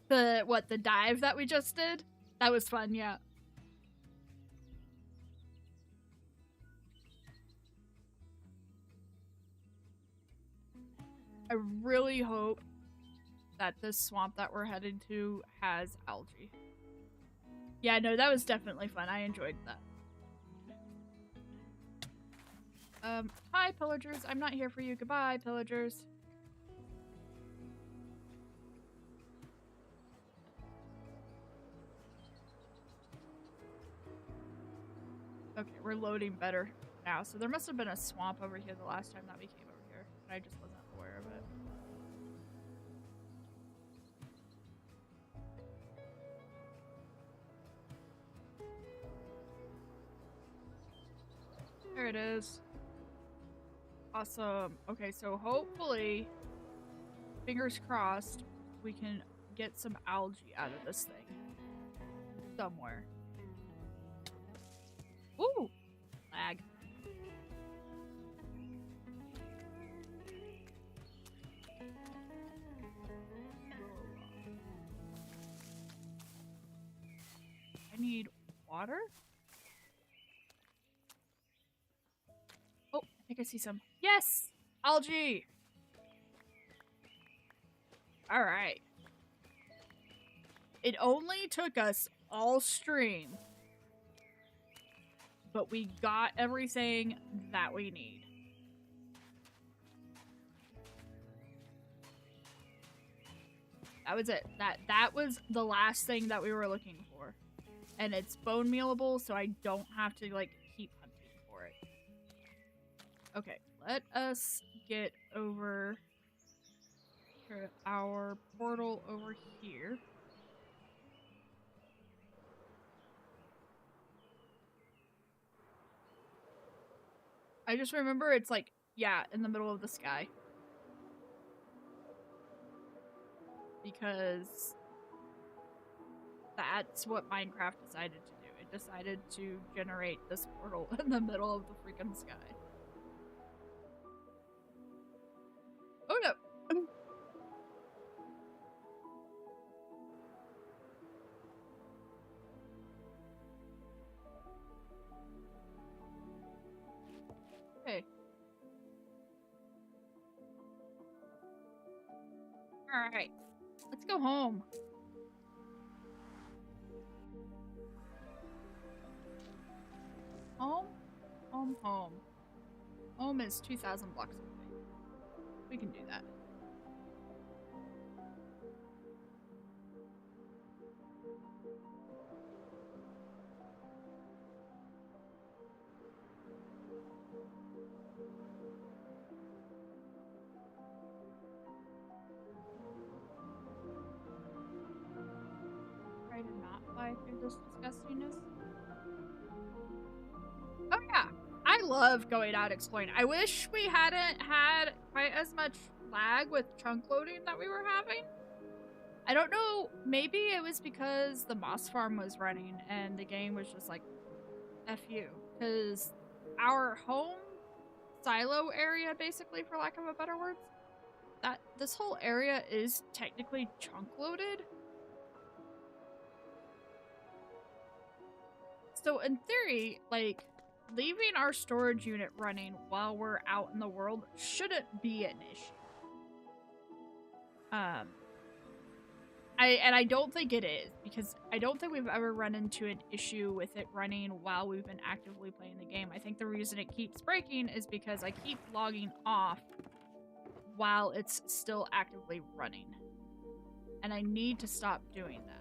The dive that we just did? That was fun, yeah. I really hope that this swamp that we're headed to has algae. Yeah, no, that was definitely fun. I enjoyed that. Hi, pillagers. I'm not here for you. Goodbye, pillagers. Okay, we're loading better now. So there must have been a swamp over here the last time that we came over here. And I just wasn't aware of it. There it is. Awesome. Okay, so hopefully, fingers crossed, we can get some algae out of this thing. Somewhere. Ooh! Lag. I need water? Oh, I think I see some. Yes! Algae! Alright. It only took us all stream, but we got everything that we need. That was it. That was the last thing that we were looking for. And it's bone mealable, so I don't have to, like, keep hunting for it. Okay, let us get over to our portal over here. I just remember it's like, yeah, in the middle of the sky. Because that's what Minecraft decided to do. It decided to generate this portal in the middle of the freaking sky. Oh no! Okay. Alright. Let's go home. Home? Home, home. Home is 2,000 blocks away. We can do that. Try to not fly through this disgustingness. Oh yeah, I love going out exploring. I wish we hadn't had quite as much lag with chunk loading that we were having. I don't know, maybe it was because the moss farm was running and the game was just like, F you. Because our home silo area, basically, for lack of a better word, that this whole area is technically chunk loaded. So in theory, like, leaving our storage unit running while we're out in the world shouldn't be an issue. I don't think it is, because I don't think we've ever run into an issue with it running while we've been actively playing the game. I think the reason it keeps breaking is because I keep logging off while it's still actively running. And I need to stop doing that.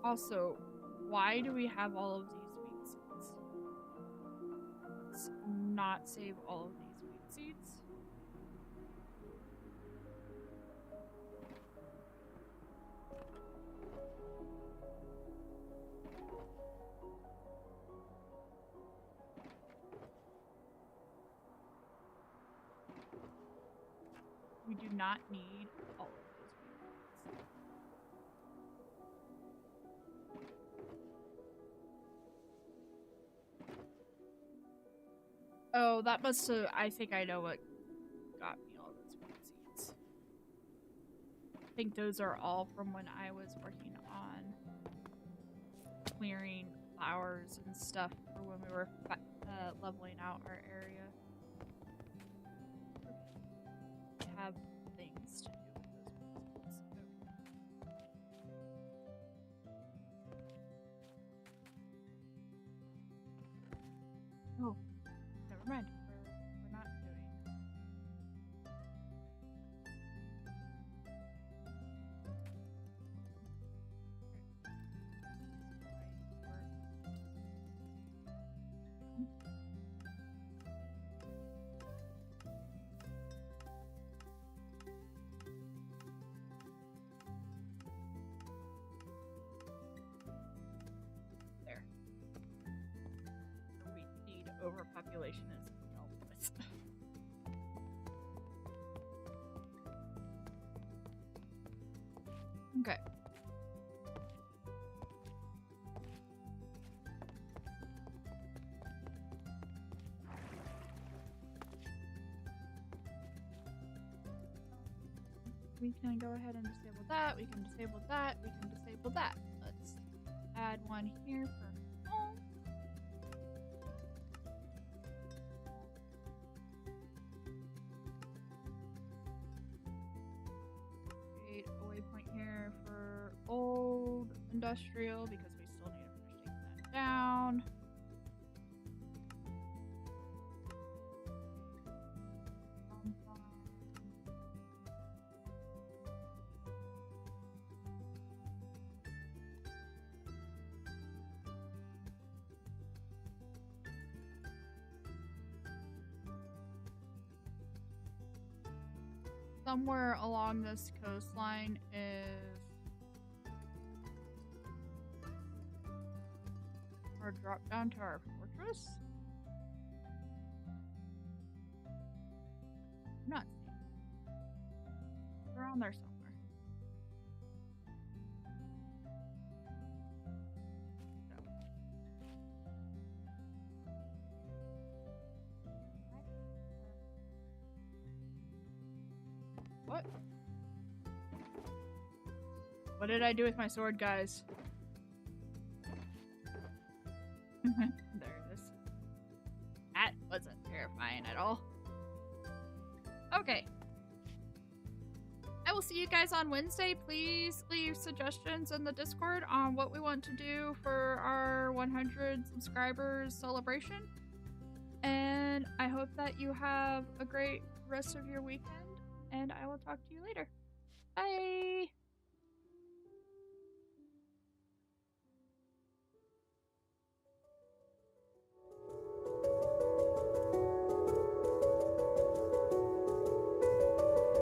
Also, why do we have all of these wheat seeds? Let's not save all of these wheat seeds. We do not need all of those wheat. Oh, that must have. I think I know what got me all those weed seeds. I think those are all from when I was working on clearing flowers and stuff for when we were leveling out our area. I have things to do with those weed seeds. Okay. Oh, never mind. We're not doing. There. The weed seed overpopulation is all with. Okay. We can go ahead and disable that. We can disable that. We can disable that. Let's add one here for home. Create a waypoint here for old industrial because we still need to finish taking that down. Somewhere along this coastline is our drop down to our fortress. I'm not seeing it. It's around there somewhere. What? What did I do with my sword, guys? There it is. That wasn't terrifying at all. Okay. I will see you guys on Wednesday. Please leave suggestions in the Discord on what we want to do for our 100 subscribers celebration. And I hope that you have a great rest of your weekend. And I will talk to you later. Bye!